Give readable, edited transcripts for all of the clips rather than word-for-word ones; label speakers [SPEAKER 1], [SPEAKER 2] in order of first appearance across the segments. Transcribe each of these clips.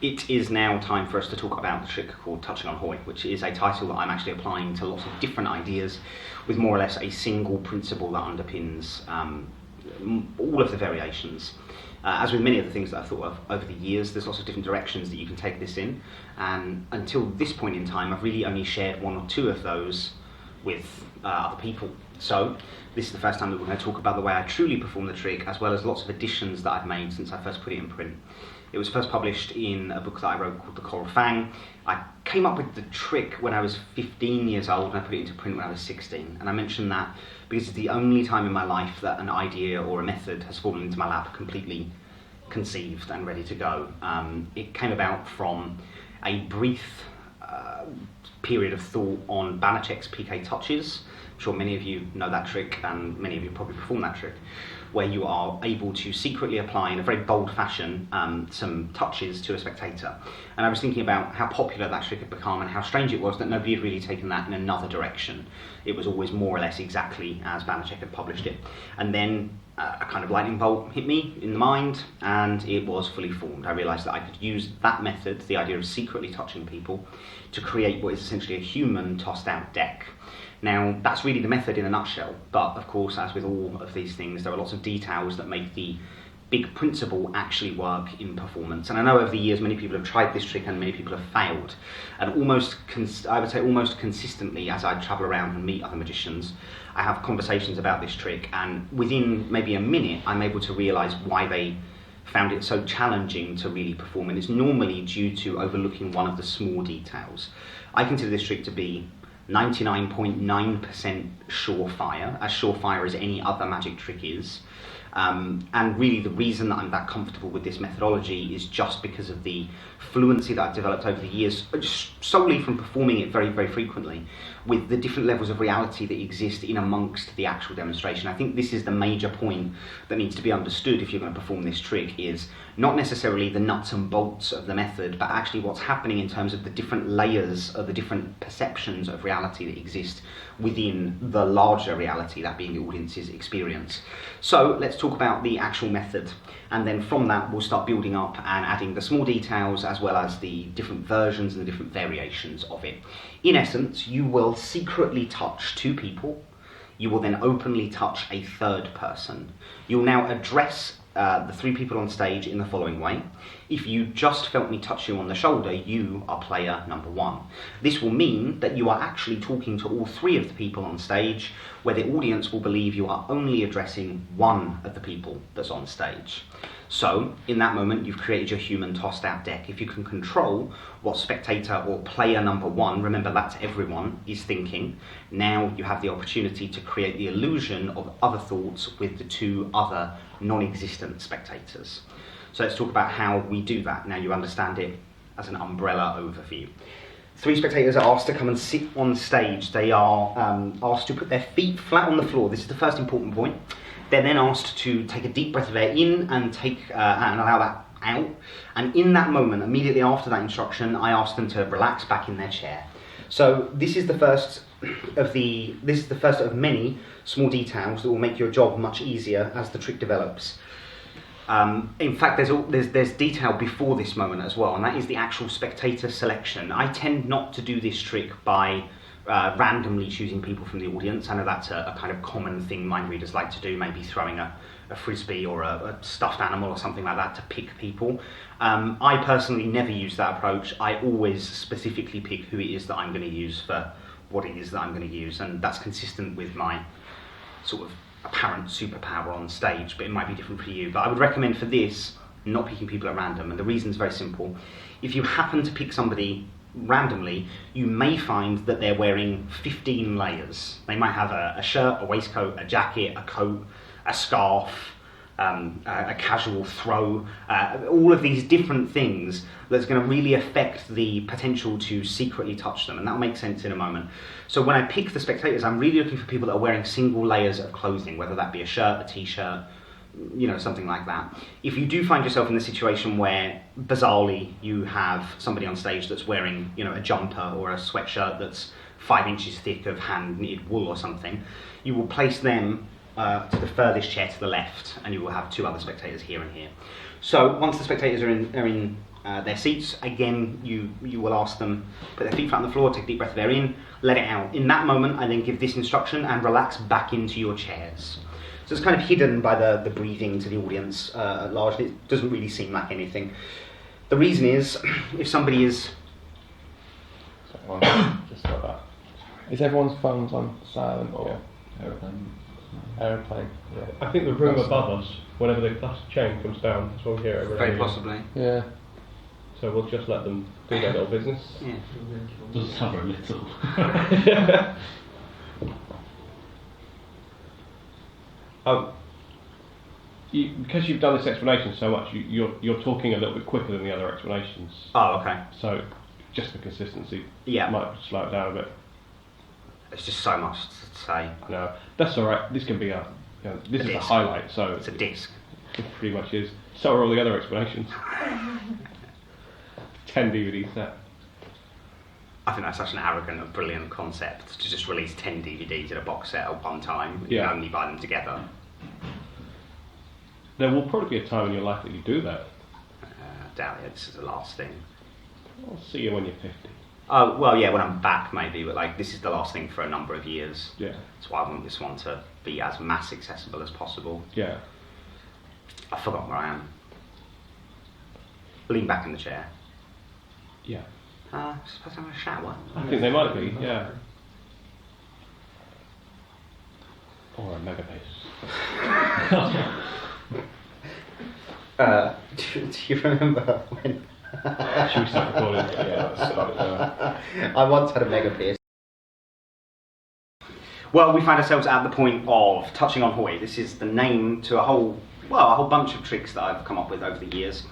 [SPEAKER 1] It is now time for us to talk about the trick called Touching on Hoi, which is a title that I'm actually applying to lots of different ideas with more or less a single principle that underpins all of the variations. As with many of the things that I've thought of over the years, there's lots of different directions that you can take this in, and until this point in time I've really only shared one or two of those with other people. So this is the first time that we're going to talk about the way I truly perform the trick, as well as lots of additions that I've made since I first put it in print. It was first published in a book that I wrote called The Coral Fang. I came up with the trick when I was 15 years old and I put it into print when I was 16. And I mention that because it's the only time in my life that an idea or a method has fallen into my lap completely conceived and ready to go. It came about from a brief period of thought on Banachek's PK touches. I'm sure many of you know that trick, and many of you probably perform that trick, where you are able to secretly apply in a very bold fashion some touches to a spectator. And I was thinking about how popular that trick had become and how strange it was that nobody had really taken that in another direction. It was always more or less exactly as Banachek had published it. And then a kind of lightning bolt hit me in the mind, and it was fully formed. I realised that I could use that method, the idea of secretly touching people, to create what is essentially a human tossed out deck. Now, that's really the method in a nutshell, but of course, as with all of these things, there are lots of details that make the big principle actually work in performance. And I know over the years many people have tried this trick and many people have failed. And I would say almost consistently, as I travel around and meet other magicians, I have conversations about this trick, and within maybe a minute I'm able to realise why they found it so challenging to really perform. And it's normally due to overlooking one of the small details. I consider this trick to be 99.9% surefire, as surefire as any other magic trick is. And really the reason that I'm that comfortable with this methodology is just because of the fluency that I've developed over the years, just solely from performing it very, very frequently, with the different levels of reality that exist in amongst the actual demonstration. I think this is the major point that needs to be understood if you're going to perform this trick, is not necessarily the nuts and bolts of the method, but actually what's happening in terms of the different layers of the different perceptions of reality that exist within the larger reality, that being the audience's experience. So let's talk about the actual method, and then from that we'll start building up and adding the small details as well as the different versions and the different variations of it. In essence, you will secretly touch two people. You will then openly touch a third person. You'll now address the three people on stage in the following way. If you just felt me touch you on the shoulder, you are player number one. This will mean that you are actually talking to all three of the people on stage, where the audience will believe you are only addressing one of the people that's on stage. So, in that moment, you've created your human tossed out deck. If you can control what spectator or player number one, remember that's everyone, is thinking, now you have the opportunity to create the illusion of other thoughts with the two other non-existent spectators. So let's talk about how we do that. Now you understand it as an umbrella overview. Three spectators are asked to come and sit on stage. They are asked to put their feet flat on the floor. This is the first important point. They're then asked to take a deep breath of air in and and allow that out. And in that moment, immediately after that instruction, I ask them to relax back in their chair. So this is the first of many small details that will make your job much easier as the trick develops. In fact, there's detail before this moment as well, and that is the actual spectator selection. I tend not to do this trick by randomly choosing people from the audience. I know that's a kind of common thing mind readers like to do, maybe throwing a frisbee or a stuffed animal or something like that to pick people. I personally never use that approach. I always specifically pick who it is that I'm going to use for what it is that I'm going to use, and that's consistent with my sort of apparent superpower on stage, but it might be different for you. But I would recommend for this not picking people at random, and the reason is very simple. If you happen to pick somebody randomly, you may find that they're wearing 15 layers. They might have a shirt, a waistcoat, a jacket, a coat, a scarf, a casual throw, all of these different things that's going to really affect the potential to secretly touch them, and that'll make sense in a moment. So when I pick the spectators, I'm really looking for people that are wearing single layers of clothing, whether that be a shirt, a t-shirt, something like that. If you do find yourself in the situation where, bizarrely, you have somebody on stage that's wearing, a jumper or a sweatshirt that's 5 inches thick of hand-knitted wool or something, you will place them to the furthest chair to the left, and you will have two other spectators here and here. So once the spectators are in their seats. Again, you will ask them, put their feet flat on the floor, take a deep breath of air in, let it out. In that moment, I then give this instruction and relax back into your chairs. So it's kind of hidden by the breathing to the audience at large. It doesn't really seem like anything. The reason is, if somebody is...
[SPEAKER 2] Just like that. Is everyone's phones on silent or aeroplane? Aeroplane.
[SPEAKER 3] Yeah. I think the room above us, whenever the glass chain comes down, that's when we hear it.
[SPEAKER 1] Very possibly.
[SPEAKER 2] Yeah.
[SPEAKER 3] So we'll just let them do their little business.
[SPEAKER 1] Yeah.
[SPEAKER 4] Does suffer a little.
[SPEAKER 3] Because you've done this explanation so much, you're talking a little bit quicker than the other explanations.
[SPEAKER 1] Oh, okay.
[SPEAKER 3] So, just for consistency,
[SPEAKER 1] Yeah.
[SPEAKER 3] might slow it down a bit.
[SPEAKER 1] It's just so much to say.
[SPEAKER 3] No, that's all right. This can be this is a
[SPEAKER 1] disc.
[SPEAKER 3] highlight, so
[SPEAKER 1] It's a disc.
[SPEAKER 3] it pretty much is. So are all the other explanations. 10 DVD set.
[SPEAKER 1] I think that's such an arrogant and brilliant concept to just release 10 DVDs in a box set at one time. You
[SPEAKER 3] Yeah.
[SPEAKER 1] can only buy them together.
[SPEAKER 3] There will probably be a time in your life that you do that.
[SPEAKER 1] Doubt it. This is the last thing.
[SPEAKER 3] I'll see you when you're 50.
[SPEAKER 1] Oh, well, yeah, when I'm back maybe, but like this is the last thing for a number of years.
[SPEAKER 3] Yeah.
[SPEAKER 1] That's why I want this one to be as mass accessible as possible.
[SPEAKER 3] Yeah.
[SPEAKER 1] I've forgotten where I am. Lean back in the chair.
[SPEAKER 3] Yeah.
[SPEAKER 1] Suppose I'm in a shower.
[SPEAKER 3] I think they might be, yeah. Or a megapace.
[SPEAKER 1] Do you remember when...
[SPEAKER 3] Should we start recording?
[SPEAKER 2] Yeah, let's start.
[SPEAKER 1] I once had a mega pierce. Well, we find ourselves at the point of touching on Hoi. This is the name to a whole bunch of tricks that I've come up with over the years.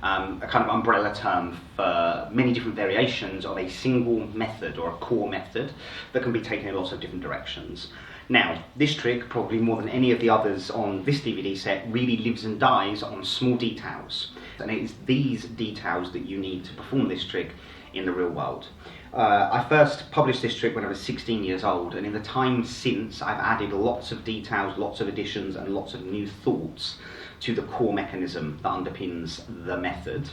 [SPEAKER 1] A kind of umbrella term for many different variations of a single method or a core method that can be taken in lots of different directions. Now, this trick, probably more than any of the others on this DVD set, really lives and dies on small details. And it is these details that you need to perform this trick in the real world. I first published this trick when I was 16 years old, and in the time since, I've added lots of details, lots of additions, and lots of new thoughts to the core mechanism that underpins the method.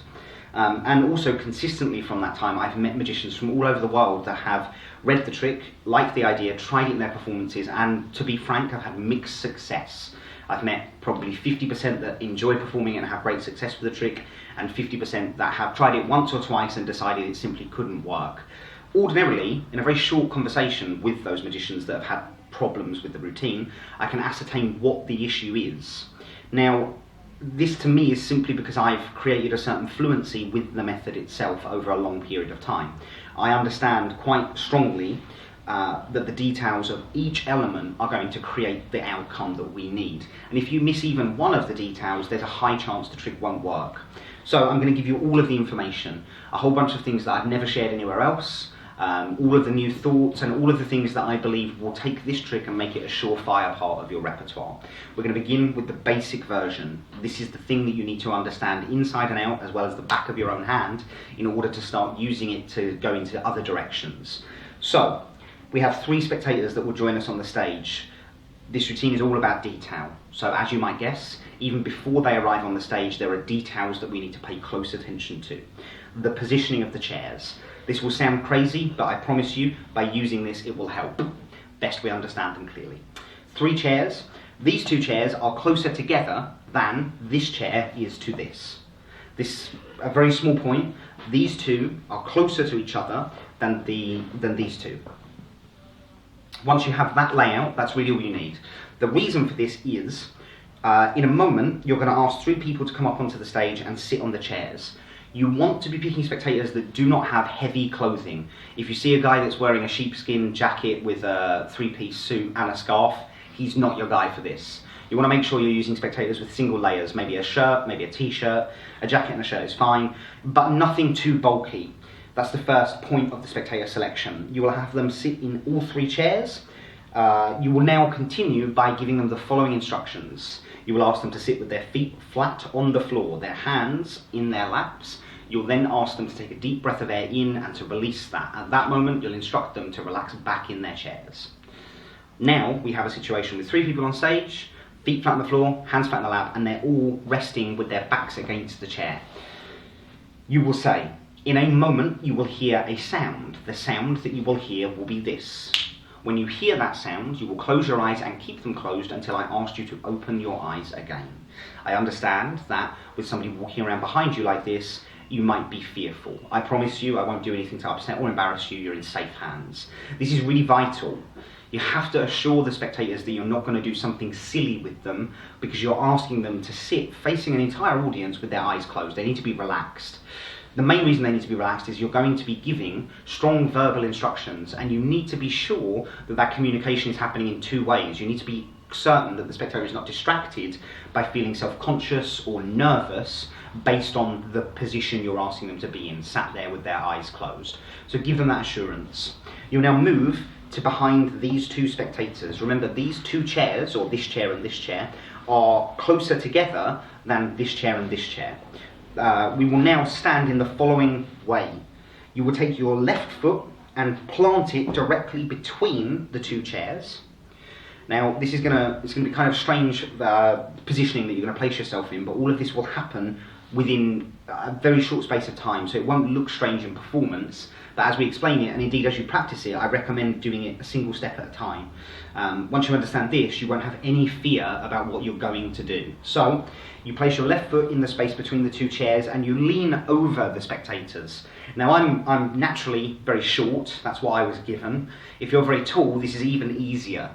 [SPEAKER 1] And also consistently from that time, I've met magicians from all over the world that have read the trick, liked the idea, tried it in their performances, and to be frank, I've had mixed success. I've met probably 50% that enjoy performing and have great success with the trick, and 50% that have tried it once or twice and decided it simply couldn't work. Ordinarily, in a very short conversation with those magicians that have had problems with the routine, I can ascertain what the issue is. Now, this to me is simply because I've created a certain fluency with the method itself over a long period of time. I understand quite strongly that the details of each element are going to create the outcome that we need. And if you miss even one of the details, there's a high chance the trick won't work. So I'm going to give you all of the information, a whole bunch of things that I've never shared anywhere else, all of the new thoughts and all of the things that I believe will take this trick and make it a surefire part of your repertoire. We're going to begin with the basic version. This is the thing that you need to understand inside and out, as well as the back of your own hand, in order to start using it to go into other directions. So, we have 3 spectators that will join us on the stage. This routine is all about detail. So as you might guess, even before they arrive on the stage, there are details that we need to pay close attention to. The positioning of the chairs. This will sound crazy, but I promise you, by using this, it will help. Best we understand them clearly. 3 chairs. These 2 chairs are closer together than this chair is to this. This, a very small point, these 2 are closer to each other than these 2. Once you have that layout, that's really all you need. The reason for this is, in a moment, you're going to ask 3 people to come up onto the stage and sit on the chairs. You want to be picking spectators that do not have heavy clothing. If you see a guy that's wearing a sheepskin jacket with a 3-piece suit and a scarf, he's not your guy for this. You want to make sure you're using spectators with single layers, maybe a shirt, maybe a t-shirt, a jacket and a shirt is fine, but nothing too bulky. That's the first point of the spectator selection. You will have them sit in all 3 chairs. You will now continue by giving them the following instructions. You will ask them to sit with their feet flat on the floor, their hands in their laps. You'll then ask them to take a deep breath of air in and to release that. At that moment, you'll instruct them to relax back in their chairs. Now, we have a situation with 3 people on stage, feet flat on the floor, hands flat in the lap, and they're all resting with their backs against the chair. You will say, in a moment you will hear a sound. The sound that you will hear will be this. When you hear that sound, you will close your eyes and keep them closed until I ask you to open your eyes again. I understand that with somebody walking around behind you like this, you might be fearful. I promise you I won't do anything to upset or embarrass you. You're in safe hands. This is really vital. You have to assure the spectators that you're not going to do something silly with them because you're asking them to sit facing an entire audience with their eyes closed. They need to be relaxed. The main reason they need to be relaxed is you're going to be giving strong verbal instructions, and you need to be sure that that communication is happening in two ways. You need to be certain that the spectator is not distracted by feeling self-conscious or nervous based on the position you're asking them to be in, sat there with their eyes closed. So give them that assurance. You'll now move to behind these two spectators. Remember, these two chairs, or this chair and this chair, are closer together than this chair and this chair. We will now stand in the following way. You will take your left foot and plant it directly between the two chairs. Now, it's going to be kind of strange positioning that you're going to place yourself in, but all of this will happen within a very short space of time, so it won't look strange in performance. But as we explain it, and indeed as you practice it, I recommend doing it a single step at a time. Once you understand this, you won't have any fear about what you're going to do. So, you place your left foot in the space between the two chairs and you lean over the spectators. Now I'm naturally very short, that's what I was given. If you're very tall, this is even easier.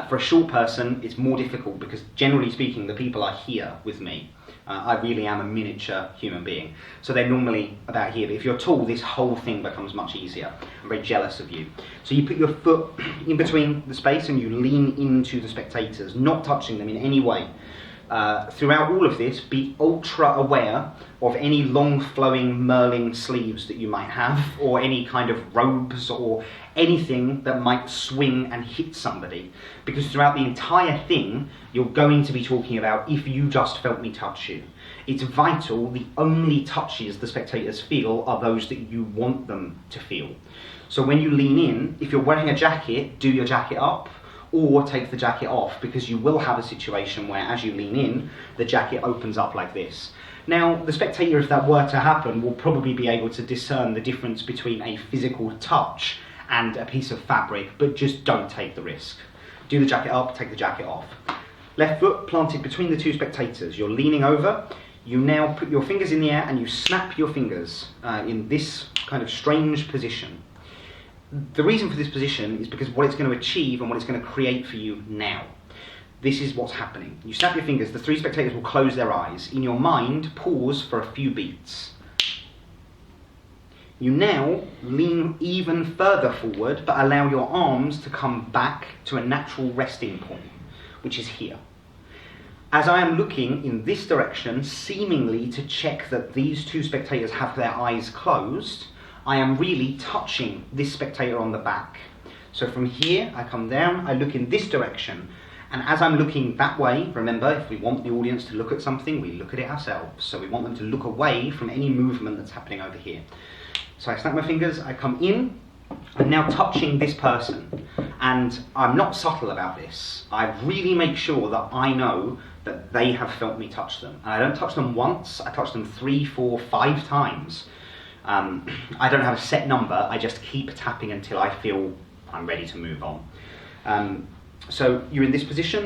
[SPEAKER 1] For a short person, it's more difficult because generally speaking, the people are here with me. I really am a miniature human being. So they're normally about here. But if you're tall, this whole thing becomes much easier. I'm very jealous of you. So you put your foot in between the space and you lean into the spectators, not touching them in any way. Throughout all of this, be ultra aware of any long flowing merling sleeves that you might have, or any kind of robes or anything that might swing and hit somebody, because throughout the entire thing you're going to be talking about if you just felt me touch you. It's vital. The only touches the spectators feel are those that you want them to feel. So when you lean in, if you're wearing a jacket, do your jacket up or take the jacket off, because you will have a situation where as you lean in, the jacket opens up like this. Now, the spectator, if that were to happen, will probably be able to discern the difference between a physical touch and a piece of fabric, but just don't take the risk. Do the jacket up, take the jacket off. Left foot planted between the two spectators. You're leaning over. You now put your fingers in the air and you snap your fingers in this kind of strange position. The reason for this position is because what it's going to achieve and what it's going to create for you now. This is what's happening. You snap your fingers, the three spectators will close their eyes. In your mind, pause for a few beats. You now lean even further forward, but allow your arms to come back to a natural resting point, which is here. As I am looking in this direction, seemingly to check that these two spectators have their eyes closed, I am really touching this spectator on the back. So from here, I come down, I look in this direction, and as I'm looking that way, remember, if we want the audience to look at something, we look at it ourselves. So we want them to look away from any movement that's happening over here. So I snap my fingers, I come in, I'm now touching this person, and I'm not subtle about this. I really make sure that I know that they have felt me touch them. And I don't touch them once, I touch them 3, 4, 5 times. I don't have a set number, I just keep tapping until I feel I'm ready to move on. So you're in this position,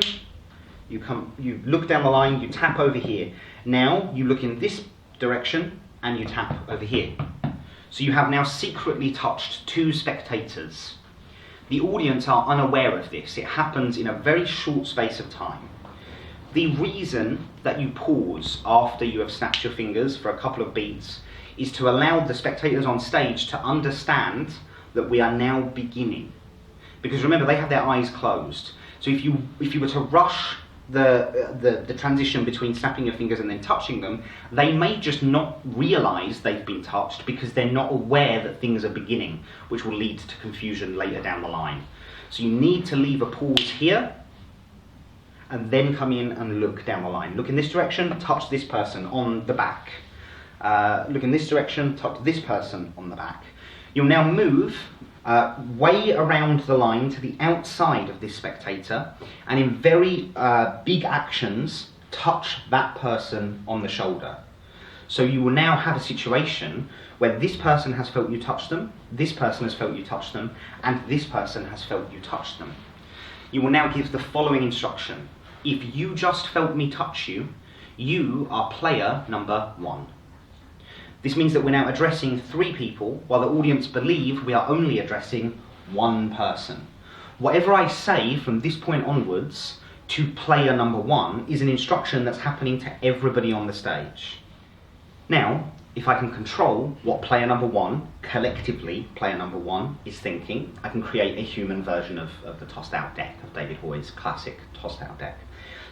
[SPEAKER 1] you look down the line, you tap over here. Now you look in this direction and you tap over here. So you have now secretly touched 2 spectators. The audience are unaware of this. It happens in a very short space of time. The reason that you pause after you have snapped your fingers for a couple of beats is to allow the spectators on stage to understand that we are now beginning. Because remember, they have their eyes closed. So if you were to rush the transition between snapping your fingers and then touching them, they may just not realise they've been touched because they're not aware that things are beginning, which will lead to confusion later down the line. So you need to leave a pause here and then come in and look down the line. Look in this direction, touch this person on the back. Look in this direction, touch this person on the back. You'll now move way around the line to the outside of this spectator, and in very big actions, touch that person on the shoulder. So you will now have a situation where this person has felt you touch them, this person has felt you touch them, and this person has felt you touch them. You will now give the following instruction. If you just felt me touch you, you are player number 1. This means that we're now addressing 3 people, while the audience believe we are only addressing 1 person. Whatever I say from this point onwards to player number 1 is an instruction that's happening to everybody on the stage. Now, if I can control what player number 1, collectively player number 1, is thinking, I can create a human version of the tossed out deck, of David Hoy's classic tossed out deck.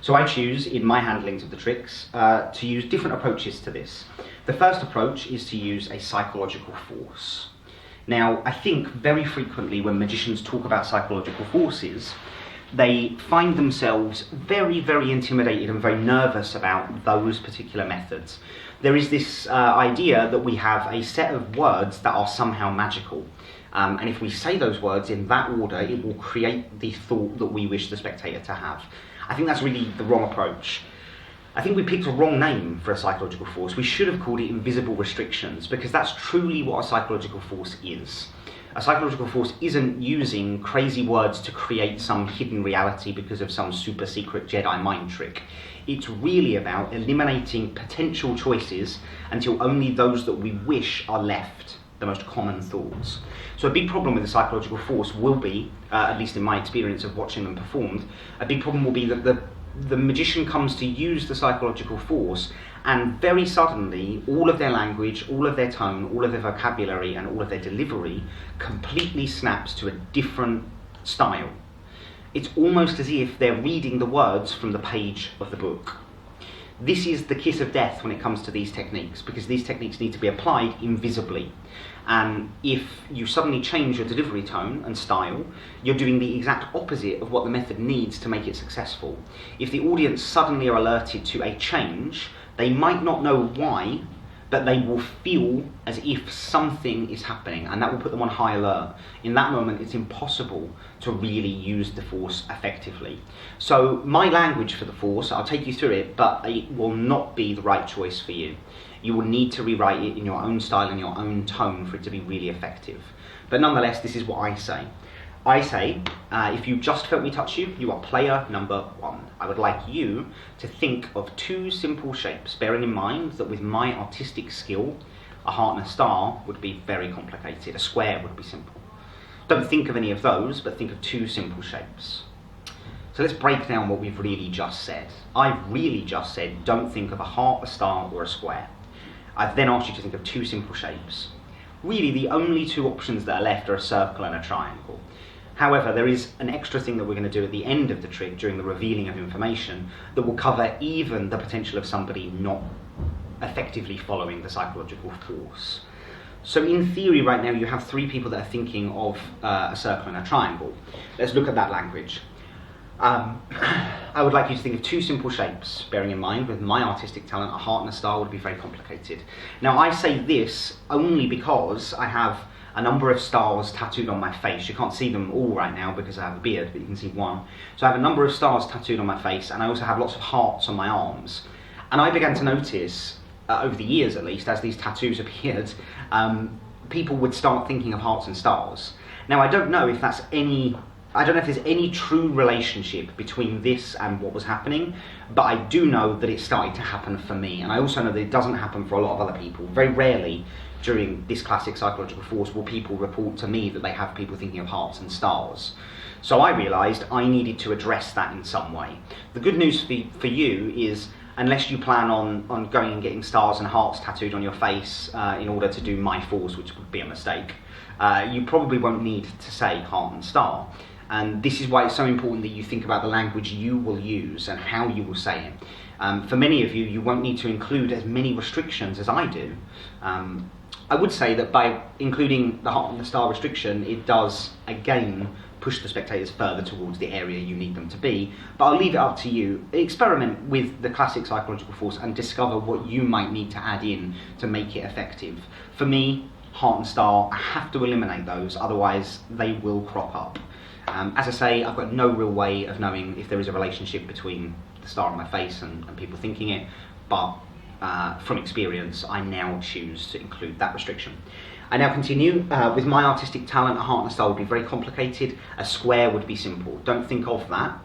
[SPEAKER 1] So I choose, in my handlings of the tricks, to use different approaches to this. The first approach is to use a psychological force. Now, I think very frequently when magicians talk about psychological forces, they find themselves very, very intimidated and very nervous about those particular methods. There is this idea that we have a set of words that are somehow magical. And if we say those words in that order, it will create the thought that we wish the spectator to have. I think that's really the wrong approach. I think we picked a wrong name for a psychological force. We should have called it invisible restrictions, because that's truly what a psychological force is. A psychological force isn't using crazy words to create some hidden reality because of some super secret Jedi mind trick. It's really about eliminating potential choices until only those that we wish are left, the most common thoughts. So a big problem with the psychological force will be, at least in my experience of watching them performed, a big problem will be that the magician comes to use the psychological force, and very suddenly all of their language, all of their tone, all of their vocabulary and all of their delivery completely snaps to a different style. It's almost as if they're reading the words from the page of the book. This is the kiss of death when it comes to these techniques, because these techniques need to be applied invisibly. And if you suddenly change your delivery tone and style, you're doing the exact opposite of what the method needs to make it successful. If the audience suddenly are alerted to a change, they might not know why, but they will feel as if something is happening, and that will put them on high alert. In that moment, it's impossible to really use the force effectively. So my language for the force, I'll take you through it, but it will not be the right choice for you. You will need to rewrite it in your own style and your own tone for it to be really effective. But nonetheless, this is what I say. I say, if you just felt me touch you, you are player number 1. I would like you to think of 2 simple shapes, bearing in mind that with my artistic skill, a heart and a star would be very complicated, a square would be simple. Don't think of any of those, but think of 2 simple shapes. So let's break down what we've really just said. I've really just said, don't think of a heart, a star, or a square. I've then asked you to think of 2 simple shapes. Really, the only 2 options that are left are a circle and a triangle. However, there is an extra thing that we're going to do at the end of the trick during the revealing of information that will cover even the potential of somebody not effectively following the psychological force. So in theory right now you have 3 people that are thinking of a circle and a triangle. Let's look at that language. I would like you to think of 2 simple shapes, bearing in mind with my artistic talent a heart and a star would be very complicated. Now I say this only because I have a number of stars tattooed on my face. You can't see them all right now because I have a beard, but you can see one. So I have a number of stars tattooed on my face, and I also have lots of hearts on my arms. And I began to notice, over the years at least, as these tattoos appeared, people would start thinking of hearts and stars. Now I don't know if there's any true relationship between this and what was happening, but I do know that it started to happen for me, and I also know that it doesn't happen for a lot of other people. Very rarely during this classic psychological force will people report to me that they have people thinking of hearts and stars. So I realised I needed to address that in some way. The good news for you is, unless you plan on going and getting stars and hearts tattooed on your face in order to do my force, which would be a mistake, you probably won't need to say heart and star. And this is why it's so important that you think about the language you will use and how you will say it. For many of you, you won't need to include as many restrictions as I do. I would say that by including the heart and the star restriction, it does, again, push the spectators further towards the area you need them to be. But I'll leave it up to you. Experiment with the classic psychological force and discover what you might need to add in to make it effective. For me, heart and star, I have to eliminate those, otherwise they will crop up. As I say, I've got no real way of knowing if there is a relationship between the star on my face and people thinking it, but from experience, I now choose to include that restriction. I now continue. With my artistic talent, a heart and a style would be very complicated. A square would be simple. Don't think of that.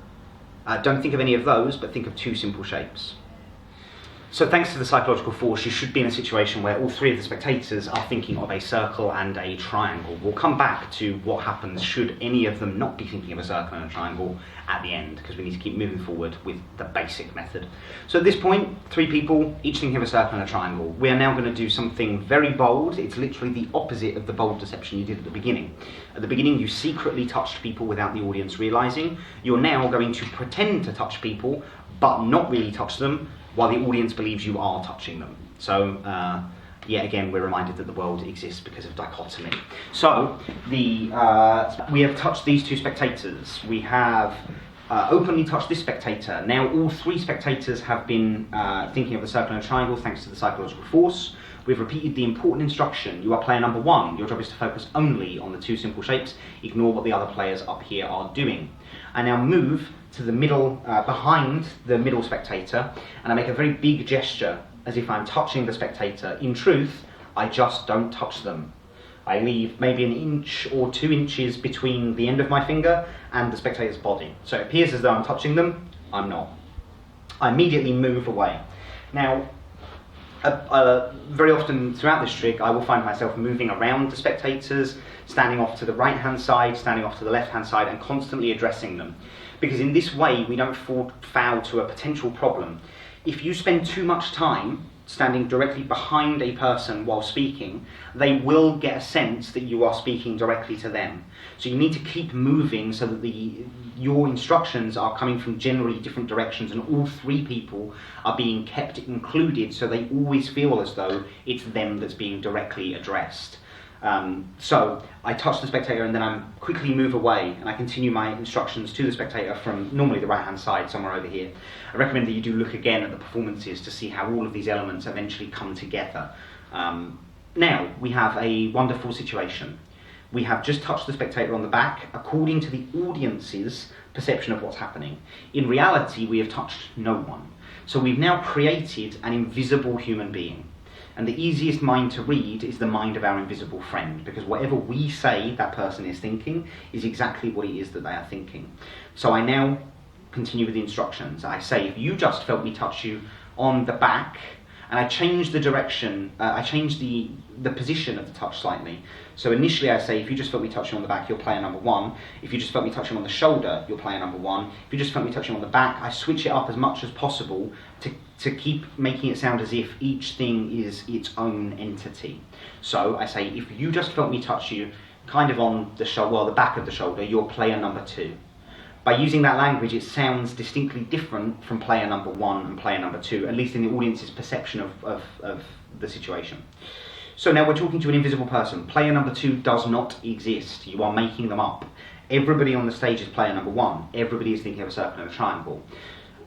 [SPEAKER 1] Don't think of any of those, but think of two simple shapes. So thanks to the psychological force, you should be in a situation where all three of the spectators are thinking of a circle and a triangle. We'll come back to what happens should any of them not be thinking of a circle and a triangle at the end, because we need to keep moving forward with the basic method. So at this point, three people, each thinking of a circle and a triangle. We are now going to do something very bold. It's literally the opposite of the bold deception you did at the beginning. At the beginning, you secretly touched people without the audience realising. You're now going to pretend to touch people, but not really touch them, while the audience believes you are touching them. So, yet again, we're reminded that the world exists because of dichotomy. So, we have touched these two spectators. We have openly touched this spectator. Now, all three spectators have been thinking of the circle and a triangle thanks to the psychological force. We've repeated the important instruction. You are player number one. Your job is to focus only on the two simple shapes. Ignore what the other players up here are doing. I now move to the middle, behind the middle spectator, and I make a very big gesture as if I'm touching the spectator. In truth, I just don't touch them. I leave maybe an inch or 2 inches between the end of my finger and the spectator's body. So it appears as though I'm touching them. I'm not. I immediately move away. Now, very often throughout this trick, I will find myself moving around the spectators, standing off to the right-hand side, standing off to the left-hand side, and constantly addressing them. Because in this way, we don't fall foul to a potential problem. If you spend too much time standing directly behind a person while speaking, they will get a sense that you are speaking directly to them. So you need to keep moving so that your instructions are coming from generally different directions, and all three people are being kept included so they always feel as though it's them that's being directly addressed. So I touch the spectator and then I quickly move away, and I continue my instructions to the spectator from normally the right hand side, somewhere over here. I recommend that you do look again at the performances to see how all of these elements eventually come together. Now we have a wonderful situation. We have just touched the spectator on the back according to the audience's perception of what's happening. In reality, we have touched no one. So we've now created an invisible human being. And the easiest mind to read is the mind of our invisible friend, because whatever we say that person is thinking is exactly what it is that they are thinking. So I now continue with the instructions. I say, if you just felt me touch you on the back, and I change the direction, I change the position of the touch slightly. So initially I say, if you just felt me touch you on the back, you're player number one. If you just felt me touch you on the shoulder, you're player number one. If you just felt me touch you on the back, I switch it up as much as possible to keep making it sound as if each thing is its own entity. So I say, if you just felt me touch you kind of on the shoulder, well, the back of the shoulder, you're player number two. By using that language, it sounds distinctly different from player number one and player number two, at least in the audience's perception of the situation. So now we're talking to an invisible person. Player number two does not exist. You are making them up. Everybody on the stage is player number one. Everybody is thinking of a circle and a triangle.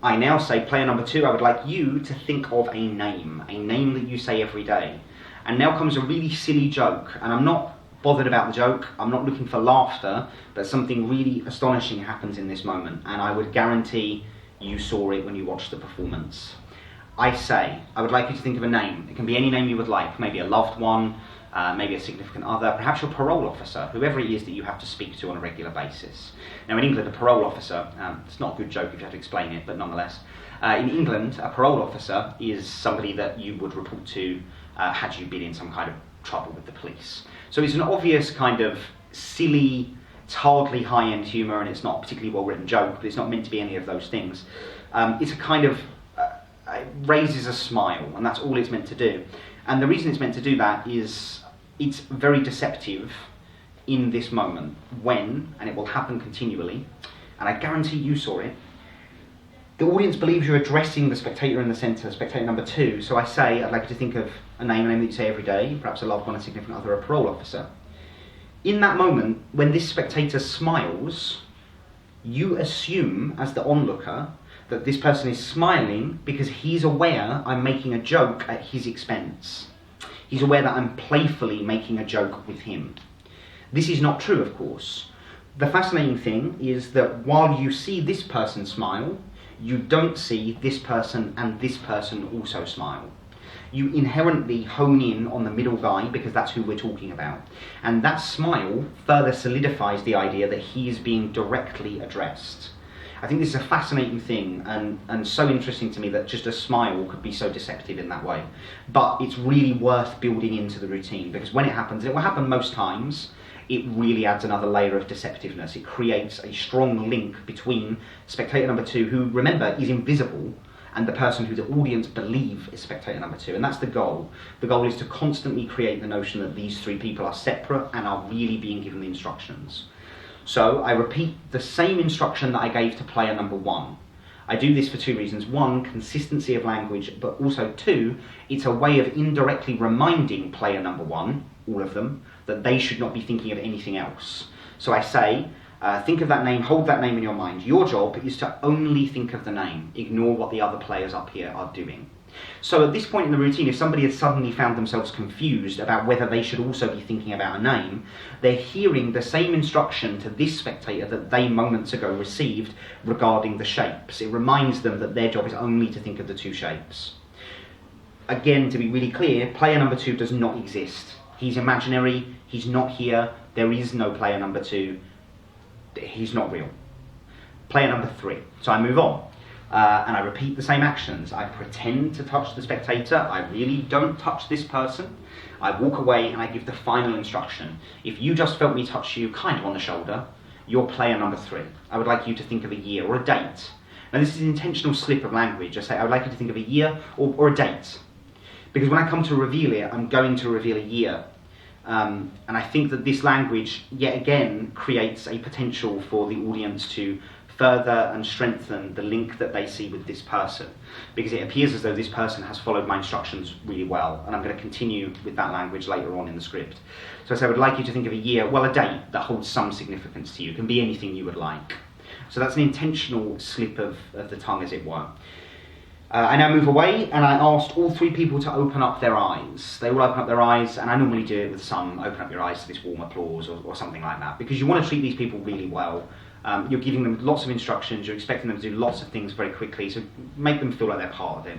[SPEAKER 1] I now say, player number two, I would like you to think of a name that you say every day. And now comes a really silly joke, and I'm not bothered about the joke, I'm not looking for laughter, but something really astonishing happens in this moment, and I would guarantee you saw it when you watched the performance. I say, I would like you to think of a name. It can be any name you would like, maybe a loved one, maybe a significant other, perhaps your parole officer, whoever it is that you have to speak to on a regular basis. Now in England, a parole officer, it's not a good joke if you have to explain it, but nonetheless, in England, a parole officer is somebody that you would report to had you been in some kind of trouble with the police. So it's an obvious kind of silly, it's hardly high-end humour, and it's not a particularly well-written joke, but it's not meant to be any of those things. It's a kind of, it raises a smile, and that's all it's meant to do. And the reason it's meant to do that is it's very deceptive in this moment when, and it will happen continually, and I guarantee you saw it, the audience believes you're addressing the spectator in the centre, spectator number two. So I say, I'd like you to think of a name that you say every day, perhaps a loved one, a significant other, a parole officer. In that moment, when this spectator smiles, you assume, as the onlooker, that this person is smiling because he's aware I'm making a joke at his expense. He's aware that I'm playfully making a joke with him. This is not true, of course. The fascinating thing is that while you see this person smile, you don't see this person and this person also smile. you inherently hone in on the middle guy because that's who we're talking about. And that smile further solidifies the idea that he is being directly addressed. I think this is a fascinating thing and so interesting to me that just a smile could be so deceptive in that way. But it's really worth building into the routine because when it happens, and it will happen most times, it really adds another layer of deceptiveness. It creates a strong link between spectator number 2, who, remember, is invisible, and the person who the audience believe is spectator number 2. And that's the goal. The goal is to constantly create the notion that these 3 people are separate and are really being given the instructions. So I repeat the same instruction that I gave to player number 1. I do this for 2 reasons. 1, consistency of language, but also 2, it's a way of indirectly reminding player number 1, all of them, that they should not be thinking of anything else. So I say, think of that name, hold that name in your mind. Your job is to only think of the name. Ignore what the other players up here are doing. So at this point in the routine, if somebody has suddenly found themselves confused about whether they should also be thinking about a name, they're hearing the same instruction to this spectator that they moments ago received regarding the shapes. It reminds them that their job is only to think of the 2 shapes. Again, to be really clear, player number 2 does not exist. He's imaginary, he's not here, there is no player number 2, he's not real. Player number 3. So I move on. And I repeat the same actions. I pretend to touch the spectator. I really don't touch this person. I walk away and I give the final instruction. If you just felt me touch you kind of on the shoulder, you're player number 3. I would like you to think of a year or a date. Now this is an intentional slip of language. I say I would like you to think of a year or a date. Because when I come to reveal it, I'm going to reveal a year. And I think that this language, yet again, creates a potential for the audience to further and strengthen the link that they see with this person, because it appears as though this person has followed my instructions really well, and I'm going to continue with that language later on in the script. So I say I would like you to think of a year, well, a date that holds some significance to you. It can be anything you would like. So that's an intentional slip of the tongue, as it were. I now move away, and I asked all 3 people to open up their eyes. They all open up their eyes, and I normally do it with some open up your eyes to this warm applause or something like that, because you want to treat these people really well. You're giving them lots of instructions, you're expecting them to do lots of things very quickly, so make them feel like they're part of it.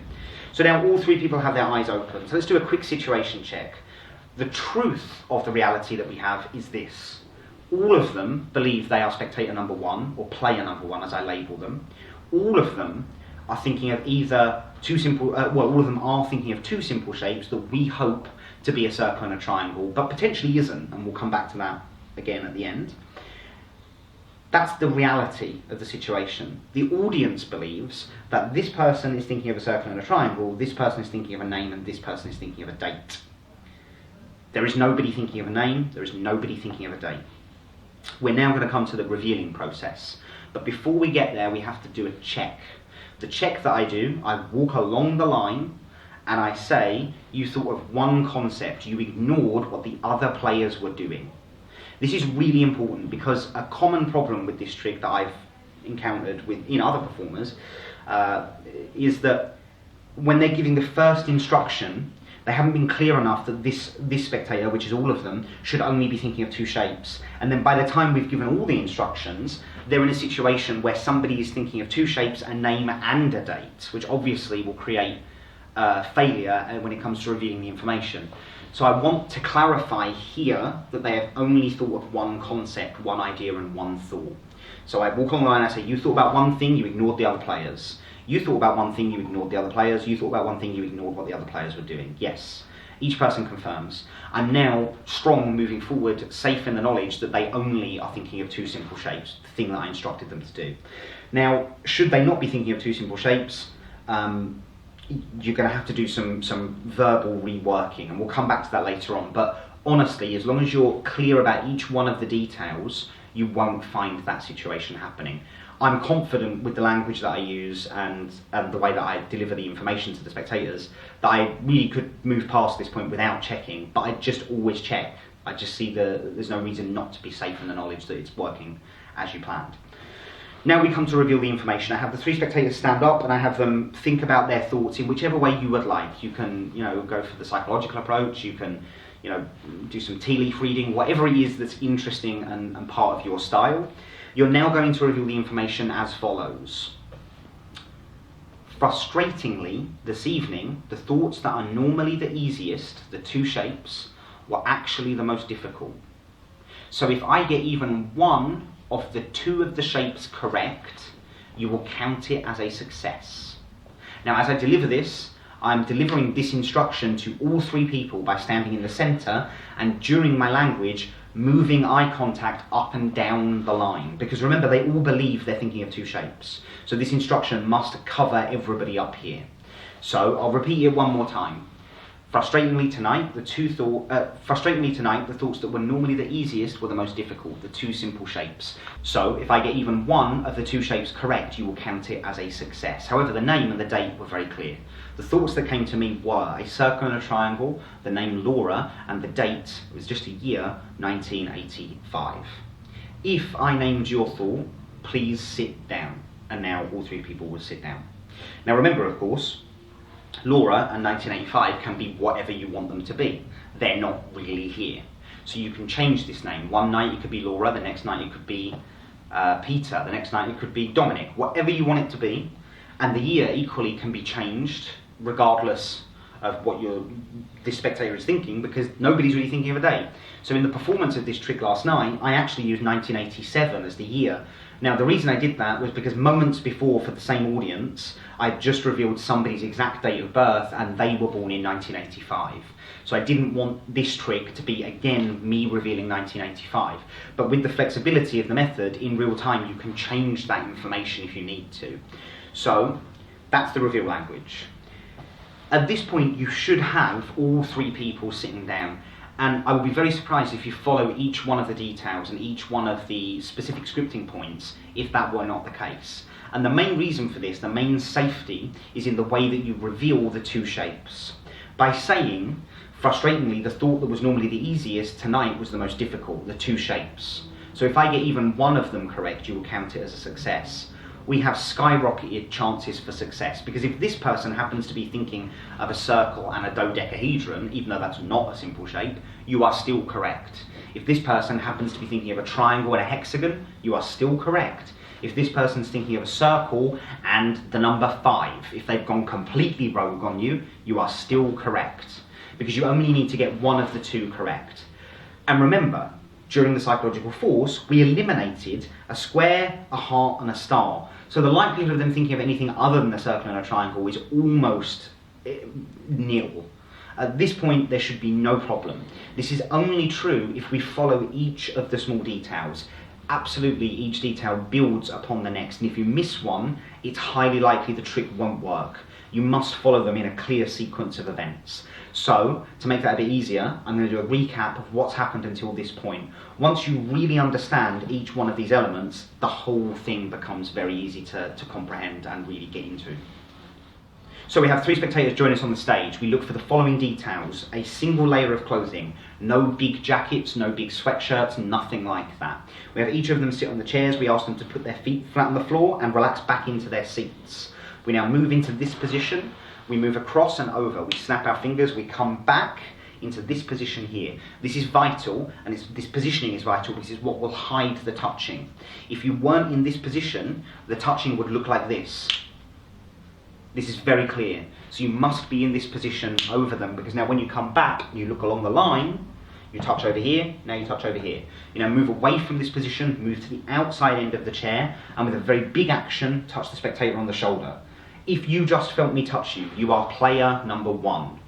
[SPEAKER 1] So now all 3 people have their eyes open. So let's do a quick situation check. The truth of the reality that we have is this. All of them believe they are spectator number 1, or player number 1 as I label them. All of them are thinking of either 2 simple, all of them are thinking of 2 simple shapes that we hope to be a circle and a triangle, but potentially isn't, and we'll come back to that again at the end. That's the reality of the situation. The audience believes that this person is thinking of a circle and a triangle, this person is thinking of a name, and this person is thinking of a date. There is nobody thinking of a name, there is nobody thinking of a date. We're now going to come to the revealing process, but before we get there we have to do a check. The check that I do, I walk along the line and I say, you thought of one concept, you ignored what the other players were doing. This is really important because a common problem with this trick that I've encountered in other performers is that when they're giving the first instruction, they haven't been clear enough that this spectator, which is all of them, should only be thinking of 2 shapes. And then by the time we've given all the instructions, they're in a situation where somebody is thinking of 2 shapes, a name and a date, which obviously will create failure when it comes to revealing the information. So I want to clarify here that they have only thought of one concept, one idea, and one thought. So I walk on the line and I say, you thought about one thing, you ignored the other players. You thought about one thing, you ignored the other players. You thought about one thing, you ignored what the other players were doing. Yes. Each person confirms. I'm now strong moving forward, safe in the knowledge that they only are thinking of 2 simple shapes, the thing that I instructed them to do. Now, should they not be thinking of 2 simple shapes, you're going to have to do some verbal reworking, and we'll come back to that later on. But honestly, as long as you're clear about each one of the details, you won't find that situation happening. I'm confident with the language that I use and the way that I deliver the information to the spectators that I really could move past this point without checking, but I just always check. I just see there's no reason not to be safe in the knowledge that it's working as you planned. Now we come to reveal the information. I have the 3 spectators stand up and I have them think about their thoughts in whichever way you would like. You can, go for the psychological approach, you can, do some tea leaf reading, whatever it is that's interesting and part of your style. You're now going to reveal the information as follows. Frustratingly, this evening, the thoughts that are normally the easiest, the two shapes, were actually the most difficult. So if I get even one of the two of the shapes correct, you will count it as a success. Now, as I deliver this, I'm delivering this instruction to all three people by standing in the center and during my language, moving eye contact up and down the line. Because remember, they all believe they're thinking of two shapes. So this instruction must cover everybody up here. So I'll repeat it one more time. Frustratingly tonight, the thoughts that were normally the easiest were the most difficult, the two simple shapes. So if I get even one of the two shapes correct, you will count it as a success. However, the name and the date were very clear. The thoughts that came to me were a circle and a triangle, the name Laura, and the date was just a year, 1985. If I named your thought, please sit down. And now all three people will sit down. Now remember, of course, Laura and 1985 can be whatever you want them to be. They're not really here. So you can change this name. One night it could be Laura, the next night it could be Peter, the next night it could be Dominic, whatever you want it to be. And the year equally can be changed regardless of what this spectator is thinking, because nobody's really thinking of a date. So in the performance of this trick last night, I actually used 1987 as the year. Now the reason I did that was because moments before, for the same audience, I just revealed somebody's exact date of birth and they were born in 1985. So I didn't want this trick to be, again, me revealing 1985. But with the flexibility of the method, in real time you can change that information if you need to. So that's the reveal language. At this point you should have all three people sitting down. And I would be very surprised if you follow each one of the details and each one of the specific scripting points if that were not the case. And the main reason for this, the main safety, is in the way that you reveal the two shapes. By saying, frustratingly, the thought that was normally the easiest tonight was the most difficult, the two shapes. So if I get even one of them correct, you will count it as a success. We have skyrocketed chances for success, because if this person happens to be thinking of a circle and a dodecahedron, even though that's not a simple shape, you are still correct. If this person happens to be thinking of a triangle and a hexagon, you are still correct. If this person's thinking of a circle and the number 5, if they've gone completely rogue on you, you are still correct, because you only need to get one of the two correct. And remember, during the psychological force, we eliminated a square, a heart, and a star. So the likelihood of them thinking of anything other than a circle and a triangle is almost nil. At this point, there should be no problem. This is only true if we follow each of the small details. Absolutely, each detail builds upon the next, and if you miss one, it's highly likely the trick won't work. You must follow them in a clear sequence of events. So, to make that a bit easier, I'm going to do a recap of what's happened until this point. Once you really understand each one of these elements, the whole thing becomes very easy to comprehend and really get into. So we have three spectators join us on the stage. We look for the following details: a single layer of clothing, no big jackets, no big sweatshirts, nothing like that. We have each of them sit on the chairs. We ask them to put their feet flat on the floor and relax back into their seats. We now move into this position. We move across and over. We snap our fingers. We come back into this position here. This is vital, and this positioning is vital because it's what will hide the touching. If you weren't in this position, the touching would look like this. This is very clear. So you must be in this position over them, because now when you come back, you look along the line, you touch over here, now you touch over here. You now move away from this position, move to the outside end of the chair, and with a very big action, touch the spectator on the shoulder. If you just felt me touch you, you are player number 1.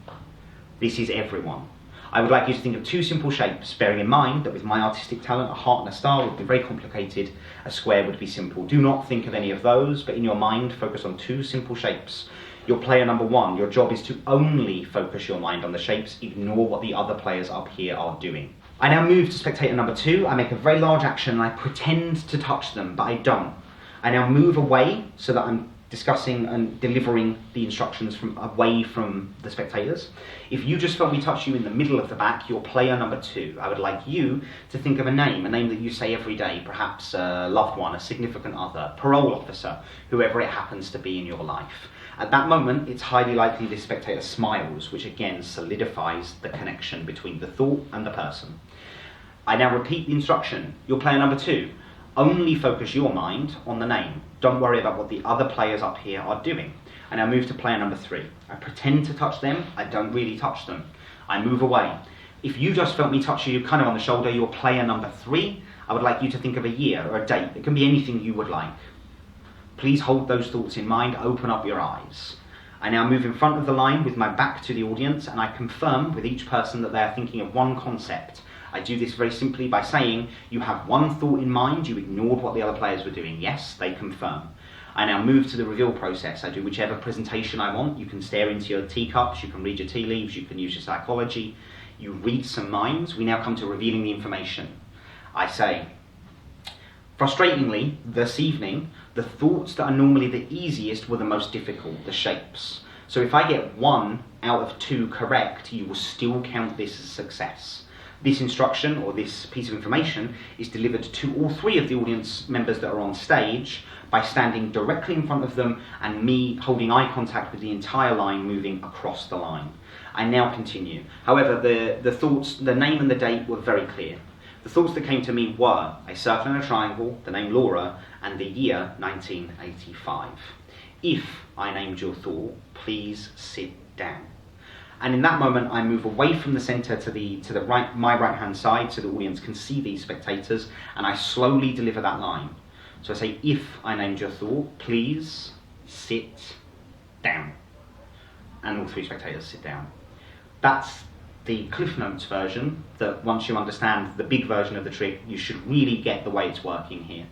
[SPEAKER 1] This is everyone. I would like you to think of two simple shapes, bearing in mind that with my artistic talent, a heart and a star would be very complicated, a square would be simple. Do not think of any of those, but in your mind, focus on two simple shapes. You're player number 1. Your job is to only focus your mind on the shapes, ignore what the other players up here are doing. I now move to spectator number 2. I make a very large action and I pretend to touch them, but I don't. I now move away so that I'm discussing and delivering the instructions from away from the spectators. If you just felt me touch you in the middle of the back, you're player number 2. I would like you to think of a name that you say every day, perhaps a loved one, a significant other, parole officer, whoever it happens to be in your life. At that moment, it's highly likely this spectator smiles, which again solidifies the connection between the thought and the person. I now repeat the instruction. You're player number 2. Only focus your mind on the name. Don't worry about what the other players up here are doing. I now move to player number 3. I pretend to touch them, I don't really touch them. I move away. If you just felt me touch you kind of on the shoulder, you're player number 3. I would like you to think of a year or a date. It can be anything you would like. Please hold those thoughts in mind, open up your eyes. I now move in front of the line with my back to the audience, and I confirm with each person that they are thinking of one concept. I do this very simply by saying, you have one thought in mind, you ignored what the other players were doing. Yes, they confirm. I now move to the reveal process. I do whichever presentation I want. You can stare into your teacups, you can read your tea leaves, you can use your psychology. You read some minds. We now come to revealing the information. I say, frustratingly, this evening, the thoughts that are normally the easiest were the most difficult, the shapes. So if I get 1 out of 2 correct, you will still count this as success. This instruction, or this piece of information, is delivered to all 3 of the audience members that are on stage by standing directly in front of them and me holding eye contact with the entire line moving across the line. I now continue. However, the thoughts, the name and the date were very clear. The thoughts that came to me were a circle and a triangle, the name Laura, and the year 1985. If I named your thought, please sit down. And in that moment, I move away from the centre to the right, my right-hand side, so the audience can see these spectators, and I slowly deliver that line. So I say, if I named your thought, please sit down. And all 3 spectators sit down. That's the Cliff Notes version, that once you understand the big version of the trick, you should really get the way it's working here.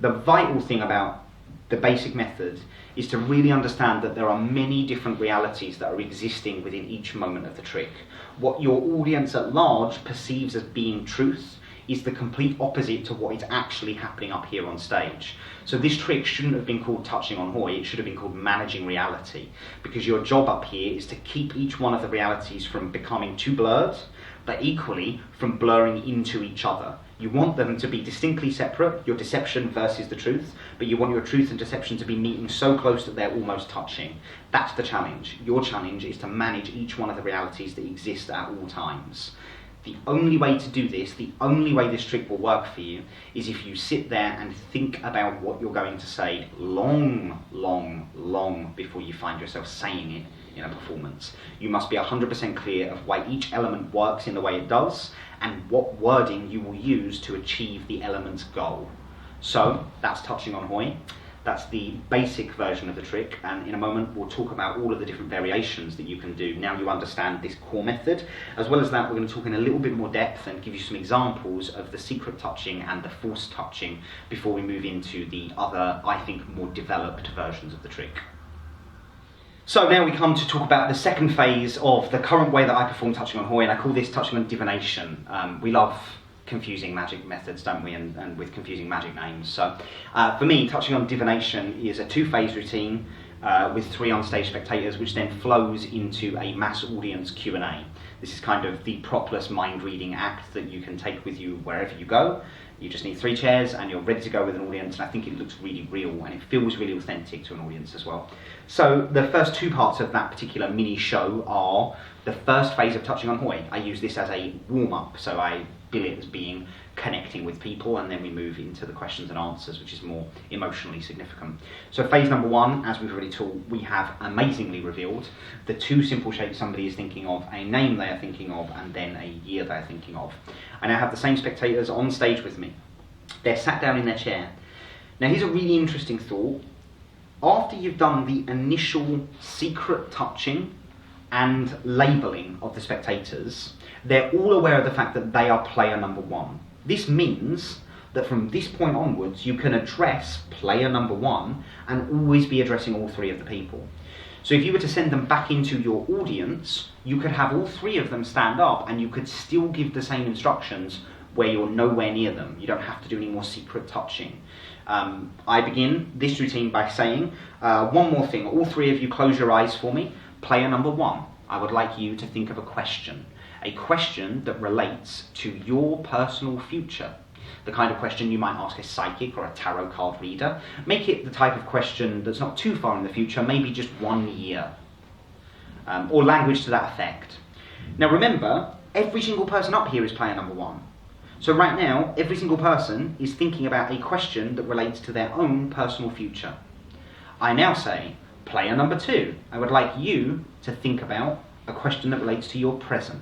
[SPEAKER 1] The vital thing about the basic method is to really understand that there are many different realities that are existing within each moment of the trick. What your audience at large perceives as being truth is the complete opposite to what is actually happening up here on stage. So this trick shouldn't have been called touching on Hoy, it should have been called managing reality, because your job up here is to keep each one of the realities from becoming too blurred, but equally from blurring into each other. You want them to be distinctly separate, your deception versus the truth, but you want your truth and deception to be meeting so close that they're almost touching. That's the challenge. Your challenge is to manage each one of the realities that exist at all times. The only way to do this, the only way this trick will work for you, is if you sit there and think about what you're going to say long before you find yourself saying it in a performance. You must be 100% clear of why each element works in the way it does, and what wording you will use to achieve the element's goal. So, that's touching on Hoy. That's the basic version of the trick, and in a moment we'll talk about all of the different variations that you can do. Now you understand this core method. As well as that, we're going to talk in a little bit more depth and give you some examples of the secret touching and the false touching before we move into the other, I think, more developed versions of the trick. So now we come to talk about the second phase of the current way that I perform touching on Hoy, and I call this touching on divination. We love confusing magic methods, don't we, and with confusing magic names. So for me, touching on divination is a 2-phase routine with 3 on-stage spectators, which then flows into a mass audience Q&A. This is kind of the propless mind-reading act that you can take with you wherever you go. You just need 3 chairs and you're ready to go with an audience, and I think it looks really real and it feels really authentic to an audience as well. So the first 2 parts of that particular mini show are the first phase of touching on Hoy. I use this as a warm-up, so I bill it as being connecting with people, and then we move into the questions and answers, which is more emotionally significant. So phase number 1, as we've already talked, we have amazingly revealed the 2 simple shapes somebody is thinking of, a name they are thinking of, and then a year they are thinking of. I now have the same spectators on stage with me. They're sat down in their chair. Now here's a really interesting thought. After you've done the initial secret touching and labelling of the spectators, they're all aware of the fact that they are player number 1. This means that from this point onwards, you can address player number 1 and always be addressing all 3 of the people. So if you were to send them back into your audience, you could have all 3 of them stand up and you could still give the same instructions where you're nowhere near them. You don't have to do any more secret touching. I begin this routine by saying, one more thing, all 3 of you close your eyes for me. Player number 1, I would like you to think of a question that relates to your personal future. The kind of question you might ask a psychic or a tarot card reader. Make it the type of question that's not too far in the future, maybe just 1 year. Or language to that effect. Now remember, every single person up here is player number 1. So right now, every single person is thinking about a question that relates to their own personal future. I now say, player number 2, I would like you to think about a question that relates to your present.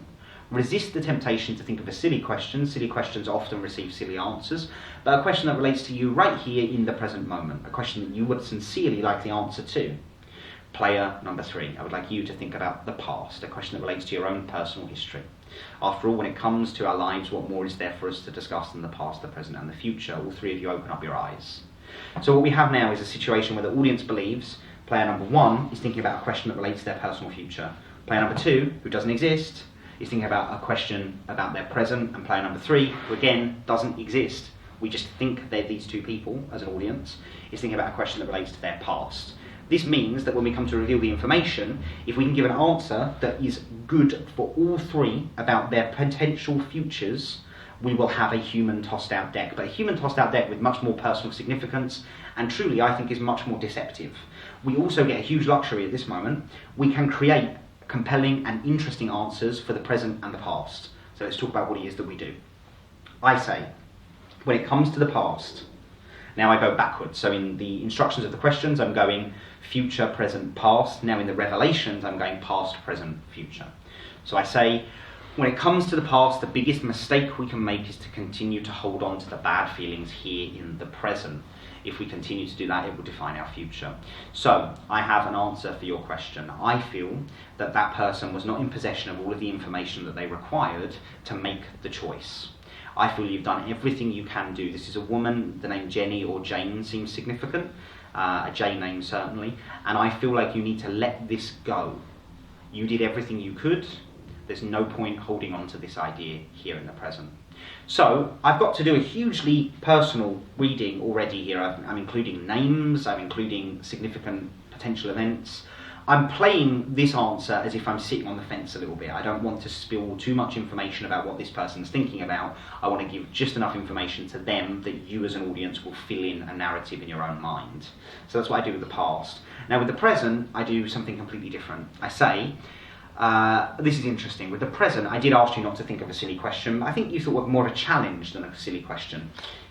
[SPEAKER 1] Resist the temptation to think of a silly question. Silly questions often receive silly answers, but a question that relates to you right here in the present moment, a question that you would sincerely like the answer to. Player number 3, I would like you to think about the past, a question that relates to your own personal history. After all, when it comes to our lives, what more is there for us to discuss than the past, the present, and the future? All 3 of you open up your eyes. So what we have now is a situation where the audience believes player number 1 is thinking about a question that relates to their personal future. Player number 2, who doesn't exist, is thinking about a question about their present, and player number 3, who again doesn't exist, we just think they're these 2 people as an audience, is thinking about a question that relates to their past. This means that when we come to reveal the information, if we can give an answer that is good for all 3 about their potential futures, we will have a human tossed out deck, but a human tossed out deck with much more personal significance, and truly I think is much more deceptive. We also get a huge luxury at this moment. We can create compelling and interesting answers for the present and the past. So let's talk about what it is that we do. I say, when it comes to the past, now I go backwards. So in the instructions of the questions, I'm going future, present, past. Now in the revelations, I'm going past, present, future. So I say, when it comes to the past, the biggest mistake we can make is to continue to hold on to the bad feelings here in the present. If we continue to do that, it will define our future. So, I have an answer for your question. I feel that that person was not in possession of all of the information that they required to make the choice. I feel you've done everything you can do. This is a woman, the name Jenny or Jane seems significant, a J name certainly, and I feel like you need to let this go. You did everything you could. There's no point holding on to this idea here in the present. So, I've got to do a hugely personal reading already here. I'm including names, I'm including significant potential events. I'm playing this answer as if I'm sitting on the fence a little bit. I don't want to spill too much information about what this person's thinking about. I want to give just enough information to them that you as an audience will fill in a narrative in your own mind. So that's what I do with the past. Now with the present, I do something completely different. I say, this is interesting. With the present, I did ask you not to think of a silly question. I think you thought of more a challenge than a silly question.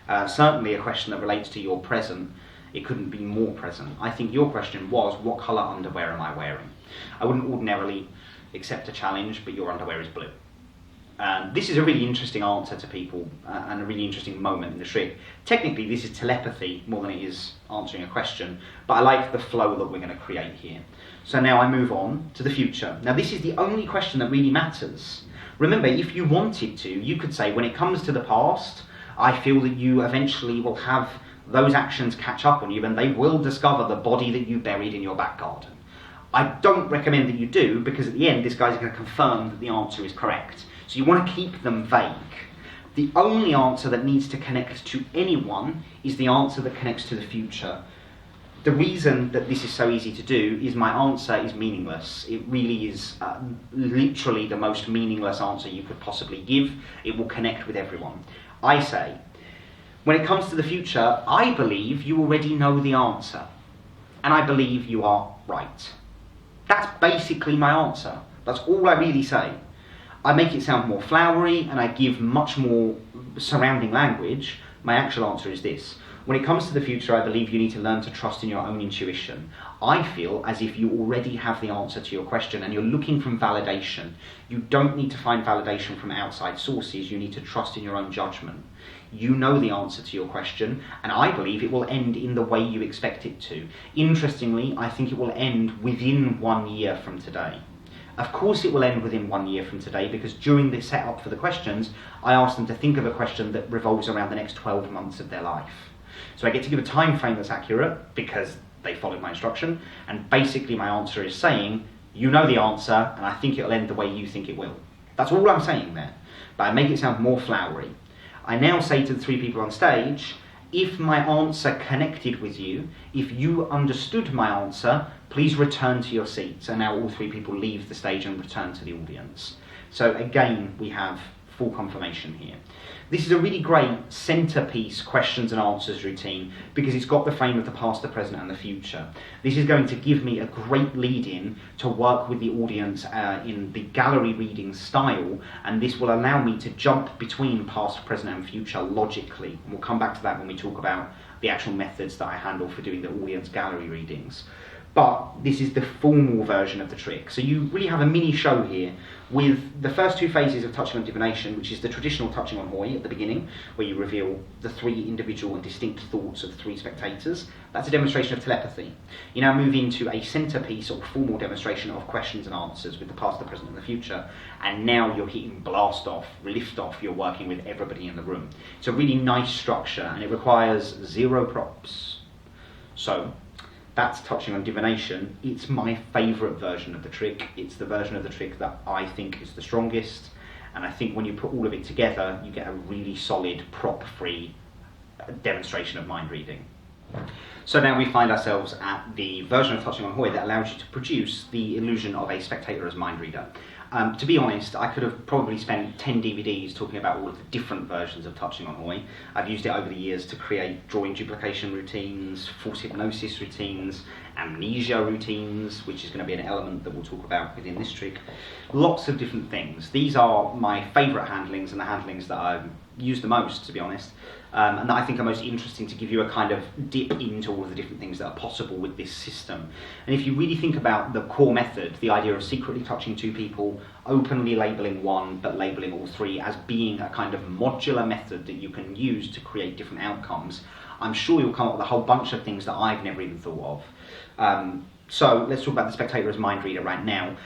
[SPEAKER 1] Certainly a question that relates to your present. It couldn't be more present. I think your question was, what colour underwear am I wearing? I wouldn't ordinarily accept a challenge, but your underwear is blue. This is a really interesting answer to people and a really interesting moment in the trick. Technically, this is telepathy more than it is answering a question, but I like the flow that we're going to create here. So now I move on to the future. Now this is the only question that really matters. Remember, if you wanted to, you could say, when it comes to the past, I feel that you eventually will have those actions catch up on you and they will discover the body that you buried in your back garden. I don't recommend that you do, because at the end this guy's going to confirm that the answer is correct. So you want to keep them vague. The only answer that needs to connect to anyone is the answer that connects to the future. The reason that this is so easy to do is my answer is meaningless. It really is literally the most meaningless answer you could possibly give. It will connect with everyone. I say, when it comes to the future, I believe you already know the answer. And I believe you are right. That's basically my answer. That's all I really say. I make it sound more flowery and I give much more surrounding language. My actual answer is this. When it comes to the future, I believe you need to learn to trust in your own intuition. I feel as if you already have the answer to your question and you're looking for validation. You don't need to find validation from outside sources. You need to trust in your own judgment. You know the answer to your question, and I believe it will end in the way you expect it to. Interestingly, I think it will end within 1 year from today. Of course it will end within 1 year from today, because during the setup for the questions, I asked them to think of a question that revolves around the next 12 months of their life. So I get to give a time frame that's accurate, because they followed my instruction, and basically my answer is saying, you know the answer, and I think it'll end the way you think it will. That's all I'm saying there, but I make it sound more flowery. I now say to the 3 people on stage, if my answer connected with you, if you understood my answer, please return to your seats. And now all 3 people leave the stage and return to the audience. So again, we have full confirmation here. This is a really great centerpiece questions and answers routine because it's got the frame of the past, the present and the future. This is going to give me a great lead-in to work with the audience in the gallery reading style, and this will allow me to jump between past, present and future logically. And we'll come back to that when we talk about the actual methods that I handle for doing the audience gallery readings. But this is the formal version of the trick. So you really have a mini show here with the first two phases of touching on divination, which is the traditional touching on Hoi at the beginning, where you reveal the three individual and distinct thoughts of three spectators. That's a demonstration of telepathy. You now move into a centerpiece or formal demonstration of questions and answers with the past, the present and the future. And now you're hitting blast off, lift off, you're working with everybody in the room. It's a really nice structure and it requires 0 props. So, that's touching on divination. It's my favourite version of the trick. It's the version of the trick that I think is the strongest, and I think when you put all of it together you get a really solid prop-free demonstration of mind reading. So now we find ourselves at the version of touching on Hoi that allows you to produce the illusion of a spectator as mind reader. To be honest, I could have probably spent 10 DVDs talking about all of the different versions of touching on Hoi. I've used it over the years to create drawing duplication routines, false hypnosis routines, amnesia routines, which is going to be an element that we'll talk about within this trick. Lots of different things. These are my favourite handlings and the handlings that I use the most, to be honest, and that I think are most interesting to give you a kind of dip into all of the different things that are possible with this system. And if you really think about the core method, the idea of secretly touching 2 people, openly labelling 1 but labelling all 3 as being a kind of modular method that you can use to create different outcomes, I'm sure you'll come up with a whole bunch of things that I've never even thought of. So let's talk about the spectator as mind reader right now.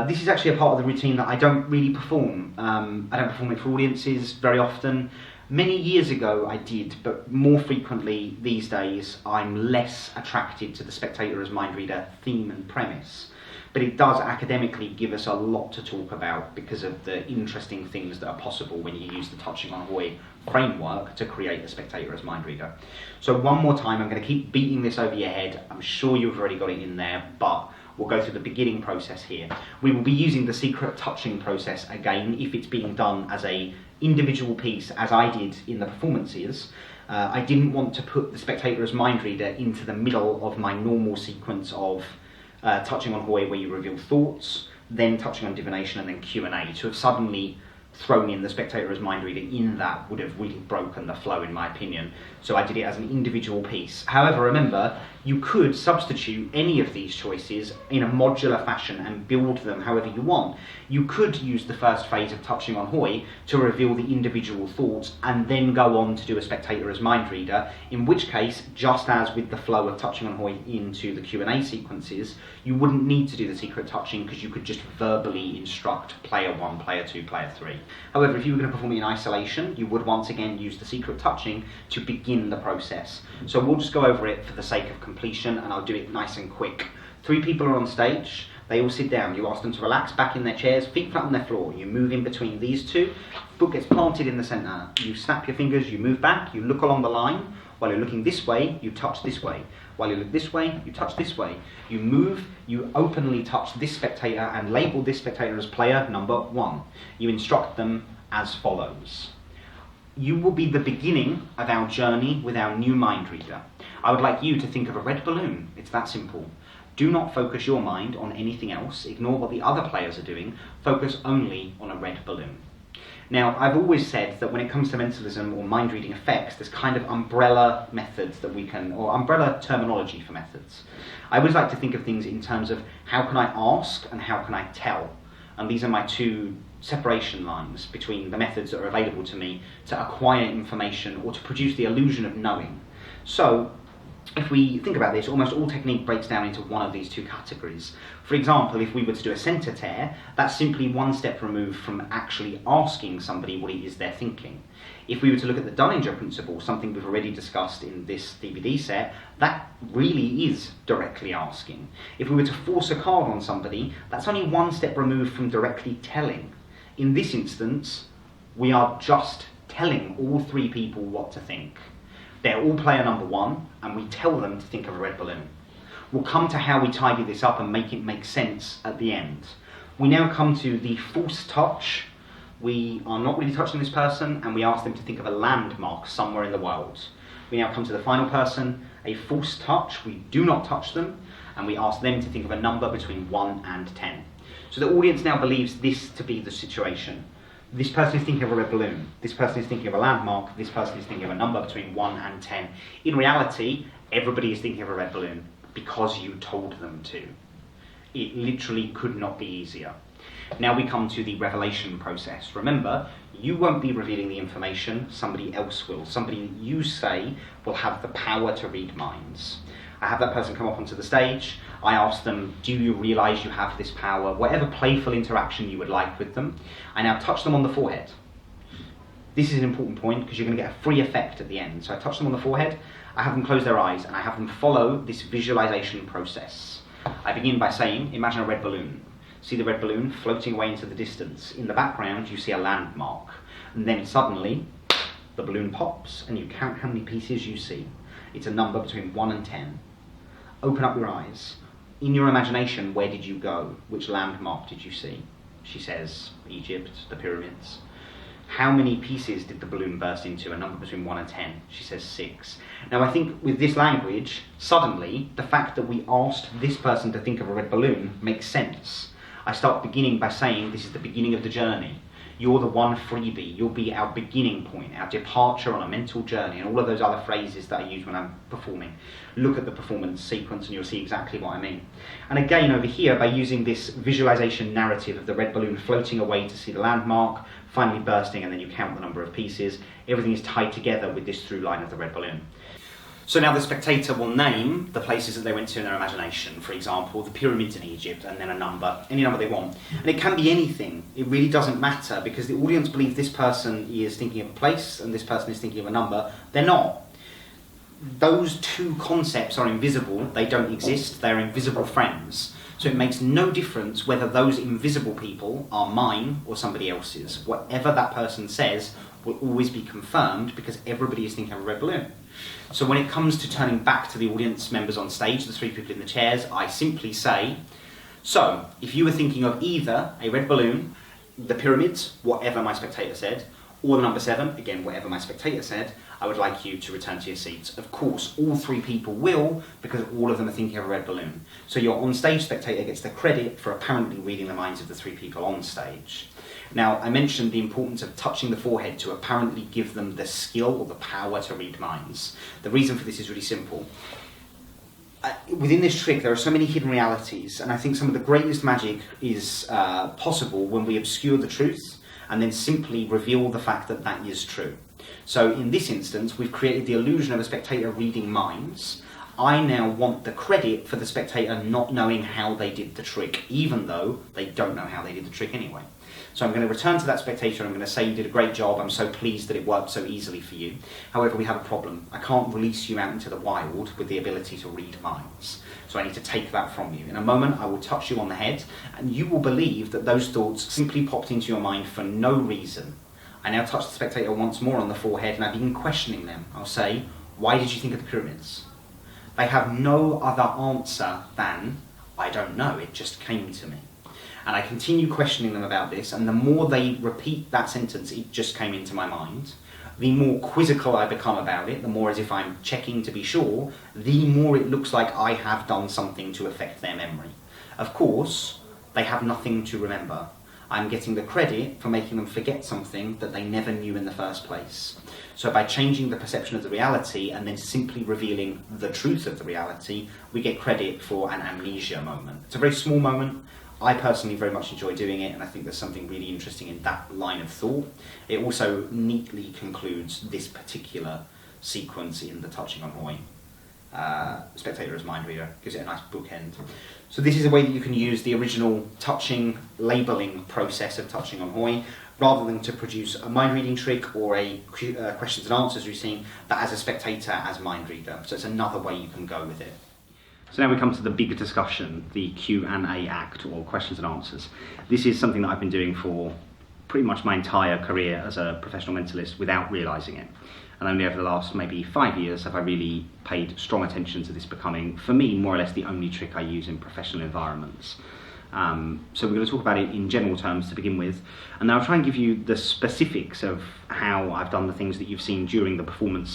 [SPEAKER 1] This is actually a part of the routine that I don't really perform. I don't perform it for audiences very often. Many years ago I did, but more frequently these days I'm less attracted to the spectator as mind reader theme and premise. But it does academically give us a lot to talk about because of the interesting things that are possible when you use the touching on Hoi framework to create a spectator as mind reader. So one more time, I'm going to keep beating this over your head. I'm sure you've already got it in there, but we'll go through the beginning process here. We will be using the secret touching process again if it's being done as a individual piece, as I did in the performances. I didn't want to put the spectator as mind reader into the middle of my normal sequence of touching on Hoi, where you reveal thoughts, then touching on divination, and then Q&A. To have suddenly thrown in the spectator as mind reader in that would have really broken the flow, in my opinion. So I did it as an individual piece. However, remember, you could substitute any of these choices in a modular fashion and build them however you want. You could use the first phase of touching on Hoi to reveal the individual thoughts and then go on to do a spectator as mind reader, in which case, just as with the flow of touching on Hoi into the Q&A sequences, you wouldn't need to do the secret touching because you could just verbally instruct player 1, player 2, player 3. However, if you were going to perform it in isolation, you would once again use the secret touching to begin the process. So we'll just go over it for the sake of completion, and I'll do it nice and quick. 3 people are on stage, they all sit down. You ask them to relax back in their chairs, feet flat on their floor. You move in between these 2, foot gets planted in the centre. You snap your fingers, you move back, you look along the line. While you're looking this way, you touch this way. While you look this way, you touch this way. You move, you openly touch this spectator and label this spectator as player number 1. You instruct them as follows. You will be the beginning of our journey with our new mind reader. I would like you to think of a red balloon. It's that simple. Do not focus your mind on anything else. Ignore what the other players are doing. Focus only on a red balloon. Now, I've always said that when it comes to mentalism or mind reading effects, there's kind of umbrella methods that we can, or umbrella terminology for methods. I always like to think of things in terms of how can I ask and how can I tell. And these are my 2 separation lines between the methods that are available to me to acquire information or to produce the illusion of knowing. So, if we think about this, almost all technique breaks down into one of these 2 categories. For example, if we were to do a centre tear, that's simply one step removed from actually asking somebody what it is they're thinking. If we were to look at the Dunninger principle, something we've already discussed in this DVD set, that really is directly asking. If we were to force a card on somebody, that's only one step removed from directly telling. In this instance, we are just telling all 3 people what to think. They're all player number 1, and we tell them to think of a red balloon. We'll come to how we tidy this up and make it make sense at the end. We now come to the false touch, we are not really touching this person, and we ask them to think of a landmark somewhere in the world. We now come to the final person, a false touch. We do not touch them, and we ask them to think of a number between 1 and 10. So the audience now believes this to be the situation. This person is thinking of a red balloon. This person is thinking of a landmark. This person is thinking of a number between 1 and 10. In reality, everybody is thinking of a red balloon because you told them to. It literally could not be easier. Now we come to the revelation process. Remember, you won't be revealing the information, somebody else will. Somebody that you say will have the power to read minds. I have that person come up onto the stage. I ask them, do you realise you have this power? Whatever playful interaction you would like with them. I now touch them on the forehead. This is an important point because you're going to get a free effect at the end. So I touch them on the forehead, I have them close their eyes, and I have them follow this visualisation process. I begin by saying, imagine a red balloon. See the red balloon floating away into the distance. In the background, you see a landmark. And then suddenly, the balloon pops, and you count how many pieces you see. It's a number between 1 and 10. Open up your eyes. In your imagination, where did you go? Which landmark did you see? She says, Egypt, the pyramids. How many pieces did the balloon burst into? A number between 1 and 10. She says 6. Now I think with this language, suddenly, the fact that we asked this person to think of a red balloon makes sense. I start beginning by saying this is the beginning of the journey. You're the one freebie. You'll be our beginning point, our departure on a mental journey, and all of those other phrases that I use when I'm performing. Look at the performance sequence and you'll see exactly what I mean. And again, over here, by using this visualization narrative of the red balloon floating away to see the landmark, finally bursting, and then you count the number of pieces, everything is tied together with this through line of the red balloon. So now the spectator will name the places that they went to in their imagination. For example, the pyramids in Egypt, and then a number, any number they want. And it can be anything. It really doesn't matter, because the audience believe this person is thinking of a place and this person is thinking of a number. They're not. Those two concepts are invisible. They don't exist. They're invisible friends. So it makes no difference whether those invisible people are mine or somebody else's. Whatever that person says will always be confirmed because everybody is thinking of a red balloon. So when it comes to turning back to the audience members on stage, the 3 people in the chairs, I simply say, so if you were thinking of either a red balloon, the pyramids, whatever my spectator said, or the number 7, again, whatever my spectator said, I would like you to return to your seats. Of course, all 3 people will, because all of them are thinking of a red balloon. So your on-stage spectator gets the credit for apparently reading the minds of the 3 people on stage. Now, I mentioned the importance of touching the forehead to apparently give them the skill or the power to read minds. The reason for this is really simple. Within this trick, there are so many hidden realities, and I think some of the greatest magic is possible when we obscure the truth and then simply reveal the fact that that is true. So in this instance, we've created the illusion of a spectator reading minds. I now want the credit for the spectator not knowing how they did the trick, even though they don't know how they did the trick anyway. So I'm going to return to that spectator and I'm going to say you did a great job, I'm so pleased that it worked so easily for you. However, we have a problem. I can't release you out into the wild with the ability to read minds. So I need to take that from you. In a moment, I will touch you on the head and you will believe that those thoughts simply popped into your mind for no reason. I now touch the spectator once more on the forehead and I begin questioning them. I'll say, why did you think of the pyramids? They have no other answer than, I don't know, it just came to me. And I continue questioning them about this, and the more they repeat that sentence, it just came into my mind, the more quizzical I become about it, the more as if I'm checking to be sure, the more it looks like I have done something to affect their memory. Of course, they have nothing to remember. I'm getting the credit for making them forget something that they never knew in the first place. So by changing the perception of the reality and then simply revealing the truth of the reality, we get credit for an amnesia moment. It's a very small moment. I personally very much enjoy doing it, and I think there's something really interesting in that line of thought. It also neatly concludes this particular sequence in the Touching on Hoi. Spectator as mind reader, gives it a nice bookend. So this is a way that you can use the original touching labelling process of Touching on Hoi, rather than to produce a mind reading trick or a questions and answers routine, but as a spectator, as mind reader. So it's another way you can go with it. So now we come to the big discussion, the Q&A act, or questions and answers. This is something that I've been doing for pretty much my entire career as a professional mentalist without realising it. And only over the last maybe 5 years have I really paid strong attention to this becoming, for me, more or less the only trick I use in professional environments. So we're going to talk about it in general terms to begin with, and then I'll try and give you the specifics of how I've done the things that you've seen during the performance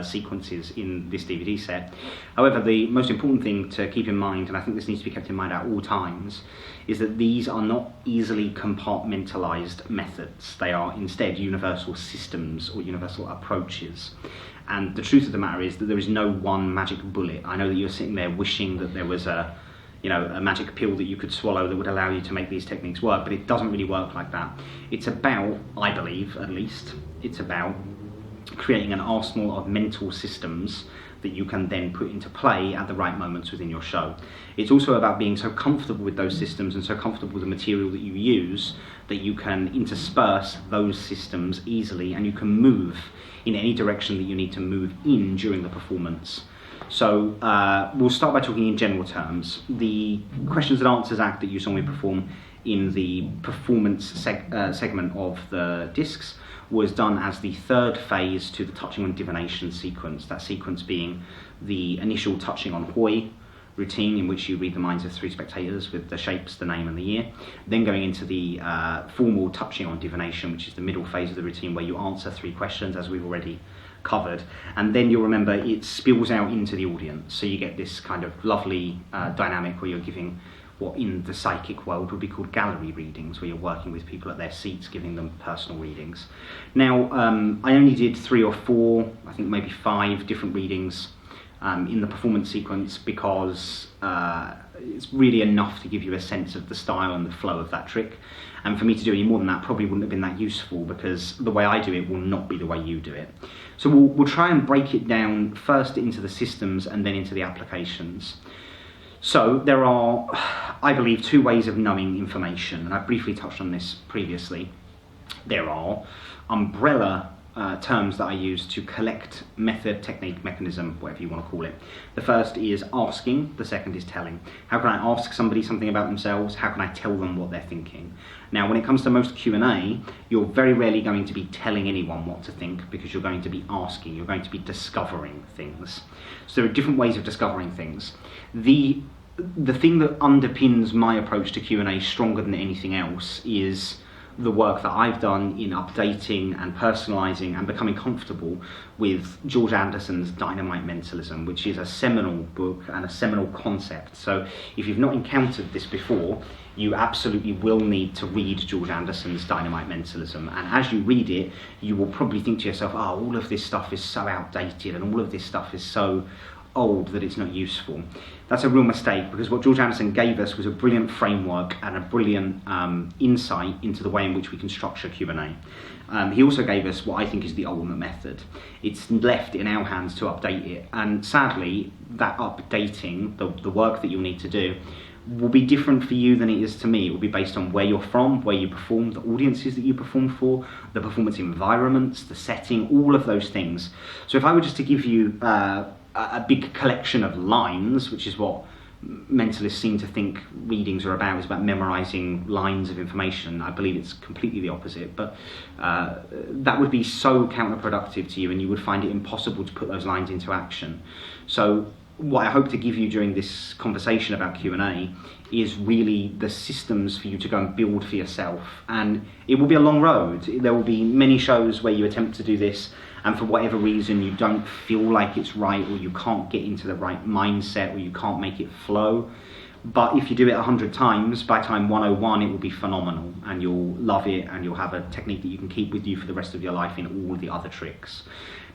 [SPEAKER 1] sequences in this DVD set. However, the most important thing to keep in mind, and I think this needs to be kept in mind at all times, is that these are not easily compartmentalized methods. They are instead universal systems or universal approaches. And the truth of the matter is that there is no one magic bullet. I know that you're sitting there wishing that there was a magic pill that you could swallow that would allow you to make these techniques work, but it doesn't really work like that. It's about, I believe at least, it's about creating an arsenal of mental systems that you can then put into play at the right moments within your show. It's also about being so comfortable with those systems and so comfortable with the material that you use that you can intersperse those systems easily and you can move in any direction that you need to move in during the performance. So we'll start by talking in general terms. The questions and answers act that you saw me perform in the performance segment of the discs was done as the third phase to the touching on divination sequence, that sequence being the initial touching on Hoi routine in which you read the minds of 3 spectators with the shapes, the name and the year, then going into the formal touching on divination, which is the middle phase of the routine where you answer 3 questions as we've already covered, and then you'll remember it spills out into the audience, so you get this kind of lovely dynamic where you're giving what in the psychic world would be called gallery readings, where you're working with people at their seats, giving them personal readings. Now, I only did 3 or 4, I think maybe 5 different readings in the performance sequence because it's really enough to give you a sense of the style and the flow of that trick. And for me to do any more than that probably wouldn't have been that useful because the way I do it will not be the way you do it. So we'll try and break it down first into the systems and then into the applications. So there are, I believe, 2 ways of knowing information, and I briefly touched on this previously. There are umbrella terms that I use to collect method, technique, mechanism, whatever you want to call it. The first is asking, the second is telling. How can I ask somebody something about themselves? How can I tell them what they're thinking? Now, when it comes to most Q&A, you're very rarely going to be telling anyone what to think because you're going to be asking, you're going to be discovering things. So there are different ways of discovering things. The thing that underpins my approach to Q&A stronger than anything else is the work that I've done in updating and personalising and becoming comfortable with George Anderson's Dynamite Mentalism, which is a seminal book and a seminal concept. So if you've not encountered this before, you absolutely will need to read George Anderson's Dynamite Mentalism. And as you read it, you will probably think to yourself, oh, all of this stuff is so outdated and all of this stuff is so old that it's not useful. That's a real mistake because what George Anderson gave us was a brilliant framework and a brilliant insight into the way in which we can structure Q&A. He also gave us what I think is the ultimate method. It's left in our hands to update it, and sadly that updating, the work that you'll need to do, will be different for you than it is to me. It will be based on where you're from, where you perform, the audiences that you perform for, the performance environments, the setting, all of those things. So if I were just to give you a big collection of lines, which is what mentalists seem to think readings are about, is about memorising lines of information. I believe it's completely the opposite, but that would be so counterproductive to you and you would find it impossible to put those lines into action. So what I hope to give you during this conversation about Q&A is really the systems for you to go and build for yourself. And it will be a long road. There will be many shows where you attempt to do this and for whatever reason you don't feel like it's right, or you can't get into the right mindset, or you can't make it flow. But if you do it 100 times, by time 101 it will be phenomenal and you'll love it and you'll have a technique that you can keep with you for the rest of your life in all the other tricks.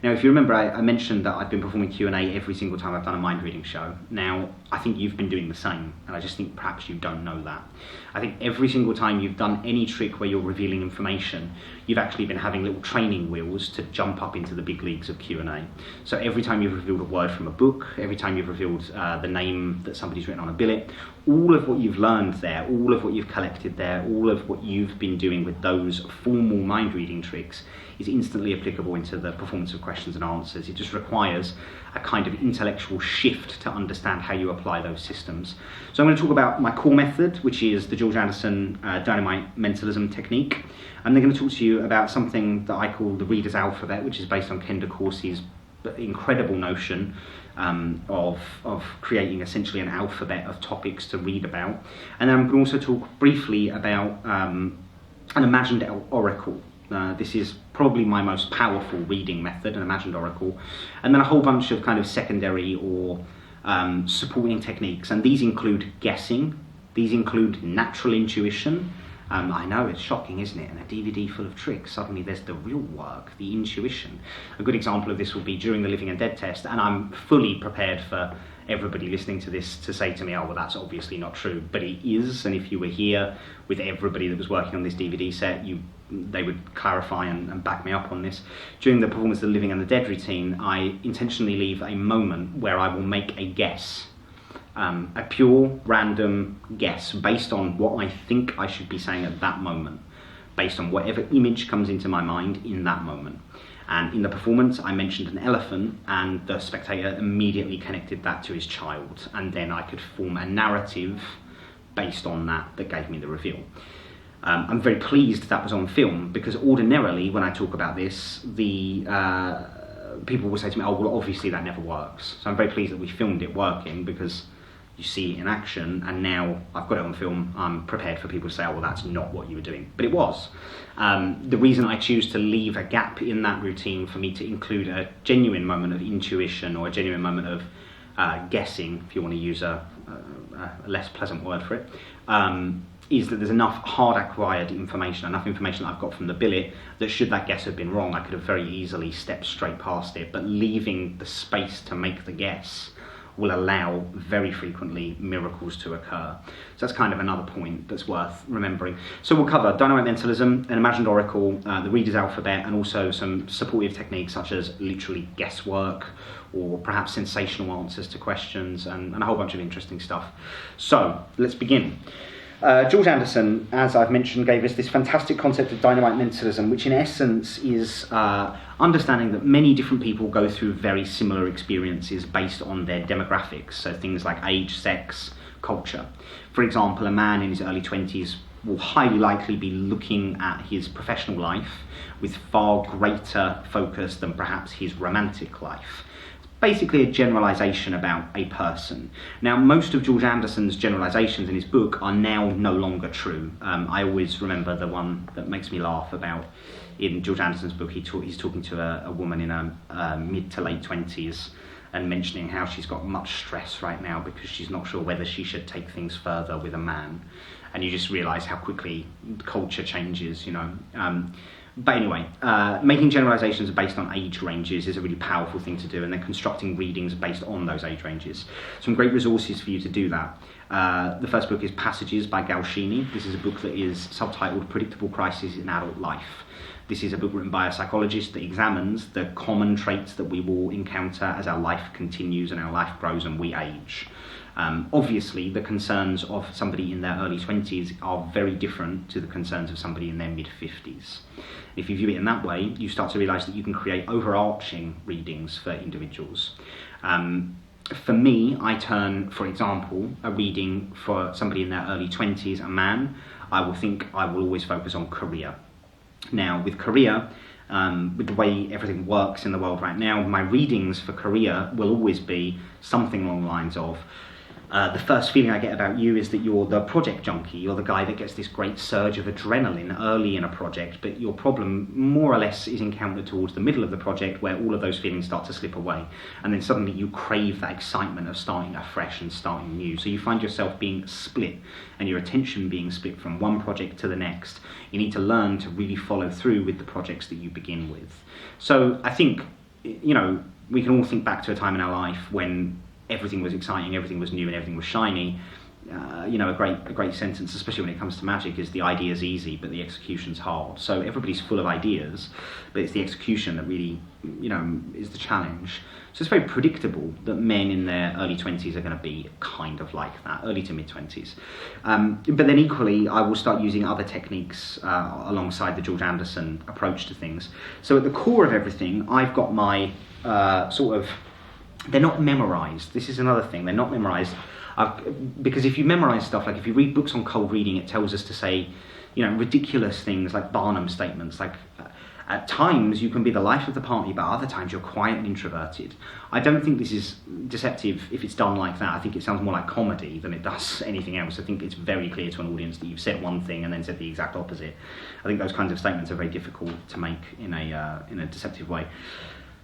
[SPEAKER 1] Now, if you remember, I mentioned that I've been performing Q&A every single time I've done a mind reading show. Now, I think you've been doing the same, and I just think perhaps you don't know that. I think every single time you've done any trick where you're revealing information, you've actually been having little training wheels to jump up into the big leagues of Q&A. So every time you've revealed a word from a book, every time you've revealed the name that somebody's written on a billet, all of what you've learned there, all of what you've collected there, all of what you've been doing with those formal mind reading tricks is instantly applicable into the performance of questions and answers. It just requires a kind of intellectual shift to understand how you apply those systems. So I'm going to talk about my core method, which is the George Anderson Dynamite Mentalism technique. I'm then going to talk to you about something that I call the reader's alphabet, which is based on Ken DeCourcy's incredible notion of creating essentially an alphabet of topics to read about. And then I'm going to also talk briefly about an imagined oracle. This is probably my most powerful reading method, an imagined oracle. And then a whole bunch of kind of secondary or supporting techniques. And these include guessing, these include natural intuition. I know, it's shocking, isn't it? In a DVD full of tricks, suddenly there's the real work, the intuition. A good example of this will be during the Living and Dead test, and I'm fully prepared for everybody listening to this to say to me, oh, well, that's obviously not true, but it is, and if you were here with everybody that was working on this DVD set, they would clarify and back me up on this. During the performance of the Living and the Dead routine, I intentionally leave a moment where I will make a guess. A pure random guess based on what I think I should be saying at that moment, based on whatever image comes into my mind in that moment. And in the performance, I mentioned an elephant, and the spectator immediately connected that to his child, and then I could form a narrative based on that gave me the reveal. I'm very pleased that was on film, because ordinarily when I talk about this, people will say to me, oh, well, obviously that never works. So I'm very pleased that we filmed it working, because you see it in action, and now I've got it on film, I'm prepared for people to say, oh, well, that's not what you were doing. But it was. The reason I choose to leave a gap in that routine for me to include a genuine moment of intuition or a genuine moment of guessing, if you want to use a less pleasant word for it, is that there's enough hard-acquired information, enough information that I've got from the billet, that should that guess have been wrong, I could have very easily stepped straight past it, but leaving the space to make the guess will allow very frequently miracles to occur. So that's kind of another point that's worth remembering. So we'll cover dynamic mentalism, an imagined oracle, the reader's alphabet, and also some supportive techniques such as literally guesswork, or perhaps sensational answers to questions, and a whole bunch of interesting stuff. So let's begin. George Anderson, as I've mentioned, gave us this fantastic concept of dynamic mentalism, which in essence is understanding that many different people go through very similar experiences based on their demographics, so things like age, sex, culture. For example, a man in his early 20s will highly likely be looking at his professional life with far greater focus than perhaps his romantic life. Basically a generalisation about a person. Now, most of George Anderson's generalisations in his book are now no longer true. I always remember the one that makes me laugh about, in George Anderson's book, he's talking to a woman in her mid to late 20s and mentioning how she's got much stress right now because she's not sure whether she should take things further with a man. And you just realise how quickly culture changes, you know. But anyway, making generalisations based on age ranges is a really powerful thing to do, and then constructing readings based on those age ranges. Some great resources for you to do that. The first book is Passages by Gauchini. This is a book that is subtitled Predictable Crises in Adult Life. This is a book written by a psychologist that examines the common traits that we will encounter as our life continues and our life grows and we age. Obviously, the concerns of somebody in their early 20s are very different to the concerns of somebody in their mid-50s. If you view it in that way, you start to realise that you can create overarching readings for individuals. For me, I turn, for example, a reading for somebody in their early 20s, a man, I will always focus on career. Now, with career, with the way everything works in the world right now, my readings for career will always be something along the lines of, the first feeling I get about you is that you're the project junkie, you're the guy that gets this great surge of adrenaline early in a project, but your problem more or less is encountered towards the middle of the project where all of those feelings start to slip away, and then suddenly you crave that excitement of starting afresh and starting new. So you find yourself being split, and your attention being split from one project to the next. You need to learn to really follow through with the projects that you begin with. So I think, you know, we can all think back to a time in our life when everything was exciting, everything was new, and everything was shiny. You know, a great sentence, especially when it comes to magic, is the idea's easy, but the execution's hard. So everybody's full of ideas, but it's the execution that really, you know, is the challenge. So it's very predictable that men in their early 20s are going to be kind of like that, early to mid-20s. But then equally, I will start using other techniques alongside the George Anderson approach to things. So at the core of everything, I've got my they're not memorised. This is another thing, they're not memorised. Because if you memorise stuff, like if you read books on cold reading, it tells us to say, you know, ridiculous things like Barnum statements, like At times you can be the life of the party, but other times you're quiet and introverted. I don't think this is deceptive if it's done like that. I think it sounds more like comedy than it does anything else. I think it's very clear to an audience that you've said one thing and then said the exact opposite. I think those kinds of statements are very difficult to make in a deceptive way.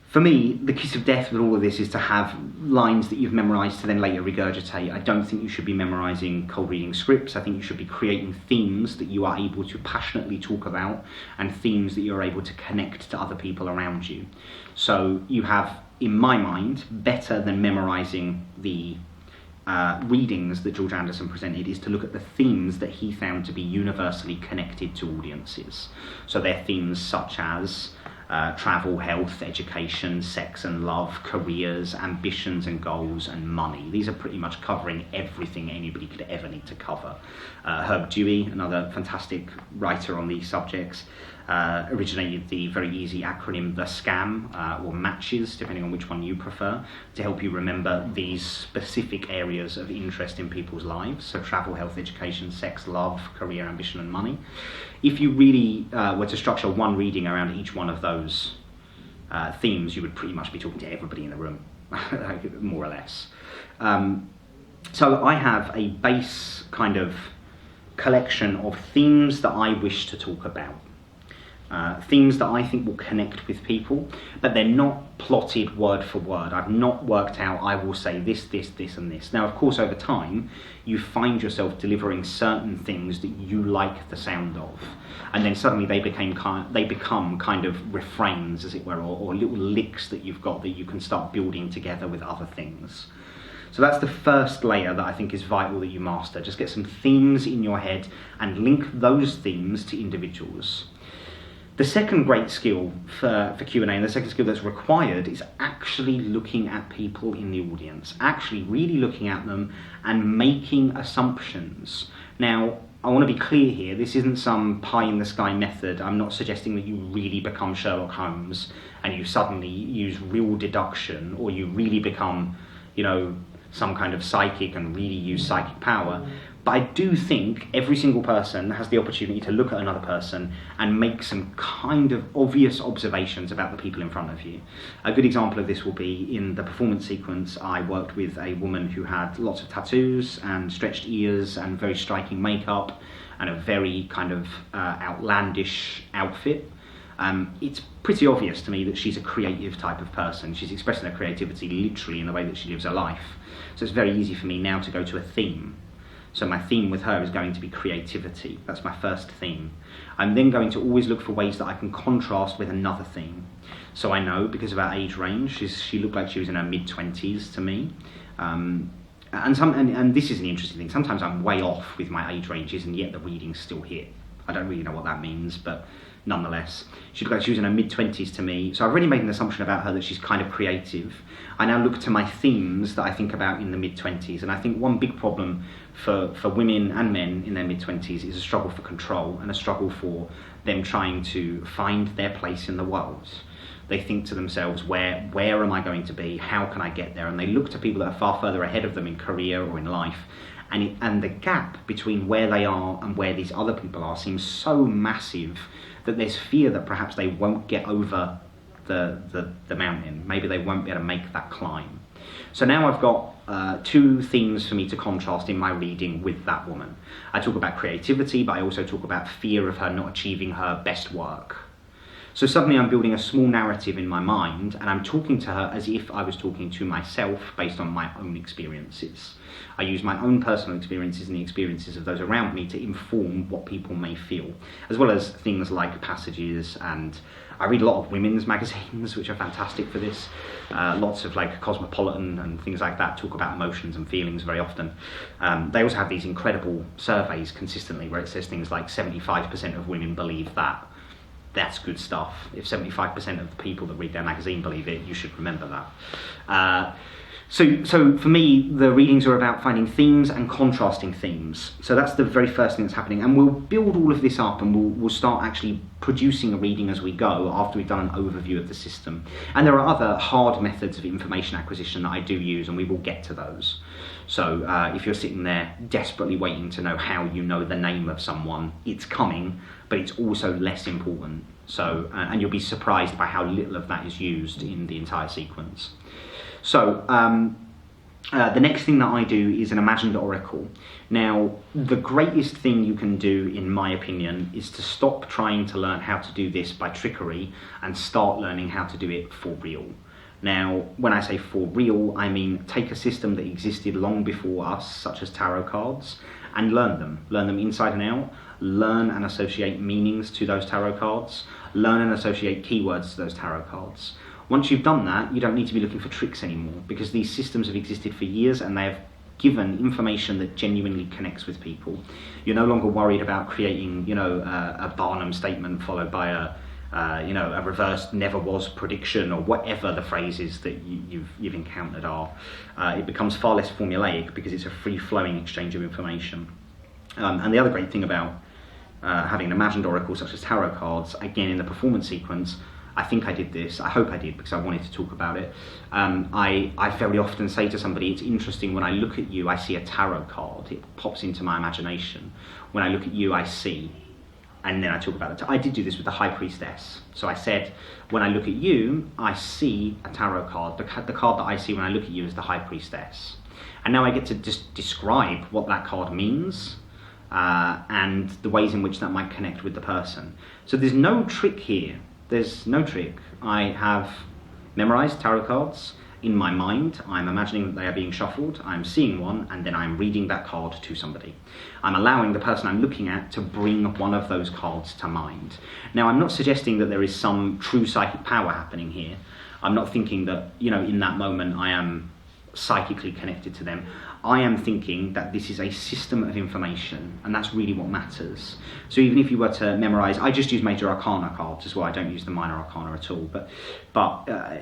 [SPEAKER 1] For me, the kiss of death with all of this is to have lines that you've memorised to then later regurgitate. I don't think you should be memorising cold reading scripts. I think you should be creating themes that you are able to passionately talk about and themes that you're able to connect to other people around you. So you have, in my mind, better than memorising the readings that George Anderson presented is to look at the themes that he found to be universally connected to audiences. So they're themes such as travel, health, education, sex and love, careers, ambitions and goals, and money. These are pretty much covering everything anybody could ever need to cover. Herb Dewey, another fantastic writer on these subjects, originated the very easy acronym, the SCAM, or MATCHES, depending on which one you prefer, to help you remember these specific areas of interest in people's lives. So travel, health, education, sex, love, career, ambition and money. If you really were to structure one reading around each one of those themes, you would pretty much be talking to everybody in the room, more or less. So I have a base kind of collection of themes that I wish to talk about. Themes that I think will connect with people, but they're not plotted word for word. I've not worked out, I will say this, this, this and this. Now, of course, over time, you find yourself delivering certain things that you like the sound of, and then suddenly they become kind of refrains, as it were, or little licks that you've got that you can start building together with other things. So that's the first layer that I think is vital that you master. Just get some themes in your head and link those themes to individuals. The second great skill for Q&A, and the second skill that's required, is actually looking at people in the audience, actually really looking at them and making assumptions. Now, I want to be clear here, this isn't some pie-in-the-sky method. I'm not suggesting that you really become Sherlock Holmes and you suddenly use real deduction, or you really become, some kind of psychic and really use psychic power. But I do think every single person has the opportunity to look at another person and make some kind of obvious observations about the people in front of you. A good example of this will be in the performance sequence. I worked with a woman who had lots of tattoos and stretched ears and very striking makeup and a very kind of outlandish outfit. It's pretty obvious to me that she's a creative type of person. She's expressing her creativity literally in the way that she lives her life. So it's very easy for me now to go to a theme. So my theme with her is going to be creativity. That's my first theme. I'm then going to always look for ways that I can contrast with another theme. So I know, because of our age range, she looked like she was in her mid-20s to me. And this is an interesting thing. Sometimes I'm way off with my age ranges, and yet the readings still hit. I don't really know what that means, but nonetheless, she looked like she was in her mid-20s to me. So I've already made an assumption about her that she's kind of creative. I now look to my themes that I think about in the mid-20s, and I think one big problem for women and men in their mid-20s is a struggle for control and a struggle for them trying to find their place in the world. They think to themselves, where am I going to be? How can I get there? And they look to people that are far further ahead of them in career or in life. And the gap between where they are and where these other people are seems so massive that there's fear that perhaps they won't get over the mountain. Maybe they won't be able to make that climb. So now I've got two themes for me to contrast in my reading with that woman. I talk about creativity, but I also talk about fear of her not achieving her best work. So suddenly I'm building a small narrative in my mind, and I'm talking to her as if I was talking to myself based on my own experiences. I use my own personal experiences and the experiences of those around me to inform what people may feel, as well as things like passages, and I read a lot of women's magazines, which are fantastic for this. Lots of like Cosmopolitan and things like that talk about emotions and feelings very often. They also have these incredible surveys consistently where it says things like 75% of women believe that. That's good stuff. If 75% of the people that read their magazine believe it, you should remember that. So for me, the readings are about finding themes and contrasting themes. So that's the very first thing that's happening. And we'll build all of this up, and we'll start actually producing a reading as we go after we've done an overview of the system. And there are other hard methods of information acquisition that I do use, and we will get to those. So if you're sitting there desperately waiting to know how you know the name of someone, it's coming, but it's also less important. So, and you'll be surprised by how little of that is used in the entire sequence. So, the next thing that I do is an imagined oracle. Now, the greatest thing you can do, in my opinion, is to stop trying to learn how to do this by trickery and start learning how to do it for real. Now, when I say for real, I mean take a system that existed long before us, such as tarot cards, and learn them. Learn them inside and out. Learn and associate meanings to those tarot cards. Learn and associate keywords to those tarot cards. Once you've done that, you don't need to be looking for tricks anymore, because these systems have existed for years and they have given information that genuinely connects with people. You're no longer worried about creating, a Barnum statement followed by a reverse never was prediction, or whatever the phrases that you've encountered are. It becomes far less formulaic because it's a free-flowing exchange of information. And the other great thing about having an imagined oracle such as tarot cards, again in the performance sequence, I think I did this, I hope I did because I wanted to talk about it. I very often say to somebody, it's interesting, when I look at you I see a tarot card, it pops into my imagination. When I look at you I see, and then I talk about it. I did do this with the High Priestess. So I said, when I look at you, I see a tarot card. The card that I see when I look at you is the High Priestess. And now I get to just describe what that card means and the ways in which that might connect with the person. So there's no trick here. There's no trick. I have memorized tarot cards in my mind. I'm imagining that they are being shuffled. I'm seeing one, and then I'm reading that card to somebody. I'm allowing the person I'm looking at to bring one of those cards to mind. Now, I'm not suggesting that there is some true psychic power happening here. I'm not thinking that, in that moment I am psychically connected to them. I am thinking that this is a system of information, and that's really what matters. So even if you were to memorize, I just use Major Arcana cards as well, I don't use the Minor Arcana at all, but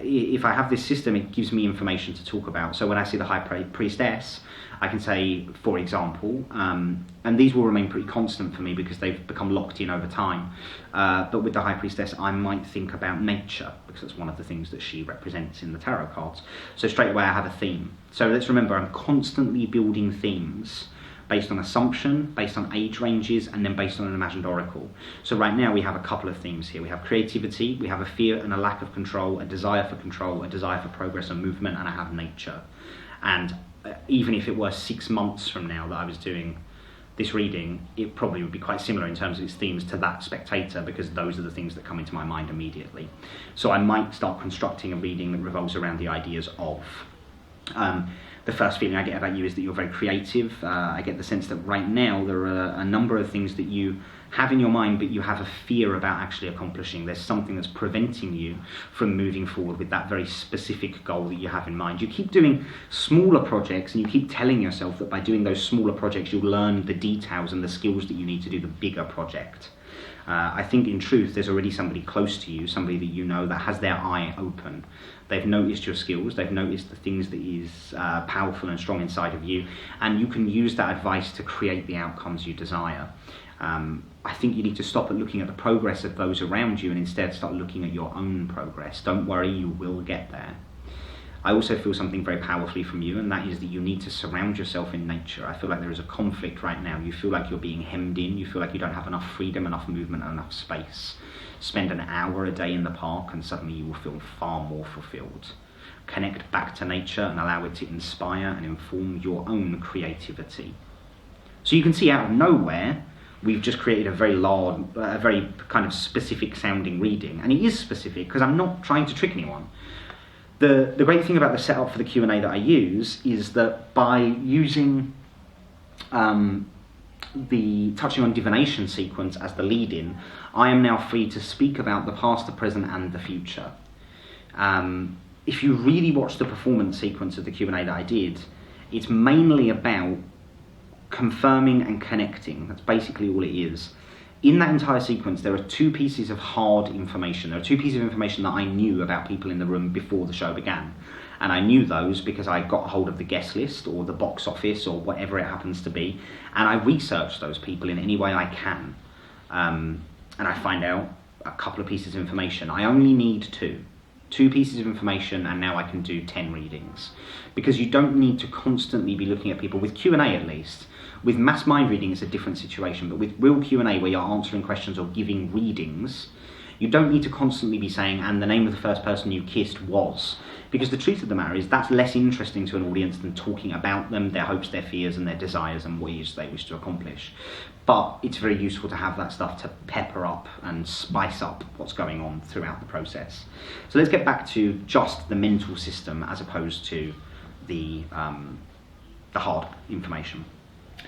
[SPEAKER 1] if I have this system, it gives me information to talk about. So when I see the High Priestess, I can say, for example, and these will remain pretty constant for me because they've become locked in over time, but with the High Priestess I might think about nature, because that's one of the things that she represents in the tarot cards. So straight away I have a theme. So let's remember, I'm constantly building themes based on assumption, based on age ranges, and then based on an imagined oracle. So right now we have a couple of themes here. We have creativity, we have a fear and a lack of control, a desire for control, a desire for progress and movement, and I have nature. And even if it were 6 months from now that I was doing this reading, it probably would be quite similar in terms of its themes to that spectator, because those are the things that come into my mind immediately. So I might start constructing a reading that revolves around the ideas of. The first feeling I get about you is that you're very creative. I get the sense that right now there are a number of things that you have in your mind, but you have a fear about actually accomplishing. There's something that's preventing you from moving forward with that very specific goal that you have in mind. You keep doing smaller projects, and you keep telling yourself that by doing those smaller projects you'll learn the details and the skills that you need to do the bigger project. I think in truth there's already somebody close to you, somebody that you know that has their eye open. They've noticed your skills, they've noticed the things that is powerful and strong inside of you, and you can use that advice to create the outcomes you desire. I think you need to stop at looking at the progress of those around you and instead start looking at your own progress. Don't worry, you will get there. I also feel something very powerfully from you, and that is that you need to surround yourself in nature. I feel like there is a conflict right now. You feel like you're being hemmed in, you feel like you don't have enough freedom, enough movement, enough space. Spend an hour a day in the park and suddenly you will feel far more fulfilled. Connect back to nature and allow it to inspire and inform your own creativity. So you can see out of nowhere, we've just created a very kind of specific sounding reading. And it is specific because I'm not trying to trick anyone. The great thing about the setup for the Q&A that I use is that by using the touching on divination sequence as the lead-in, I am now free to speak about the past, the present, and the future. If you really watch the performance sequence of the Q&A that I did, it's mainly about confirming and connecting. That's basically all it is. In that entire sequence, there are 2 pieces of hard information. There are 2 pieces of information that I knew about people in the room before the show began. And I knew those because I got hold of the guest list or the box office or whatever it happens to be. And I researched those people in any way I can. And I find out a couple of pieces of information. I only need 2 2 pieces of information, and now I can do 10 readings. Because you don't need to constantly be looking at people, with Q&A at least. With mass mind reading, it's a different situation, but with real Q&A, where you're answering questions or giving readings, you don't need to constantly be saying, and the name of the first person you kissed was. Because the truth of the matter is, that's less interesting to an audience than talking about them, their hopes, their fears, and their desires, and what it is they wish to accomplish. But it's very useful to have that stuff to pepper up and spice up what's going on throughout the process. So let's get back to just the mental system as opposed to the hard information.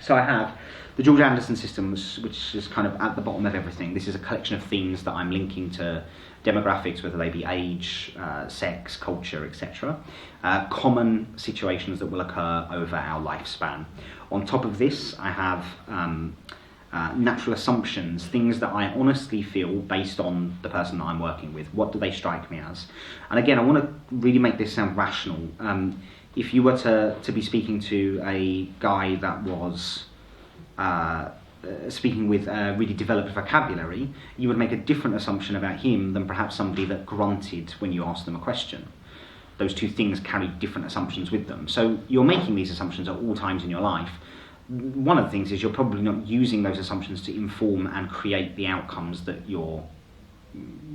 [SPEAKER 1] So I have the George Anderson system, which is kind of at the bottom of everything. This is a collection of themes that I'm linking to demographics, whether they be age, sex, culture, etc. Common situations that will occur over our lifespan. On top of this, I have natural assumptions, things that I honestly feel based on the person that I'm working with. What do they strike me as? And again, I want to really make this sound rational. If you were to be speaking to a guy that was speaking with a really developed vocabulary, you would make a different assumption about him than perhaps somebody that grunted when you asked them a question. Those 2 things carry different assumptions with them. So you're making these assumptions at all times in your life. One of the things is you're probably not using those assumptions to inform and create the outcomes that you're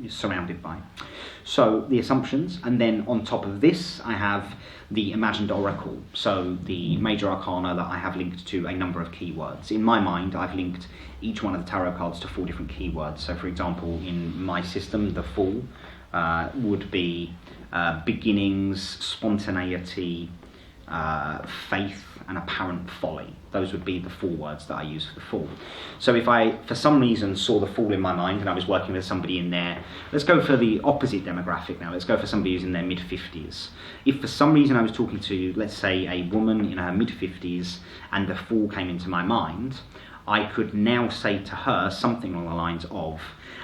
[SPEAKER 1] surrounded by. So the assumptions, and then on top of this I have the imagined oracle, so the major arcana that I have linked to a number of keywords. In my mind, I've linked each one of the tarot cards to 4 different keywords. So for example, in my system, the Fool would be beginnings, spontaneity, faith, and apparent folly. Those would be the 4 words that I use for the Fool. So if I, for some reason, saw the Fool in my mind and I was working with somebody in there, let's go for the opposite demographic now, let's go for somebody who's in their mid-50s. If for some reason I was talking to, let's say, a woman in her mid-50s and the Fool came into my mind, I could now say to her something along the lines of,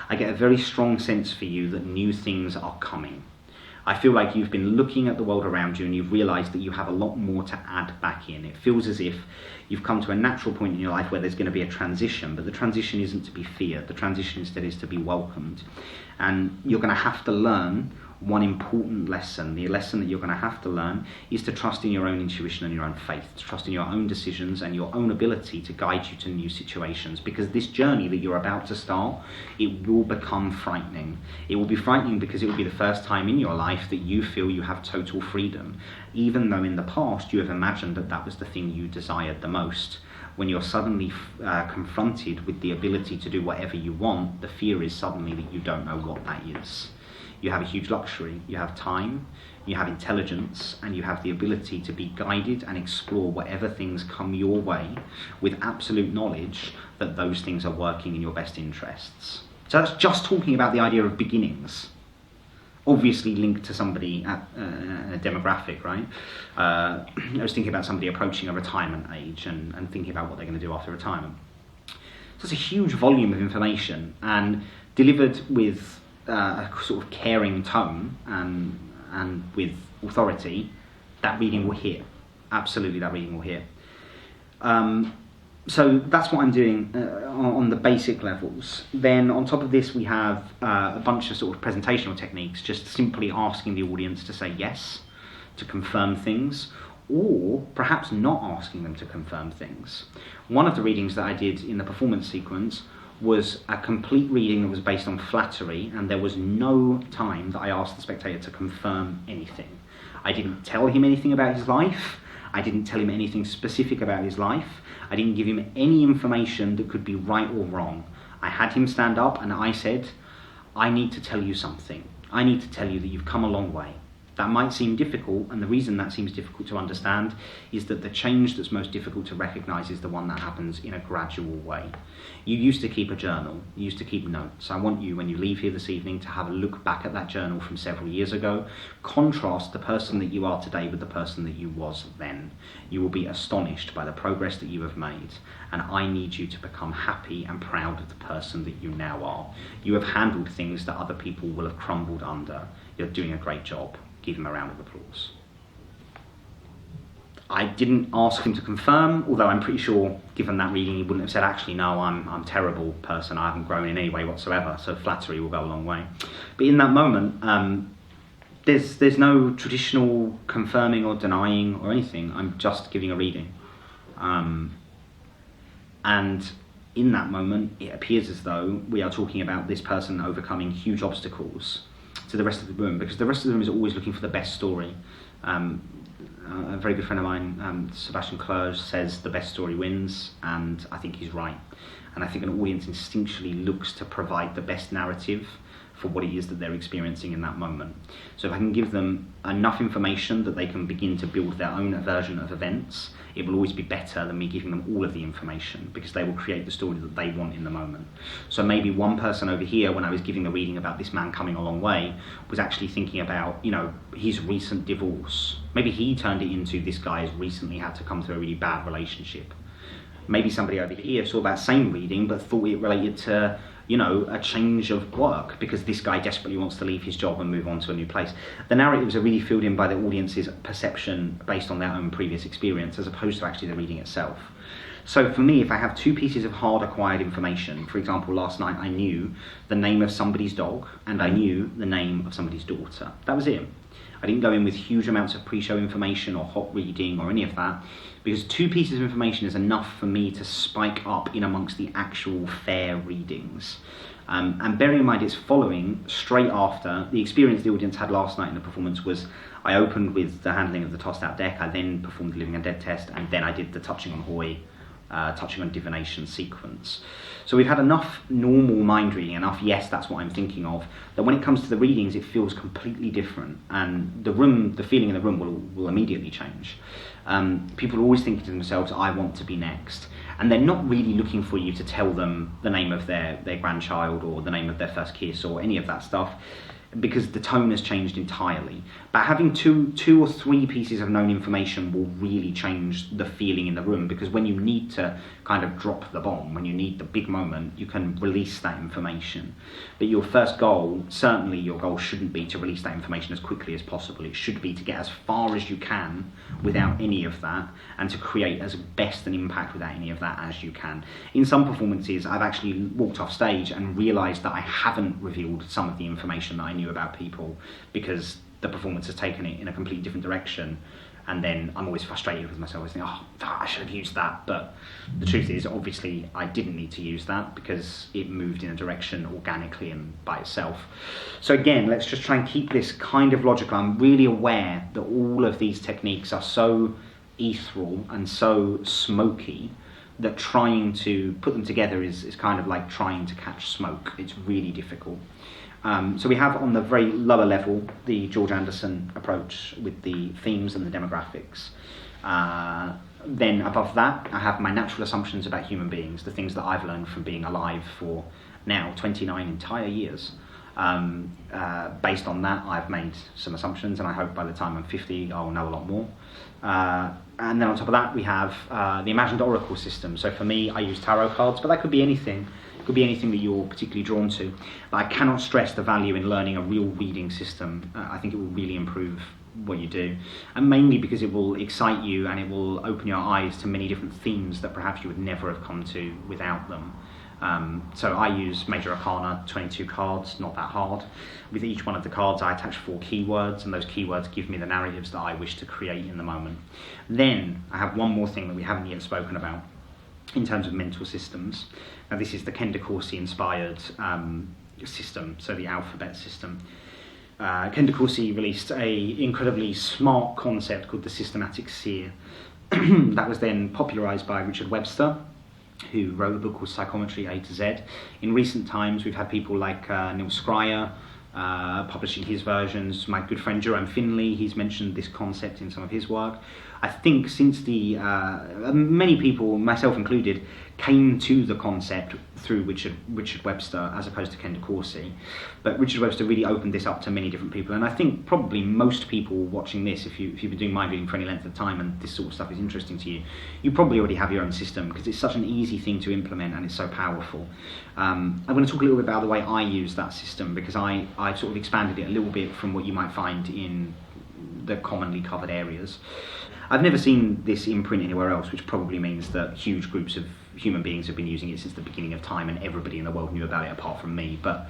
[SPEAKER 1] I get a very strong sense for you that new things are coming. I feel like you've been looking at the world around you and you've realised that you have a lot more to add back in. It feels as if you've come to a natural point in your life where there's going to be a transition, but the transition isn't to be feared. The transition instead is to be welcomed. And you're going to have to learn one important lesson. The lesson that you're going to have to learn is to trust in your own intuition and your own faith, to trust in your own decisions and your own ability to guide you to new situations, because this journey that you're about to start, it will become frightening. It will be frightening because it will be the first time in your life that you feel you have total freedom, even though in the past you have imagined that that was the thing you desired the most. When you're suddenly confronted with the ability to do whatever you want, the fear is suddenly that you don't know what that is. You have a huge luxury. You have time, you have intelligence, and you have the ability to be guided and explore whatever things come your way with absolute knowledge that those things are working in your best interests. So that's just talking about the idea of beginnings. Obviously linked to somebody at a demographic, right? I was thinking about somebody approaching a retirement age and thinking about what they're going to do after retirement. So it's a huge volume of information, and delivered with a sort of caring tone and with authority, that reading will hit. Absolutely, that reading will hit. So that's what I'm doing on the basic levels. Then on top of this, we have a bunch of sort of presentational techniques, just simply asking the audience to say yes, to confirm things, or perhaps not asking them to confirm things. One of the readings that I did in the performance sequence was a complete reading that was based on flattery, and there was no time that I asked the spectator to confirm anything. I didn't tell him anything about his life. I didn't tell him anything specific about his life. I didn't give him any information that could be right or wrong. I had him stand up and I said, I need to tell you something. I need to tell you that you've come a long way. That might seem difficult, and the reason that seems difficult to understand is that the change that's most difficult to recognise is the one that happens in a gradual way. You used to keep a journal, you used to keep notes. I want you, when you leave here this evening, to have a look back at that journal from several years ago. Contrast the person that you are today with the person that you was then. You will be astonished by the progress that you have made, and I need you to become happy and proud of the person that you now are. You have handled things that other people will have crumbled under. You're doing a great job. Give him a round of applause. I didn't ask him to confirm, although I'm pretty sure, given that reading, he wouldn't have said, actually, no, I'm a terrible person, I haven't grown in any way whatsoever, so flattery will go a long way. But in that moment, there's no traditional confirming or denying or anything. I'm just giving a reading, and in that moment, it appears as though we are talking about this person overcoming huge obstacles to the rest of the room, because the rest of the room is always looking for the best story. A very good friend of mine, Sebastian Clerge, says the best story wins, and I think he's right. And I think an audience instinctually looks to provide the best narrative for what it is that they're experiencing in that moment. So if I can give them enough information that they can begin to build their own version of events, it will always be better than me giving them all of the information, because they will create the story that they want in the moment. So maybe one person over here, when I was giving the reading about this man coming a long way, was actually thinking about, his recent divorce. Maybe he turned it into, this guy has recently had to come through a really bad relationship. Maybe somebody over here saw that same reading but thought it related to, a change of work, because this guy desperately wants to leave his job and move on to a new place. The narratives are really filled in by the audience's perception based on their own previous experience, as opposed to actually the reading itself. So for me, if I have two pieces of hard acquired information, for example, last night I knew the name of somebody's dog and I knew the name of somebody's daughter. That was it. I didn't go in with huge amounts of pre-show information or hot reading or any of that, because two pieces of information is enough for me to spike up in amongst the actual fair readings. And bearing in mind it's following straight after the experience the audience had last night in the performance was, I opened with the handling of the tossed out deck, I then performed the living undead test, and then I did the touching on Hoy, touching on divination sequence. So we've had enough normal mind reading, enough yes, that's what I'm thinking of, that when it comes to the readings it feels completely different, and the feeling in the room will immediately change. People are always thinking to themselves, I want to be next, and they're not really looking for you to tell them the name of their grandchild or the name of their first kiss or any of that stuff, because the tone has changed entirely. But having two or three pieces of known information will really change the feeling in the room, because when you need to kind of drop the bomb, when you need the big moment, you can release that information. But your first goal, certainly your goal shouldn't be to release that information as quickly as possible. It should be to get as far as you can without any of that, and to create as best an impact without any of that as you can. In some performances, I've actually walked off stage and realised that I haven't revealed some of the information that I knew about people, because the performance has taken it in a completely different direction, and then I'm always frustrated with myself. I think, I should have used that, but the truth is, obviously, I didn't need to use that because it moved in a direction organically and by itself. So again, let's just try and keep this kind of logical. I'm really aware that all of these techniques are so ethereal and so smoky that trying to put them together is kind of like trying to catch smoke. It's really difficult. So we have on the very lower level the George Anderson approach with the themes and the demographics. Then above that I have my natural assumptions about human beings, the things that I've learned from being alive for now 29 entire years. Based on that I've made some assumptions, and I hope by the time I'm 50 I'll know a lot more. And then on top of that we have the imagined oracle system. So for me I use tarot cards, but that could be anything. Could be anything that you're particularly drawn to. But I cannot stress the value in learning a real reading system. I think it will really improve what you do, and mainly because it will excite you and it will open your eyes to many different themes that perhaps you would never have come to without them. So I use Major Arcana, 22 cards, not that hard. With each one of the cards I attach 4 keywords, and those keywords give me the narratives that I wish to create in the moment. Then I have one more thing that we haven't yet spoken about in terms of mental systems. Now this is the Ken DeCourcy inspired system, so the alphabet system. Ken DeCourcy released a incredibly smart concept called the systematic seer. That was then popularised by Richard Webster, who wrote a book called Psychometry A to Z. In recent times we've had people like Neil Scryer publishing his versions. My good friend Jerome Finley, he's mentioned this concept in some of his work. I think since many people, myself included, came to the concept through Richard Webster as opposed to Ken DeCourcy. But Richard Webster really opened this up to many different people, and I think probably most people watching this, if you've been doing mind reading for any length of time and this sort of stuff is interesting to you, you probably already have your own system, because it's such an easy thing to implement and it's so powerful. I'm going to talk a little bit about the way I use that system, because I sort of expanded it a little bit from what you might find in the commonly covered areas. I've never seen this imprint anywhere else, which probably means that huge groups of human beings have been using it since the beginning of time, and everybody in the world knew about it apart from me, but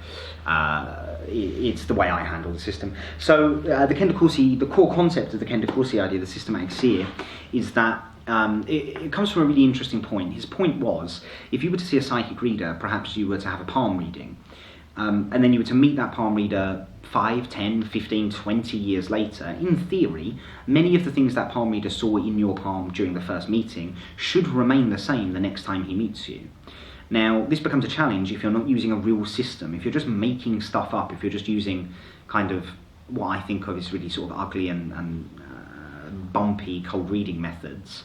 [SPEAKER 1] it's the way I handle the system. So the Kendo Corsi, the core concept of the Kendo Corsi idea, the systematic seer, is that it comes from a really interesting point. His point was, if you were to see a psychic reader, perhaps you were to have a palm reading, and then you were to meet that palm reader 5, 10, 15, 20 years later. In theory, many of the things that palm reader saw in your palm during the first meeting should remain the same the next time he meets you. Now, this becomes a challenge if you're not using a real system, if you're just making stuff up, if you're just using kind of what I think of as really sort of ugly and bumpy cold reading methods.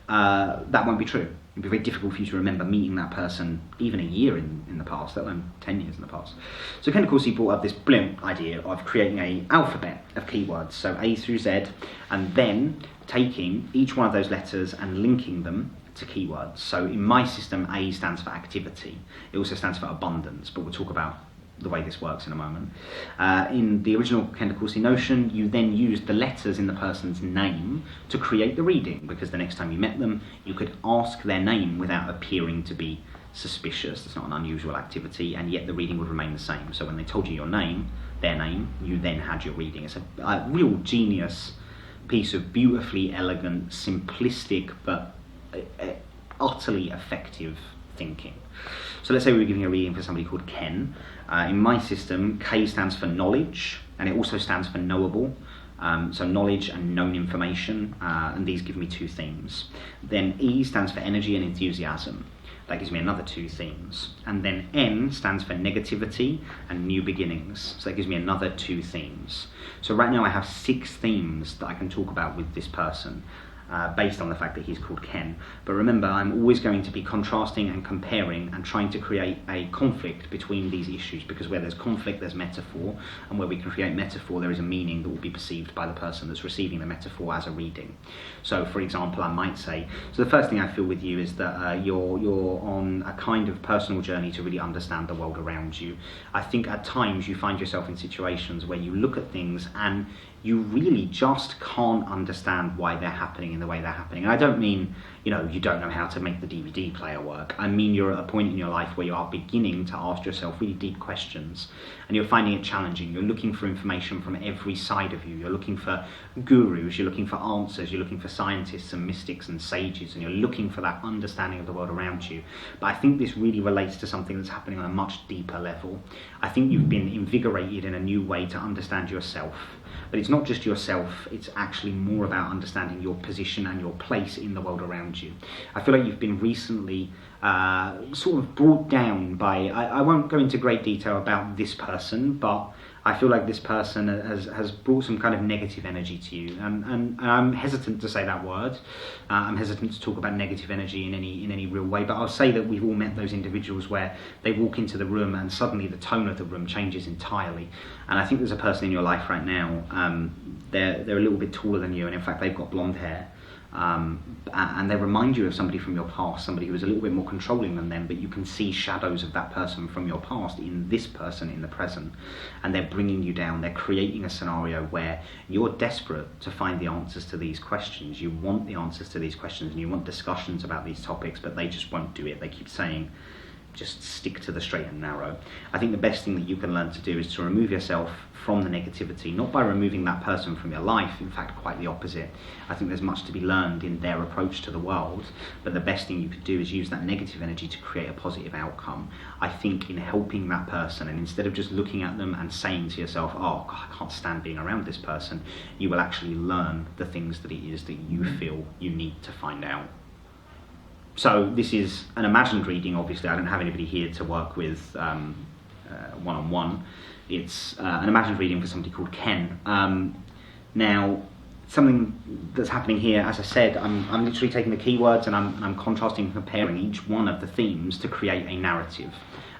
[SPEAKER 1] That won't be true. It'd be very difficult for you to remember meeting that person even a year in the past, let alone 10 years in the past. So Kendo Corsi brought up this brilliant idea of creating an alphabet of keywords, so A through Z, and then taking each one of those letters and linking them to keywords. So in my system, A stands for activity. It also stands for abundance, but we'll talk about the way this works in a moment. In the original Kendo Corsi notion, you then used the letters in the person's name to create the reading, because the next time you met them, you could ask their name without appearing to be suspicious. It's not an unusual activity, and yet the reading would remain the same. So when they told you your name, their name, you then had your reading. It's a real genius piece of beautifully elegant, simplistic, but utterly effective thinking. So let's say we were giving a reading for somebody called Ken. In my system, K stands for knowledge, and it also stands for knowable. So knowledge and known information, and these give me 2 themes. Then E stands for energy and enthusiasm. That gives me another 2 themes. And then N stands for negativity and new beginnings. So that gives me another 2 themes. So right now I have 6 themes that I can talk about with this person. Based on the fact that he's called Ken. But remember, I'm always going to be contrasting and comparing and trying to create a conflict between these issues, because where there's conflict, there's metaphor, and where we can create metaphor, there is a meaning that will be perceived by the person that's receiving the metaphor as a reading. So, for example, I might say, so the first thing I feel with you is that you're on a kind of personal journey to really understand the world around you. I think at times you find yourself in situations where you look at things and you really just can't understand why they're happening in the way they're happening. And I don't mean, you don't know how to make the DVD player work. I mean you're at a point in your life where you are beginning to ask yourself really deep questions, and you're finding it challenging. You're looking for information from every side of you. You're looking for gurus, you're looking for answers, you're looking for scientists and mystics and sages, and you're looking for that understanding of the world around you. But I think this really relates to something that's happening on a much deeper level. I think you've been invigorated in a new way to understand yourself. But it's not just yourself, it's actually more about understanding your position and your place in the world around you. I feel like you've been recently sort of brought down by, I won't go into great detail about this person, but I feel like this person has brought some kind of negative energy to you, and I'm hesitant to say that word. I'm hesitant to talk about negative energy in any real way, but I'll say that we've all met those individuals where they walk into the room and suddenly the tone of the room changes entirely. And I think there's a person in your life right now, they're a little bit taller than you, and in fact they've got blonde hair. And they remind you of somebody from your past, somebody who was a little bit more controlling than them, but you can see shadows of that person from your past in this person in the present, and they're bringing you down. They're creating a scenario where you're desperate to find the answers to these questions. You want the answers to these questions, and you want discussions about these topics, but they just won't do it. They keep saying, just stick to the straight and narrow. I think the best thing that you can learn to do is to remove yourself from the negativity, not by removing that person from your life, in fact quite the opposite. I think there's much to be learned in their approach to the world, but the best thing you could do is use that negative energy to create a positive outcome. I think in helping that person, and instead of just looking at them and saying to yourself, oh God, I can't stand being around this person, you will actually learn the things that it is that you feel you need to find out. So this is an imagined reading. Obviously I don't have anybody here to work with one-on-one. It's an imagined reading for somebody called Ken. Now, something that's happening here, as I said, I'm literally taking the keywords and I'm contrasting and comparing each one of the themes to create a narrative.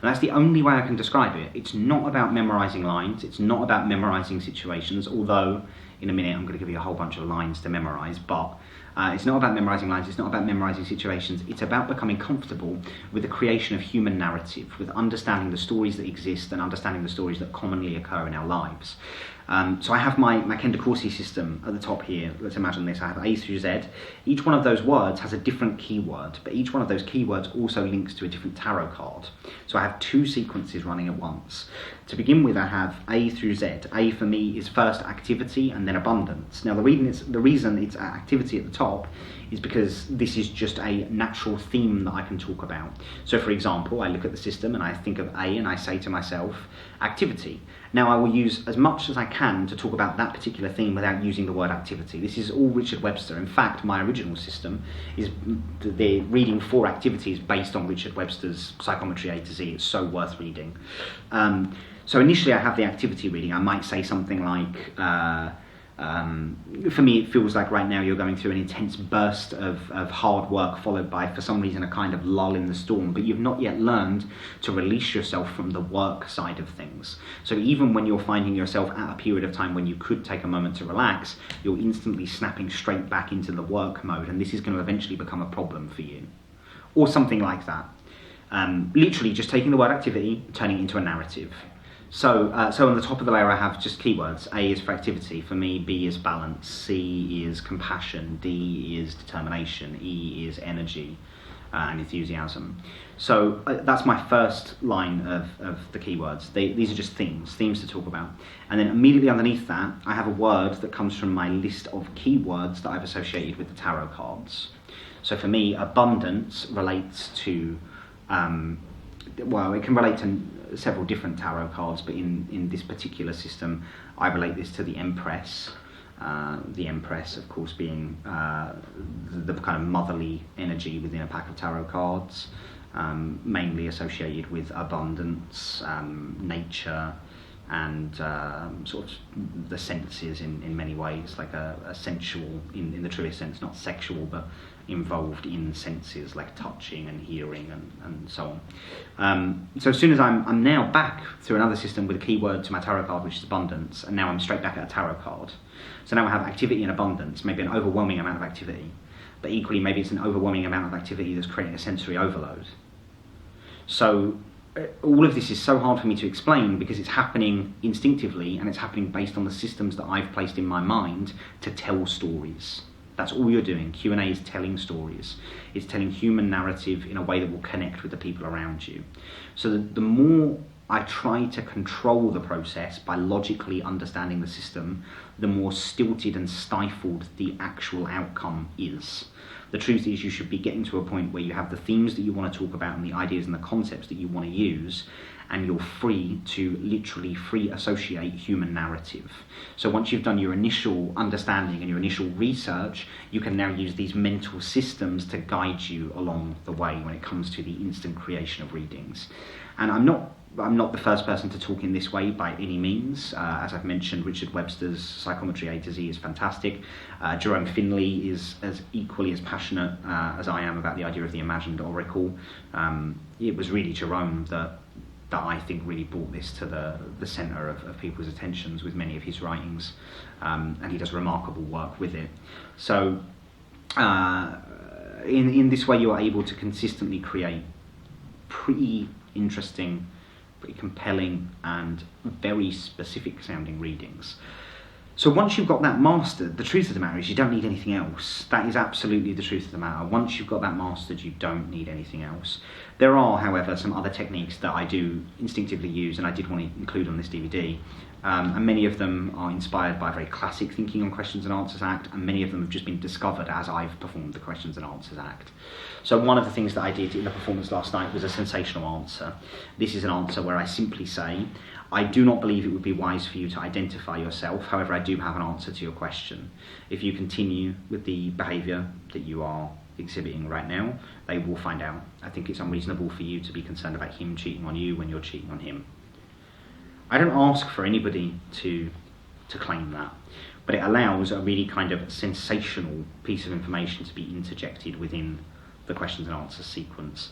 [SPEAKER 1] And that's the only way I can describe it. It's not about memorising lines, it's not about memorising situations, although in a minute I'm going to give you a whole bunch of lines to memorise, but it's not about memorising lines, it's not about memorising situations, it's about becoming comfortable with the creation of human narrative, with understanding the stories that exist and understanding the stories that commonly occur in our lives. So I have my Kenda Corsi system at the top here. Let's imagine this. I have A through Z. Each one of those words has a different keyword, but each one of those keywords also links to a different tarot card. So I have two sequences running at once. To begin with, I have A through Z. A for me is first activity and then abundance. Now the reason it's activity at the top is because this is just a natural theme that I can talk about. So for example, I look at the system and I think of A and I say to myself, activity. Now I will use as much as I can to talk about that particular theme without using the word activity. This is all Richard Webster. In fact, my original system is the reading 4 activities based on Richard Webster's Psychometry A to Z. It's so worth reading. So initially I have the activity reading. I might say something like, for me it feels like right now you're going through an intense burst of hard work followed by, for some reason, a kind of lull in the storm, but you've not yet learned to release yourself from the work side of things. So even when you're finding yourself at a period of time when you could take a moment to relax, you're instantly snapping straight back into the work mode, and this is going to eventually become a problem for you. Or something like that. Literally just taking the word activity, turning it into a narrative. So on the top of the layer I have just keywords. A is for activity. For me, B is balance. C is compassion. D is determination. E is energy and enthusiasm. So that's my first line of the keywords. These are just themes to talk about. And then immediately underneath that, I have a word that comes from my list of keywords that I've associated with the tarot cards. So for me, abundance relates to, it can relate to several different tarot cards, but in this particular system I relate this to the Empress. The Empress, of course, being the kind of motherly energy within a pack of tarot cards, mainly associated with abundance, nature, and sort of the senses in many ways, like a sensual, in the truest sense, not sexual, but involved in senses like touching and hearing and so on. So as soon as I'm now back through another system with a keyword to my tarot card, which is abundance, and now I'm straight back at a tarot card. So now I have activity and abundance, maybe an overwhelming amount of activity, but equally maybe it's an overwhelming amount of activity that's creating a sensory overload. So all of this is so hard for me to explain because it's happening instinctively and it's happening based on the systems that I've placed in my mind to tell stories. That's all you're doing. Q&A is telling stories. It's telling human narrative in a way that will connect with the people around you. So the more I try to control the process by logically understanding the system, the more stilted and stifled the actual outcome is. The truth is you should be getting to a point where you have the themes that you want to talk about and the ideas and the concepts that you want to use, and you're free to literally free associate human narrative. So once you've done your initial understanding and your initial research, you can now use these mental systems to guide you along the way when it comes to the instant creation of readings. And I'm not the first person to talk in this way by any means. As I've mentioned, Richard Webster's Psychometry A to Z is fantastic. Jerome Finley is as equally as passionate as I am about the idea of the imagined oracle. It was really Jerome that I think really brought this to the centre of people's attentions with many of his writings, and he does remarkable work with it. So in this way you are able to consistently create pretty interesting, pretty compelling and very specific sounding readings. So once you've got that mastered, the truth of the matter is you don't need anything else. That is absolutely the truth of the matter. Once you've got that mastered, you don't need anything else. There are, however, some other techniques that I do instinctively use and I did want to include on this DVD. And many of them are inspired by very classic thinking on Questions and Answers Act, and many of them have just been discovered as I've performed the Questions and Answers Act. So one of the things that I did in the performance last night was a sensational answer. This is an answer where I simply say, I do not believe it would be wise for you to identify yourself, however I do have an answer to your question. If you continue with the behaviour that you are exhibiting right now, they will find out. I think it's unreasonable for you to be concerned about him cheating on you when you're cheating on him. I don't ask for anybody to claim that, but it allows a really kind of sensational piece of information to be interjected within the questions and answers sequence.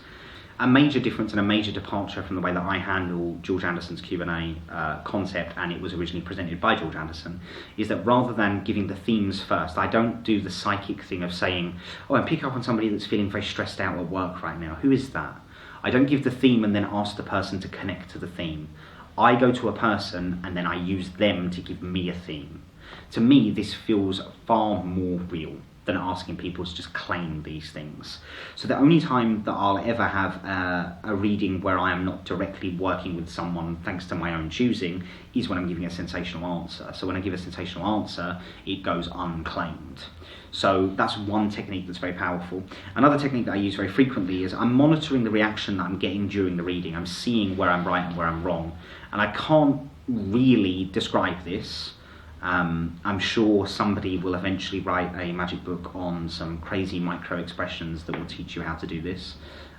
[SPEAKER 1] A major difference and a major departure from the way that I handle George Anderson's Q&A concept, and it was originally presented by George Anderson, is that rather than giving the themes first, I don't do the psychic thing of saying, oh, I pick up on somebody that's feeling very stressed out at work right now. Who is that? I don't give the theme and then ask the person to connect to the theme. I go to a person and then I use them to give me a theme. To me, this feels far more real than asking people to just claim these things. So the only time that I'll ever have a reading where I am not directly working with someone thanks to my own choosing is when I'm giving a sensational answer. So when I give a sensational answer, it goes unclaimed. So that's one technique that's very powerful. Another technique that I use very frequently is I'm monitoring the reaction that I'm getting during the reading. I'm seeing where I'm right and where I'm wrong. And I can't really describe this. I'm sure somebody will eventually write a magic book on some crazy micro expressions that will teach you how to do this.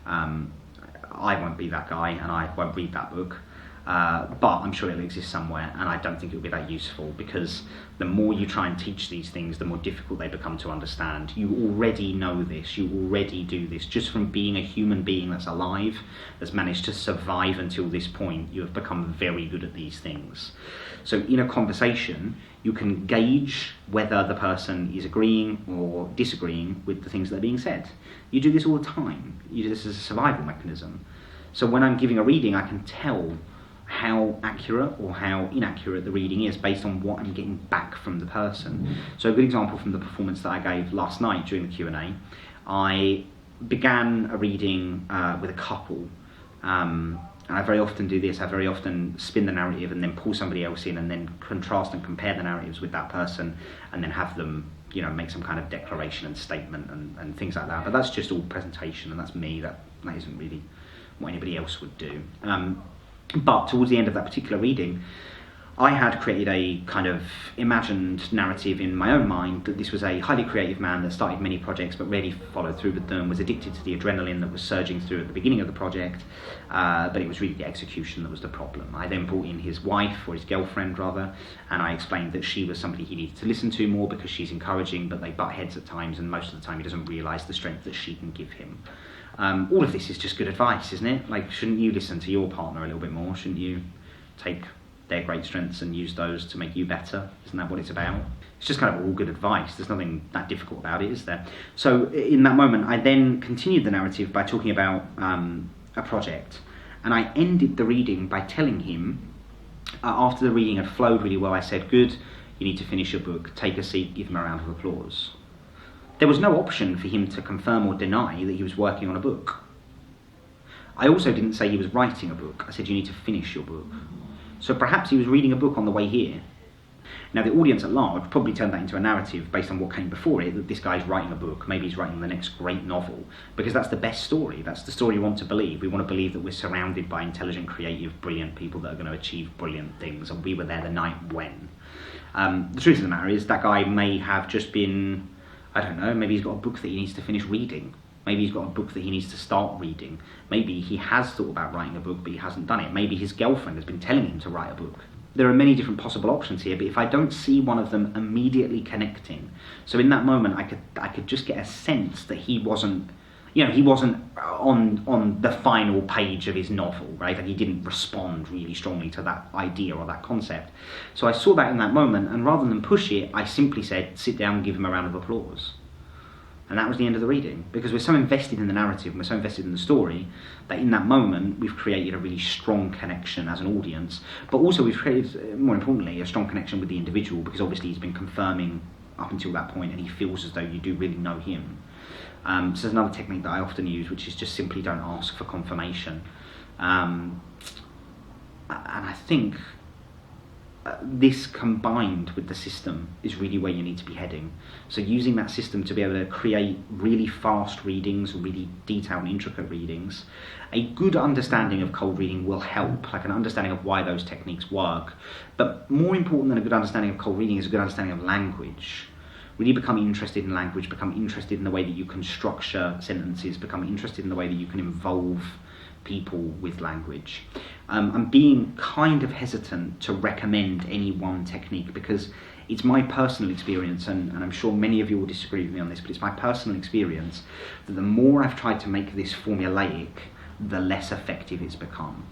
[SPEAKER 1] I won't be that guy and I won't read that book, but I'm sure it'll exist somewhere, and I don't think it'll be that useful, because the more you try and teach these things, the more difficult they become to understand. You already know this, you already do this. Just from being a human being that's alive, that's managed to survive until this point, you have become very good at these things. So in a conversation, you can gauge whether the person is agreeing or disagreeing with the things that are being said. You do this all the time. You do this as a survival mechanism. So when I'm giving a reading, I can tell how accurate or how inaccurate the reading is based on what I'm getting back from the person. So a good example from the performance that I gave last night during the Q&A, I began a reading with a couple, and I very often do this. I very often spin the narrative and then pull somebody else in and then contrast and compare the narratives with that person and then have them, make some kind of declaration and statement and things like that. But that's just all presentation, and that's me. That isn't really what anybody else would do. But towards the end of that particular reading, I had created a kind of imagined narrative in my own mind that this was a highly creative man that started many projects but rarely followed through with them, was addicted to the adrenaline that was surging through at the beginning of the project, but it was really the execution that was the problem. I then brought in his wife, or his girlfriend rather, and I explained that she was somebody he needed to listen to more because she's encouraging, but they butt heads at times, and most of the time he doesn't realise the strength that she can give him. All of this is just good advice, isn't it? Like, shouldn't you listen to your partner a little bit more? Shouldn't you take their great strengths and use those to make you better? Isn't that what it's about? It's just kind of all good advice. There's nothing that difficult about it, is there? So in that moment, I then continued the narrative by talking about a project, and I ended the reading by telling him, after the reading had flowed really well, I said, "Good, you need to finish your book. Take a seat, give him a round of applause." There was no option for him to confirm or deny that he was working on a book. I also didn't say he was writing a book. I said, "You need to finish your book." So perhaps he was reading a book on the way here. Now the audience at large probably turned that into a narrative based on what came before it, that this guy's writing a book, maybe he's writing the next great novel, because that's the best story, that's the story we want to believe. We want to believe that we're surrounded by intelligent, creative, brilliant people that are going to achieve brilliant things, and we were there the night when. The truth of the matter is that guy may have just been, I don't know, maybe he's got a book that he needs to finish reading. Maybe he's got a book that he needs to start reading. Maybe he has thought about writing a book, but he hasn't done it. Maybe his girlfriend has been telling him to write a book. There are many different possible options here, but if I don't see one of them immediately connecting, so in that moment I could just get a sense that he wasn't on the final page of his novel, right? Like he didn't respond really strongly to that idea or that concept. So I saw that in that moment, and rather than push it, I simply said, "Sit down and give him a round of applause." And that was the end of the reading, because we're so invested in the narrative and we're so invested in the story that in that moment we've created a really strong connection as an audience, but also we've created, more importantly, a strong connection with the individual, because obviously he's been confirming up until that point and he feels as though you do really know him. So there's another technique that I often use, which is just simply don't ask for confirmation. And I think this combined with the system is really where you need to be heading. So using that system to be able to create really fast readings, really detailed and intricate readings, a good understanding of cold reading will help, like an understanding of why those techniques work. But more important than a good understanding of cold reading is a good understanding of language. Really become interested in language, become interested in the way that you can structure sentences, become interested in the way that you can involve people with language. I'm being kind of hesitant to recommend any one technique, because it's my personal experience, and I'm sure many of you will disagree with me on this, but it's my personal experience that the more I've tried to make this formulaic, the less effective it's become.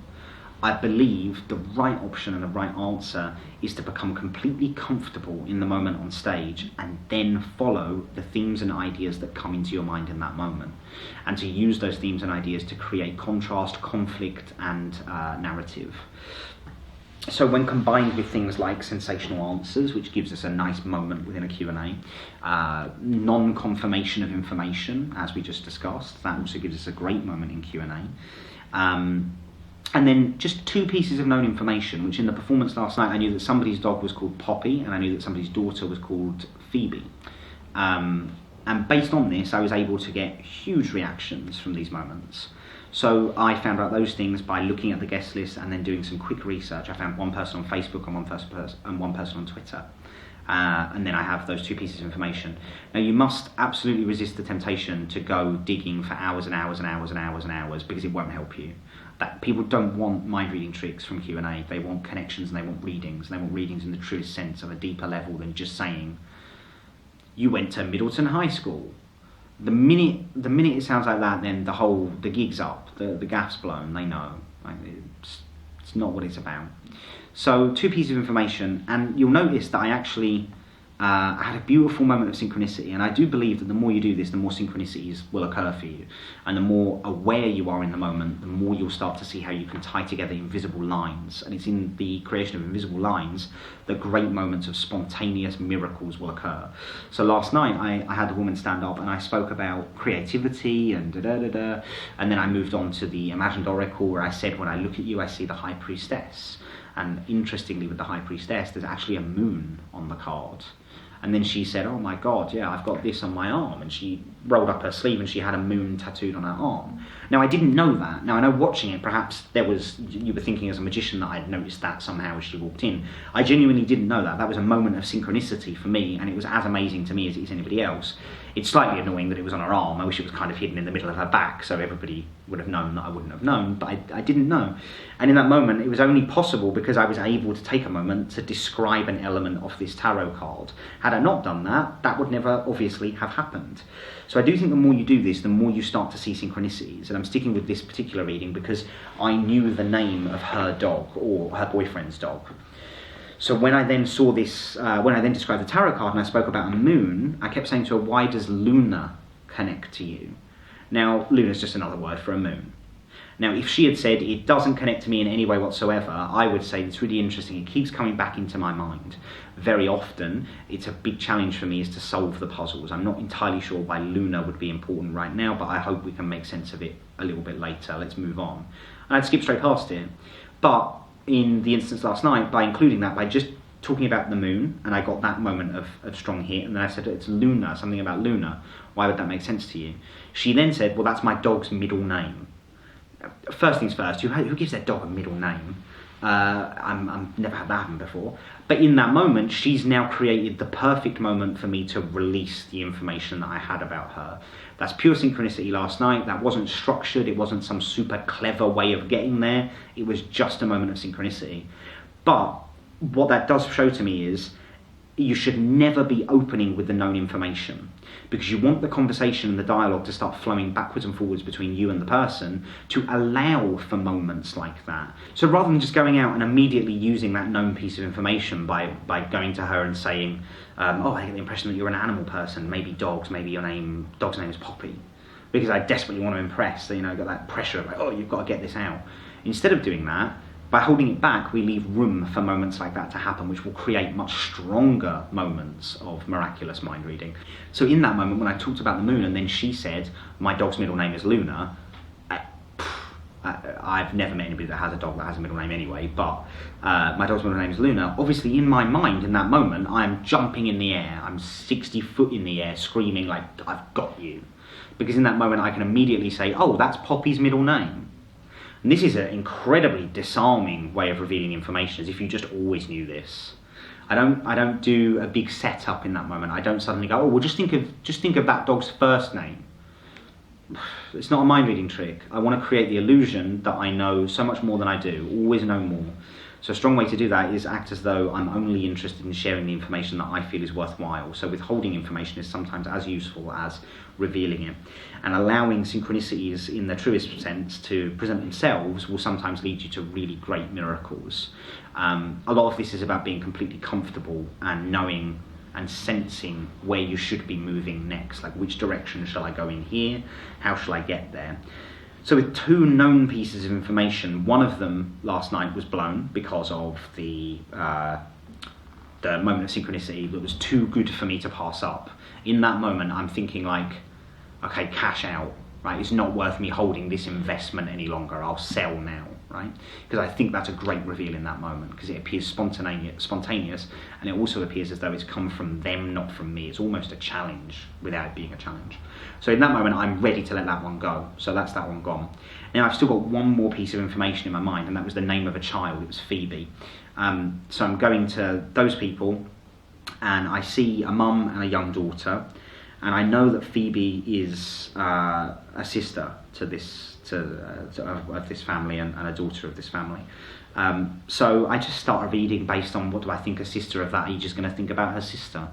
[SPEAKER 1] I believe the right option and the right answer is to become completely comfortable in the moment on stage and then follow the themes and ideas that come into your mind in that moment, and to use those themes and ideas to create contrast, conflict and narrative. So when combined with things like sensational answers, which gives us a nice moment within a Q&A, non-confirmation of information, as we just discussed, that also gives us a great moment in Q&A. And then just 2 pieces of known information, which in the performance last night, I knew that somebody's dog was called Poppy, and I knew that somebody's daughter was called Phoebe. And based on this, I was able to get huge reactions from these moments. So I found out those things by looking at the guest list and then doing some quick research. I found one person on Facebook and one person on Twitter. And then I have those 2 pieces of information. Now you must absolutely resist the temptation to go digging for hours and hours and hours and hours and hours, because it won't help you. That people don't want mind reading tricks from Q&A. They want connections and they want readings. And they want readings in the truest sense of a deeper level than just saying, you went to Middleton High School. The minute it sounds like that, then the gig's up, the gaff's blown. They know, like, it's not what it's about. So 2 pieces of information, and you'll notice that I actually I had a beautiful moment of synchronicity, and I do believe that the more you do this, the more synchronicities will occur for you, and the more aware you are in the moment, the more you'll start to see how you can tie together invisible lines. And it's in the creation of invisible lines that great moments of spontaneous miracles will occur. So last night I had a woman stand up and I spoke about creativity and da-da-da-da, and then I moved on to the imagined oracle, where I said, when I look at you I see the High Priestess. And interestingly, with the High Priestess, there's actually a moon on the card. And then she said, oh my God, yeah, I've got this on my arm. And she rolled up her sleeve and she had a moon tattooed on her arm. Now, I didn't know that. Now, I know watching it, perhaps you were thinking as a magician that I'd noticed that somehow as she walked in. I genuinely didn't know that. That was a moment of synchronicity for me, and it was as amazing to me as it is anybody else. It's slightly annoying that it was on her arm. I wish it was kind of hidden in the middle of her back, so everybody would have known that I wouldn't have known, but I didn't know. And in that moment, it was only possible because I was able to take a moment to describe an element of this tarot card. Had I not done that, that would never obviously have happened. So I do think the more you do this, the more you start to see synchronicities. And I'm sticking with this particular reading because I knew the name of her dog, or her boyfriend's dog. So when I then saw this, when I then described the tarot card and I spoke about a moon, I kept saying to her, why does Luna connect to you? Now, Luna is just another word for a moon. Now, if she had said, it doesn't connect to me in any way whatsoever, I would say it's really interesting. It keeps coming back into my mind. Very often, it's a big challenge for me is to solve the puzzles. I'm not entirely sure why Luna would be important right now, but I hope we can make sense of it a little bit later. Let's move on. And I'd skip straight past it. But in the instance last night, by including that, by just talking about the moon, and I got that moment of strong hit, and then I said, it's Luna, something about Luna. Why would that make sense to you? She then said, well, that's my dog's middle name. First things first, who gives their dog a middle name? I've never had that happen before. But in that moment, she's now created the perfect moment for me to release the information that I had about her. That's pure synchronicity last night. That wasn't structured. It wasn't some super clever way of getting there. It was just a moment of synchronicity. But what that does show to me is you should never be opening with the known information, because you want the conversation and the dialogue to start flowing backwards and forwards between you and the person to allow for moments like that. So rather than just going out and immediately using that known piece of information by going to her and saying, I get the impression that you're an animal person, maybe dogs, maybe your dog's name is Poppy, because I desperately want to impress, got that pressure of like, you've got to get this out. Instead of doing that, by holding it back, we leave room for moments like that to happen, which will create much stronger moments of miraculous mind reading. So in that moment, when I talked about the moon, and then she said, my dog's middle name is Luna, I've never met anybody that has a dog that has a middle name anyway, but my dog's middle name is Luna. Obviously, in my mind, in that moment, I'm jumping in the air. I'm 60 foot in the air, screaming like, I've got you. Because in that moment, I can immediately say, that's Poppy's middle name. And this is an incredibly disarming way of revealing information, as if you just always knew this. I don't do a big setup in that moment. I don't suddenly go, well, just think of that dog's first name. It's not a mind reading trick. I want to create the illusion that I know so much more than I do, always know more. So a strong way to do that is act as though I'm only interested in sharing the information that I feel is worthwhile. So withholding information is sometimes as useful as revealing it. And allowing synchronicities in the truest sense to present themselves will sometimes lead you to really great miracles. A lot of this is about being completely comfortable and knowing and sensing where you should be moving next. Like, which direction shall I go in here? How shall I get there? So with two known pieces of information, one of them last night was blown because of the moment of synchronicity that was too good for me to pass up. In that moment, I'm thinking like, okay, cash out, right? It's not worth me holding this investment any longer. I'll sell now, right? Because I think that's a great reveal in that moment, because it appears spontaneous, and it also appears as though it's come from them, not from me. It's almost a challenge without it being a challenge. So in that moment, I'm ready to let that one go. So that's that one gone. Now I've still got one more piece of information in my mind, and that was the name of a child. It was Phoebe. So I'm going to those people, and I see a mum and a young daughter, and I know that Phoebe is a sister to this of this family and a daughter of this family. So I just started reading based on what do I think a sister of that age is going to think about her sister.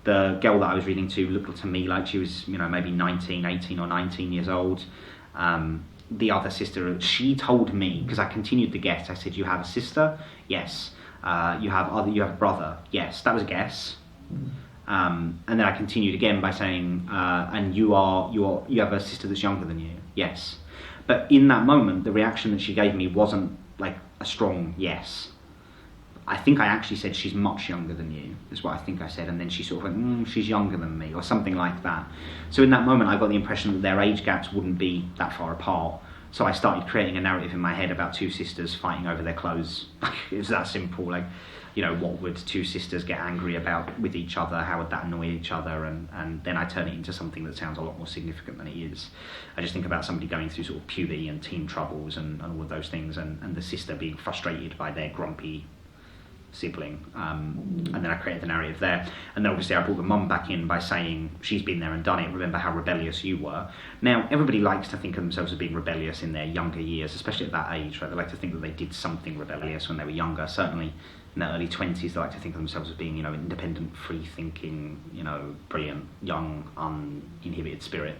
[SPEAKER 1] The girl that I was reading to looked to me like she was, maybe 18 or 19 years old. The other sister, she told me, because I continued the guess, I said, you have a sister? Yes. You have a brother? Yes. That was a guess. And then I continued again by saying, and you have a sister that's younger than you? Yes. But in that moment, the reaction that she gave me wasn't like a strong yes. I think I actually said she's much younger than you, is what I think I said, and then she sort of went, she's younger than me, or something like that. So in that moment, I got the impression that their age gaps wouldn't be that far apart. So I started creating a narrative in my head about two sisters fighting over their clothes. It was that simple, like, what would two sisters get angry about with each other? How would that annoy each other? And then I turn it into something that sounds a lot more significant than it is. I just think about somebody going through sort of puberty and teen troubles and all of those things, and the sister being frustrated by their grumpy sibling, and then I created the narrative there. And then obviously I brought the mum back in by saying, she's been there and done it, remember how rebellious you were. Now everybody likes to think of themselves as being rebellious in their younger years, especially at that age, right? They like to think that they did something rebellious when they were younger. Certainly in their early 20s they like to think of themselves as being, independent, free thinking, brilliant, young, uninhibited spirit.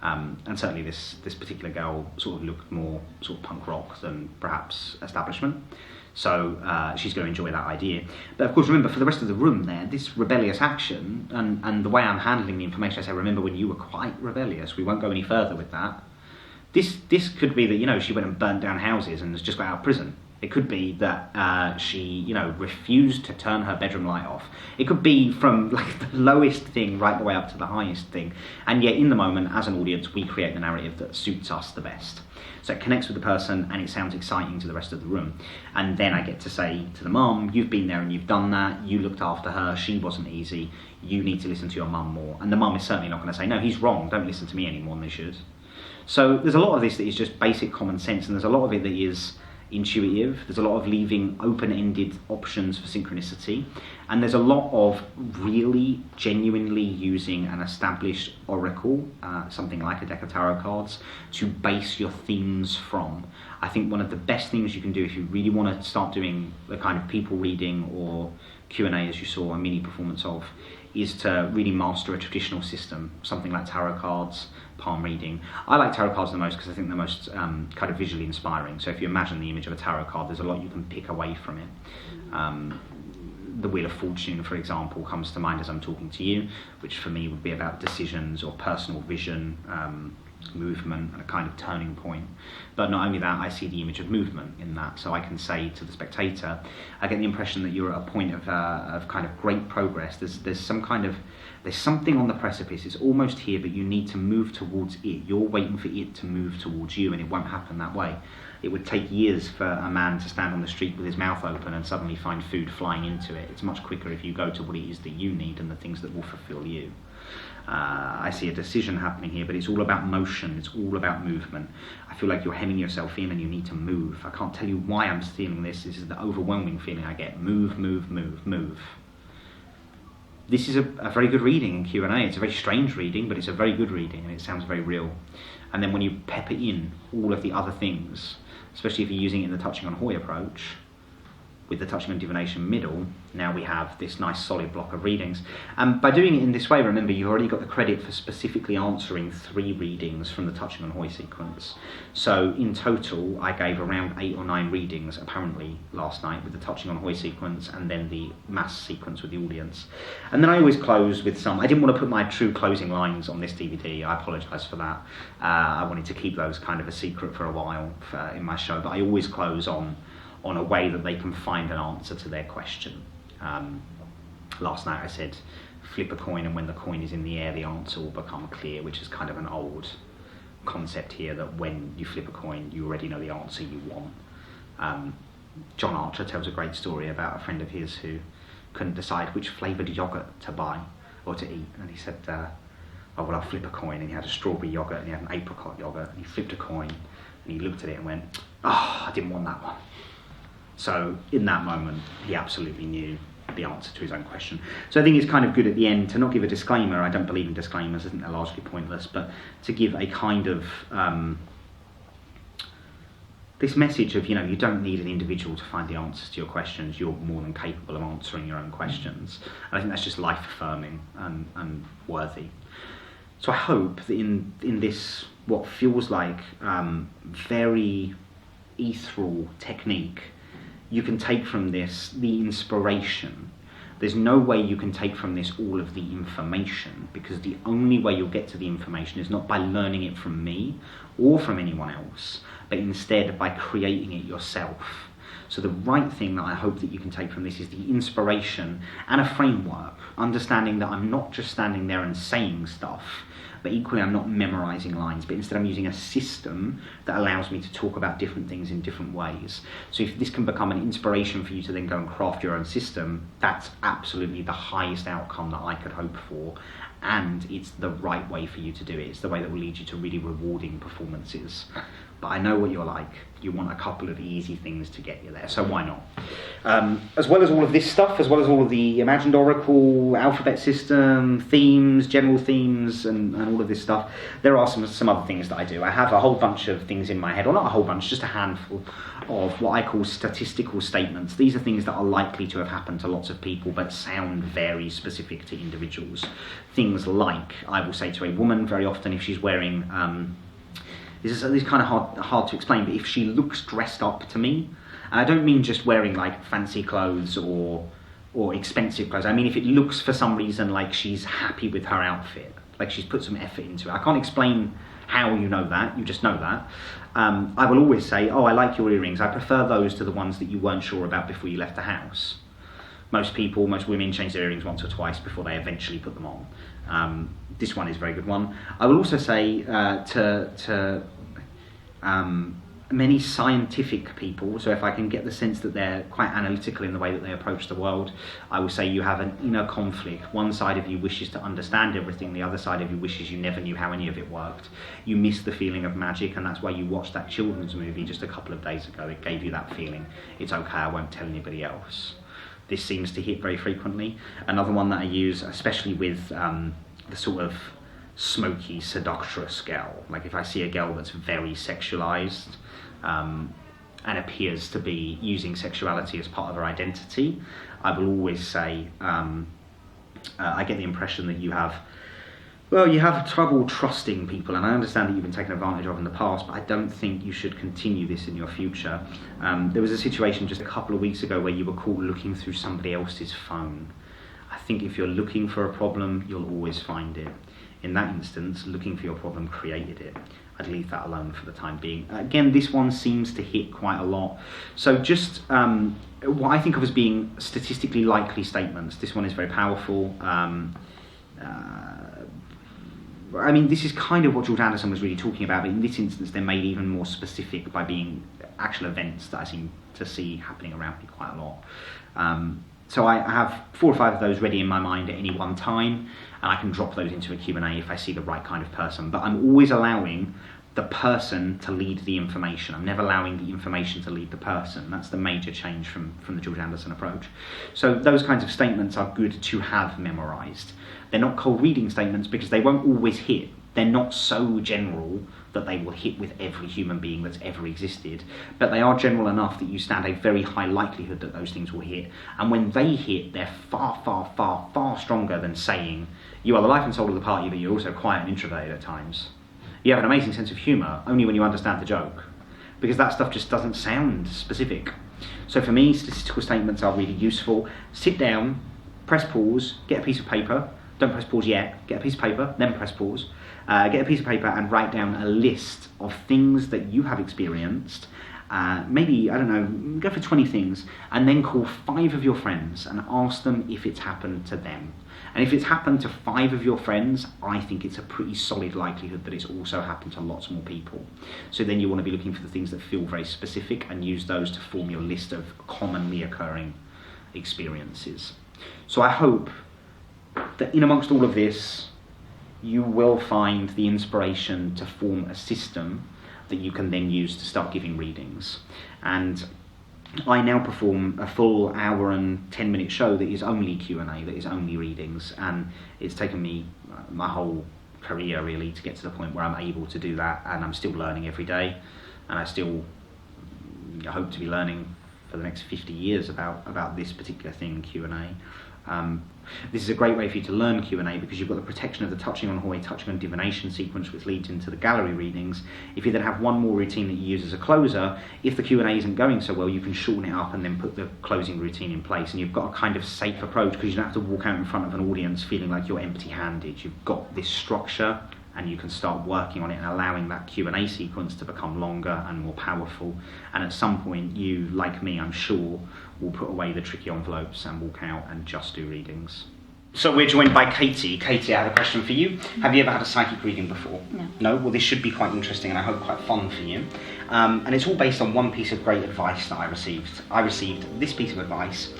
[SPEAKER 1] And certainly this particular girl sort of looked more sort of punk rock than perhaps establishment. So she's going to enjoy that idea. But of course, remember, for the rest of the room there, this rebellious action, and the way I'm handling the information, I say, remember when you were quite rebellious, we won't go any further with that. This could be that, she went and burnt down houses and has just got out of prison. It could be that she, refused to turn her bedroom light off. It could be from like the lowest thing right the way up to the highest thing. And yet in the moment, as an audience, we create the narrative that suits us the best. So it connects with the person and it sounds exciting to the rest of the room. And then I get to say to the mum, you've been there and you've done that, you looked after her, she wasn't easy, you need to listen to your mum more. And the mum is certainly not going to say, no, he's wrong, don't listen to me any more than they should. So there's a lot of this that is just basic common sense, and there's a lot of it that is intuitive. There's a lot of leaving open-ended options for synchronicity, and there's a lot of really genuinely using an established oracle, something like a deck of tarot cards, to base your themes from. I think one of the best things you can do if you really want to start doing the kind of people reading or Q&A, as you saw a mini performance of, is to really master a traditional system, something like tarot cards, palm reading. I like tarot cards the most because I think they're most kind of visually inspiring. So if you imagine the image of a tarot card, there's a lot you can pick away from it. The Wheel of Fortune, for example, comes to mind as I'm talking to you, which for me would be about decisions or personal vision, movement, and a kind of turning point. But not only that, I see the image of movement in that, so I can say to the spectator, I get the impression that you're at a point of kind of great progress. There's something on the precipice. It's almost here, but you need to move towards it. You're waiting for it to move towards you, and it won't happen that way. It would take years for a man to stand on the street with his mouth open and suddenly find food flying into it. It's much quicker if you go to what it is that you need and the things that will fulfill you. I see a decision happening here, but it's all about motion, it's all about movement. I feel like you're hemming yourself in and you need to move. I can't tell you why I'm feeling this. This is the overwhelming feeling I get. Move, move, move, move. This is a very good reading in Q&A. It's a very strange reading, but it's a very good reading and it sounds very real. And then when you pepper in all of the other things, especially if you're using it in the touching on Hoy approach, with the touching on divination middle, now we have this nice solid block of readings. By doing it in this way, remember, you've already got the credit for specifically answering 3 readings from the touching on Hoy sequence. So in total, I gave around 8 or 9 readings, apparently, last night with the touching on Hoy sequence and then the mass sequence with the audience. And then I always close with some, I didn't want to put my true closing lines on this DVD, I apologise for that. I wanted to keep those kind of a secret for a while in my show, but I always close on a way that they can find an answer to their question. Last night I said, flip a coin and when the coin is in the air, the answer will become clear, which is kind of an old concept here, that when you flip a coin, you already know the answer you want. John Archer tells a great story about a friend of his who couldn't decide which flavoured yoghurt to buy or to eat, and he said, oh well, I'll flip a coin, and he had a strawberry yoghurt and he had an apricot yoghurt, and he flipped a coin and he looked at it and went, oh, I didn't want that one. So in that moment, he absolutely knew the answer to his own question. So I think it's kind of good at the end to not give a disclaimer. I don't believe in disclaimers, I think they're largely pointless, but to give a kind of this message of, you don't need an individual to find the answers to your questions. You're more than capable of answering your own questions. And I think that's just life-affirming and worthy. So I hope that in this, what feels like very ethereal technique, you can take from this the inspiration. There's no way you can take from this all of the information, because the only way you'll get to the information is not by learning it from me or from anyone else, but instead by creating it yourself. So the right thing that I hope that you can take from this is the inspiration and a framework, understanding that I'm not just standing there and saying stuff, but equally I'm not memorising lines, but instead I'm using a system that allows me to talk about different things in different ways. So if this can become an inspiration for you to then go and craft your own system, that's absolutely the highest outcome that I could hope for, and it's the right way for you to do it. It's the way that will lead you to really rewarding performances. But I know what you're like. You want a couple of easy things to get you there, so why not? As well as all of this stuff, as well as all of the Imagined Oracle, alphabet system, themes, general themes, and all of this stuff, there are some other things that I do. I have a whole bunch of things in my head, or not a whole bunch, just a handful of what I call statistical statements. These are things that are likely to have happened to lots of people, but sound very specific to individuals. Things like, I will say to a woman very often, if she's wearing... This is kind of hard to explain, but if she looks dressed up to me, and I don't mean just wearing like fancy clothes or expensive clothes, I mean if it looks for some reason like she's happy with her outfit, like she's put some effort into it. I can't explain how you know that, you just know that. I will always say, oh, I like your earrings, I prefer those to the ones that you weren't sure about before you left the house. Most women change their earrings once or twice before they eventually put them on. This one is a very good one. I will also say to many scientific people, so if I can get the sense that they're quite analytical in the way that they approach the world, I will say you have an inner conflict. One side of you wishes to understand everything, the other side of you wishes you never knew how any of it worked. You miss the feeling of magic, and that's why you watched that children's movie just a couple of days ago. It gave you that feeling. It's okay, I won't tell anybody else. This seems to hit very frequently. Another one that I use, especially with the sort of smoky, seductress girl. Like if I see a girl that's very sexualized and appears to be using sexuality as part of her identity, I will always say, I get the impression that you have trouble trusting people, and I understand that you've been taken advantage of in the past, but I don't think you should continue this in your future. There was a situation just a couple of weeks ago where you were caught looking through somebody else's phone. I think if you're looking for a problem, you'll always find it. In that instance, looking for your problem created it. I'd leave that alone for the time being. Again, this one seems to hit quite a lot. So just what I think of as being statistically likely statements. This one is very powerful. I mean, this is kind of what George Anderson was really talking about, but in this instance they're made even more specific by being actual events that I seem to see happening around me quite a lot. So I have 4 or 5 of those ready in my mind at any one time, and I can drop those into a Q&A if I see the right kind of person. But I'm always allowing the person to lead the information. I'm never allowing the information to lead the person. That's the major change from the George Anderson approach. So those kinds of statements are good to have memorised. They're not cold reading statements because they won't always hit. They're not so general that they will hit with every human being that's ever existed, but they are general enough that you stand a very high likelihood that those things will hit. And when they hit, they're far, far, far, far stronger than saying, you are the life and soul of the party, but you're also quiet and introverted at times. You have an amazing sense of humour, only when you understand the joke, because that stuff just doesn't sound specific. So for me, statistical statements are really useful. Sit down, press pause, get a piece of paper. Don't press pause yet. Get a piece of paper, then press pause. Get a piece of paper and write down a list of things that you have experienced. Maybe, I don't know, go for 20 things, and then call 5 of your friends and ask them if it's happened to them. And if it's happened to 5 of your friends, I think it's a pretty solid likelihood that it's also happened to lots more people. So then you want to be looking for the things that feel very specific and use those to form your list of commonly occurring experiences. So I hope that in amongst all of this, you will find the inspiration to form a system that you can then use to start giving readings. And I now perform a full hour and 10-minute show that is only Q&A, that is only readings, and it's taken me my whole career really to get to the point where I'm able to do that, and I'm still learning every day, and I still hope to be learning for the next 50 years about this particular thing, Q&A. This is a great way for you to learn Q&A because you've got the protection of the touching on Hoi, touching on divination sequence, which leads into the gallery readings. If you then have one more routine that you use as a closer, if the Q&A isn't going so well, you can shorten it up and then put the closing routine in place, and you've got a kind of safe approach because you don't have to walk out in front of an audience feeling like you're empty-handed. You've got this structure and you can start working on it and allowing that Q&A sequence to become longer and more powerful. And at some point, you, like me, I'm sure, will put away the tricky envelopes and walk out and just do readings. So we're joined by Katie. Katie, I have a question for you. Have you ever had a psychic reading before?
[SPEAKER 5] No.
[SPEAKER 1] No? Well, this should be quite interesting and I hope quite fun for you. And it's all based on one piece of great advice that I received. I received this piece of advice.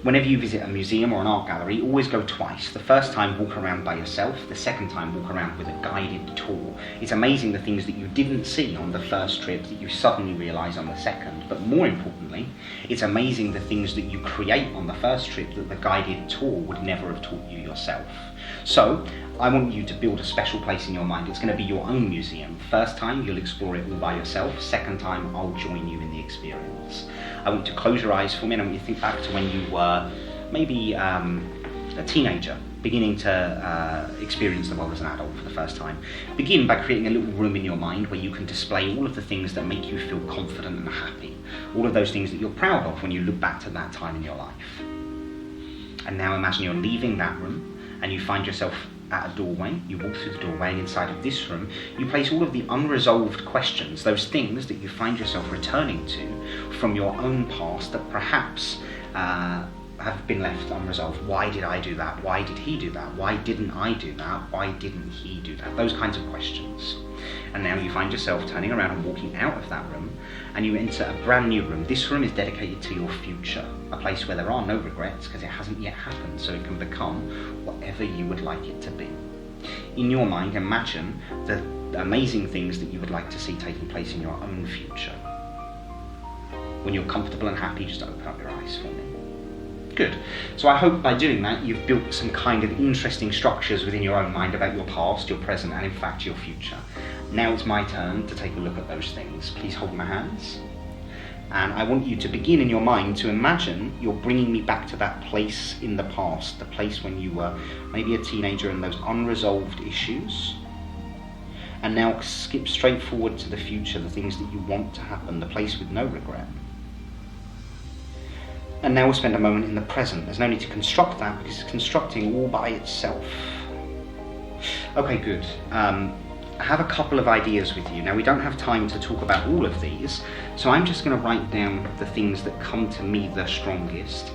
[SPEAKER 1] Whenever you visit a museum or an art gallery, always go twice. The first time, walk around by yourself. The second time, walk around with a guided tour. It's amazing the things that you didn't see on the first trip that you suddenly realise on the second. But more importantly, it's amazing the things that you create on the first trip that the guided tour would never have taught you yourself. So, I want you to build a special place in your mind. It's going to be your own museum. First time, you'll explore it all by yourself. Second time, I'll join you in the experience. I want you to close your eyes for me and I want you to think back to when you were maybe a teenager, beginning to experience the world as an adult for the first time. Begin by creating a little room in your mind where you can display all of the things that make you feel confident and happy. All of those things that you're proud of when you look back to that time in your life. And now imagine you're leaving that room and you find yourself at a doorway. You walk through the doorway and inside of this room you place all of the unresolved questions, those things that you find yourself returning to from your own past that perhaps have been left unresolved. Why did I do that? Why did he do that? Why didn't I do that? Why didn't he do that? Those kinds of questions. And now you find yourself turning around and walking out of that room and you enter a brand new room. This room is dedicated to your future, a place where there are no regrets because it hasn't yet happened, so it can become whatever you would like it to be. In your mind, imagine the amazing things that you would like to see taking place in your own future. When you're comfortable and happy, just open up your eyes for me. Good. So I hope by doing that you've built some kind of interesting structures within your own mind about your past, your present, and in fact your future. Now it's my turn to take a look at those things. Please hold my hands. And I want you to begin in your mind to imagine you're bringing me back to that place in the past, the place when you were maybe a teenager and those unresolved issues. And now skip straight forward to the future, the things that you want to happen, the place with no regret. And now we'll spend a moment in the present. There's no need to construct that because it's constructing all by itself. Okay, good. I have a couple of ideas with you. Now we don't have time to talk about all of these, so I'm just going to write down the things that come to me the strongest.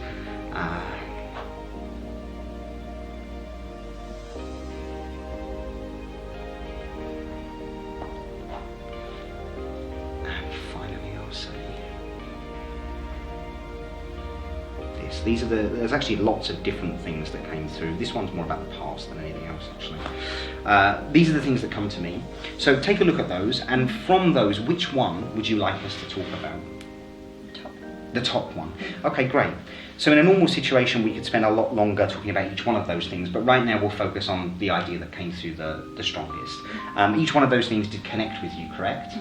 [SPEAKER 1] And finally I'll say this. There's actually lots of different things that came through. This one's more about the past than anything else actually. These are the things that come to me. So take a look at those, and from those, which one would you like us to talk about?
[SPEAKER 5] Top.
[SPEAKER 1] The top one. Okay, great. So in a normal situation, we could spend a lot longer talking about each one of those things, but right now we'll focus on the idea that came through the strongest. Each one of those things did connect with you, correct?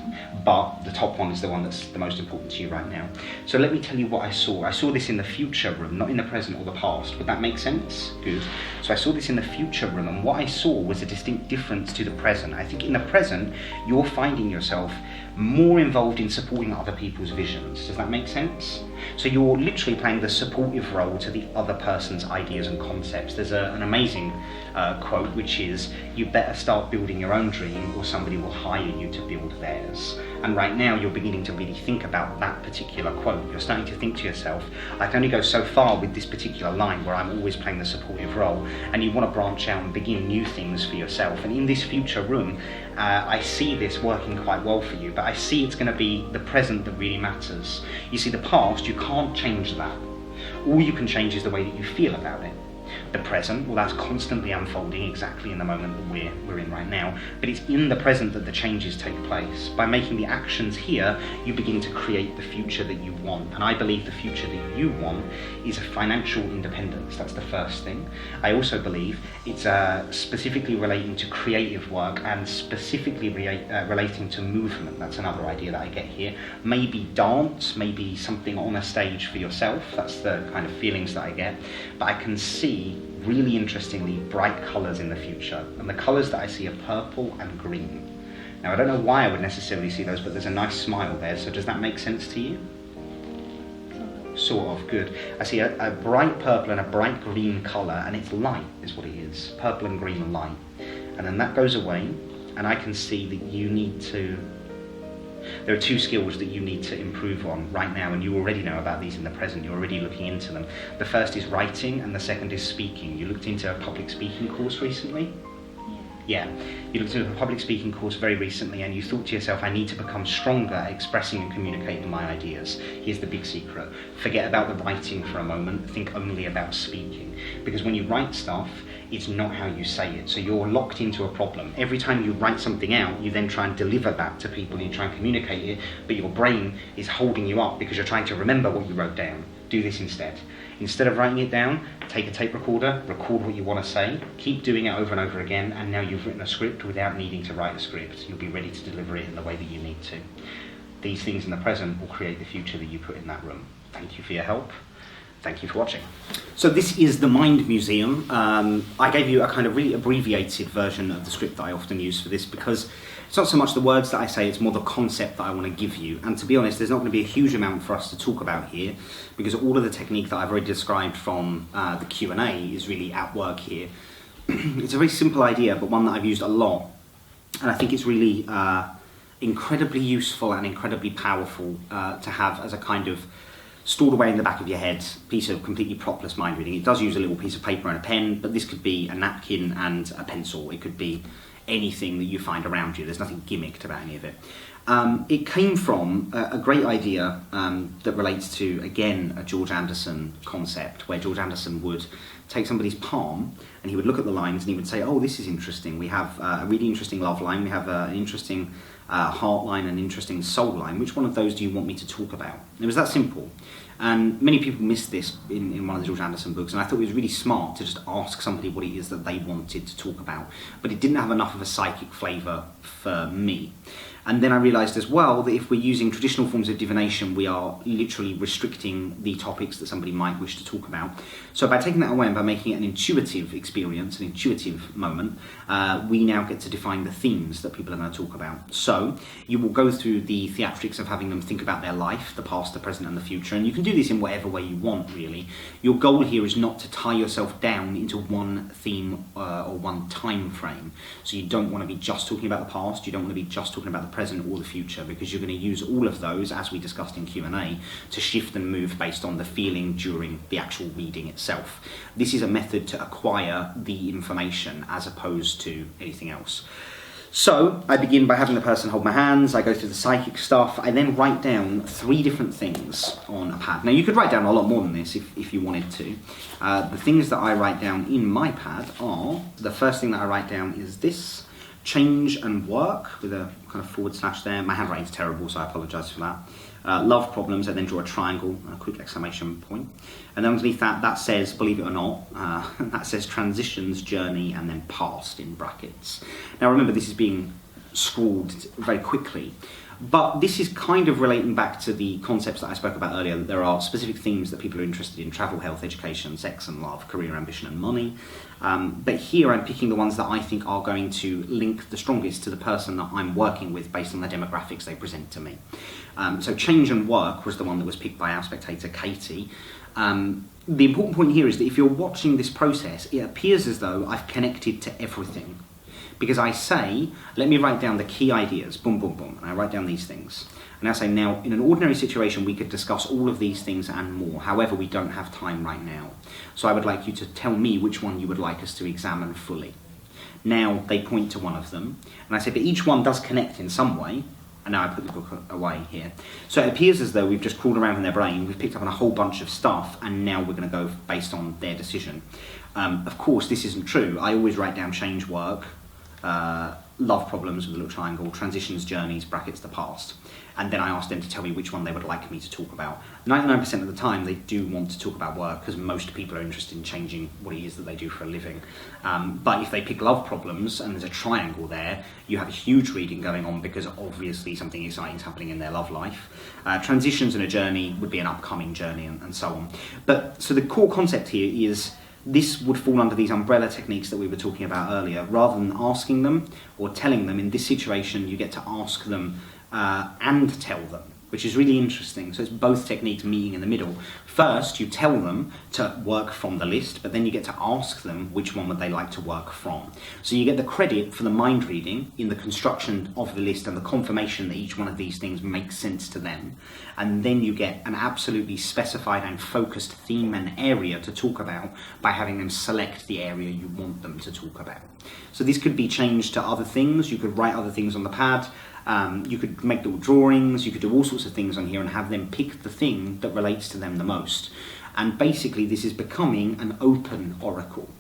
[SPEAKER 1] But the top one is the one that's the most important to you right now. So let me tell you what I saw. I saw this in the future room, not in the present or the past. Would that make sense? Good. So I saw this in the future room, and what I saw was a distinct difference to the present. I think in the present, you're finding yourself more involved in supporting other people's visions. Does that make sense? So you're literally playing the supportive role to the other person's ideas and concepts. There's an amazing quote, which is, you better start building your own dream or somebody will hire you to build theirs. And right now you're beginning to really think about that particular quote. You're starting to think to yourself, I can only go so far with this particular line where I'm always playing the supportive role, and you want to branch out and begin new things for yourself. And in this future room, I see this working quite well for you, but I see it's going to be the present that really matters. You see, the past, you can't change that. All you can change is the way that you feel about it. The present, well, that's constantly unfolding exactly in the moment that we're in right now, but it's in the present that the changes take place. By making the actions here, you begin to create the future that you want, and I believe the future that you want is a financial independence. That's the first thing. I also believe it's specifically relating to creative work and specifically relating to movement. That's another idea that I get here. Maybe dance, maybe something on a stage for yourself. That's the kind of feelings that I get, but I can see really interestingly bright colours in the future, and the colours that I see are purple and green. Now I don't know why I would necessarily see those, but there's a nice smile there, so does that make sense to you? Sort of, good. I see a bright purple and a bright green colour, and it's light is what it is. Purple and green are light. And then that goes away, and I can see that you need to... There are two skills that you need to improve on right now, and you already know about these in the present. You're already looking into them. The first is writing, and the second is speaking. You looked into a public speaking course recently? Yeah. You looked into a public speaking course very recently, and you thought to yourself, I need to become stronger at expressing and communicating my ideas. Here's the big secret. Forget about the writing for a moment. Think only about speaking. Because when you write stuff, it's not how you say it. So you're locked into a problem. Every time you write something out, you then try and deliver that to people, and you try and communicate it, but your brain is holding you up because you're trying to remember what you wrote down. Do this instead. Instead of writing it down, take a tape recorder, record what you want to say, keep doing it over and over again, and now you've written a script without needing to write a script. You'll be ready to deliver it in the way that you need to. These things in the present will create the future that you put in that room. Thank you for your help. Thank you for watching. So this is the Mind Museum. I gave you a kind of really abbreviated version of the script that I often use for this, because it's not so much the words that I say, it's more the concept that I want to give you. And to be honest, there's not going to be a huge amount for us to talk about here, because all of the technique that I've already described from the Q&A is really at work here. It's a very simple idea, but one that I've used a lot. And I think it's really incredibly useful and incredibly powerful to have as a kind of stored away in the back of your head piece of completely propless mind reading. It does use a little piece of paper and a pen, but this could be a napkin and a pencil. It could be anything that you find around you. There's nothing gimmicked about any of it. It came from a great idea that relates to, again, a George Anderson concept, where George Anderson would take somebody's palm and he would look at the lines and he would say, oh, this is interesting. We have a really interesting love line. We have an interesting heart line, an interesting soul line. Which one of those do you want me to talk about? And it was that simple. And many people missed this in one of the George Anderson books, and I thought it was really smart to just ask somebody what it is that they wanted to talk about. But it didn't have enough of a psychic flavour for me. And then I realised as well that if we're using traditional forms of divination, we are literally restricting the topics that somebody might wish to talk about. So by taking that away and by making it an intuitive experience, an intuitive moment, we now get to define the themes that people are going to talk about. So you will go through the theatrics of having them think about their life, the past, the present and the future, and you can do this in whatever way you want, really. Your goal here is not to tie yourself down into one theme or one time frame. So you don't want to be just talking about the past, you don't want to be just talking about the present or the future, because you're going to use all of those, as we discussed in Q&A, to shift and move based on the feeling during the actual reading itself. This is a method to acquire the information as opposed to anything else. So I begin by having the person hold my hands, I go through the psychic stuff, I then write down 3 different things on a pad. Now you could write down a lot more than this if you wanted to. The things that I write down in my pad are, the first thing that I write down is this: change and work, with a kind of / there. My handwriting's terrible, so I apologise for that. love problems, and then draw a triangle and a quick exclamation point. And then underneath that, that says, believe it or not, that says transitions, journey, and then past in brackets. Now remember, this is being scrawled very quickly, but this is kind of relating back to the concepts that I spoke about earlier, that there are specific themes that people are interested in: travel, health, education, sex and love, career, ambition and money. But here I'm picking the ones that I think are going to link the strongest to the person that I'm working with based on the demographics they present to me. So change and work was the one that was picked by our spectator Katie. The important point here is that if you're watching this process, it appears as though I've connected to everything. Because I say, let me write down the key ideas, boom, boom, boom, and I write down these things. And I say, now, in an ordinary situation, we could discuss all of these things and more. However, we don't have time right now. So I would like you to tell me which one you would like us to examine fully. Now, they point to one of them, and I say, but each one does connect in some way. And now I put the book away here. So it appears as though we've just crawled around in their brain, we've picked up on a whole bunch of stuff, and now we're going to go based on their decision. Of course, this isn't true. I always write down change, work, love problems with a little triangle, transitions, journeys, brackets, the past. And then I ask them to tell me which one they would like me to talk about. 99% of the time they do want to talk about work, because most people are interested in changing what it is that they do for a living. But if they pick love problems and there's a triangle there, you have a huge reading going on, because obviously something exciting is happening in their love life. Transitions and a journey would be an upcoming journey, and so on. But so the core concept here is, this would fall under these umbrella techniques that we were talking about earlier. Rather than asking them or telling them, in this situation you get to ask them and tell them, which is really interesting. So it's both techniques meeting in the middle. First, you tell them to work from the list, but then you get to ask them which one would they like to work from. So you get the credit for the mind reading in the construction of the list and the confirmation that each one of these things makes sense to them. And then you get an absolutely specified and focused theme and area to talk about by having them select the area you want them to talk about. So this could be changed to other things. You could write other things on the pad. You could make little drawings, you could do all sorts of things on here and have them pick the thing that relates to them the most. And basically this is becoming an open oracle.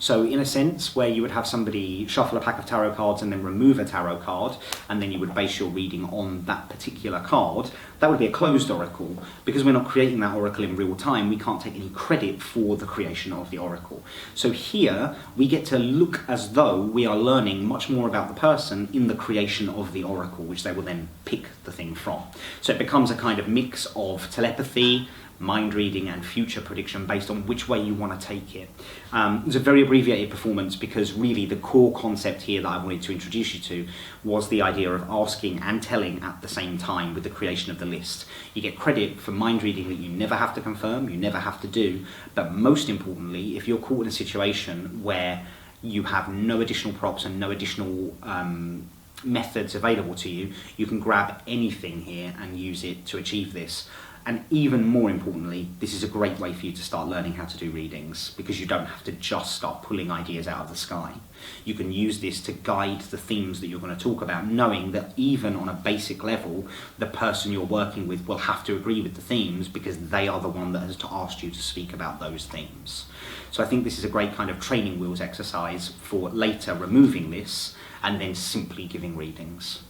[SPEAKER 1] So in a sense, where you would have somebody shuffle a pack of tarot cards and then remove a tarot card, and then you would base your reading on that particular card, that would be a closed oracle. Because we're not creating that oracle in real time, we can't take any credit for the creation of the oracle. So here, we get to look as though we are learning much more about the person in the creation of the oracle, which they will then pick the thing from. So it becomes a kind of mix of telepathy, mind reading and future prediction based on which way you want to take it. It's a very abbreviated performance, because really the core concept here that I wanted to introduce you to was the idea of asking and telling at the same time with the creation of the list. You get credit for mind reading that you never have to confirm, you never have to do, but most importantly, if you're caught in a situation where you have no additional props and no additional methods available to you, you can grab anything here and use it to achieve this. And even more importantly, this is a great way for you to start learning how to do readings, because you don't have to just start pulling ideas out of the sky. You can use this to guide the themes that you're going to talk about, knowing that even on a basic level, the person you're working with will have to agree with the themes, because they are the one that has asked you to speak about those themes. So I think this is a great kind of training wheels exercise for later removing this and then simply giving readings.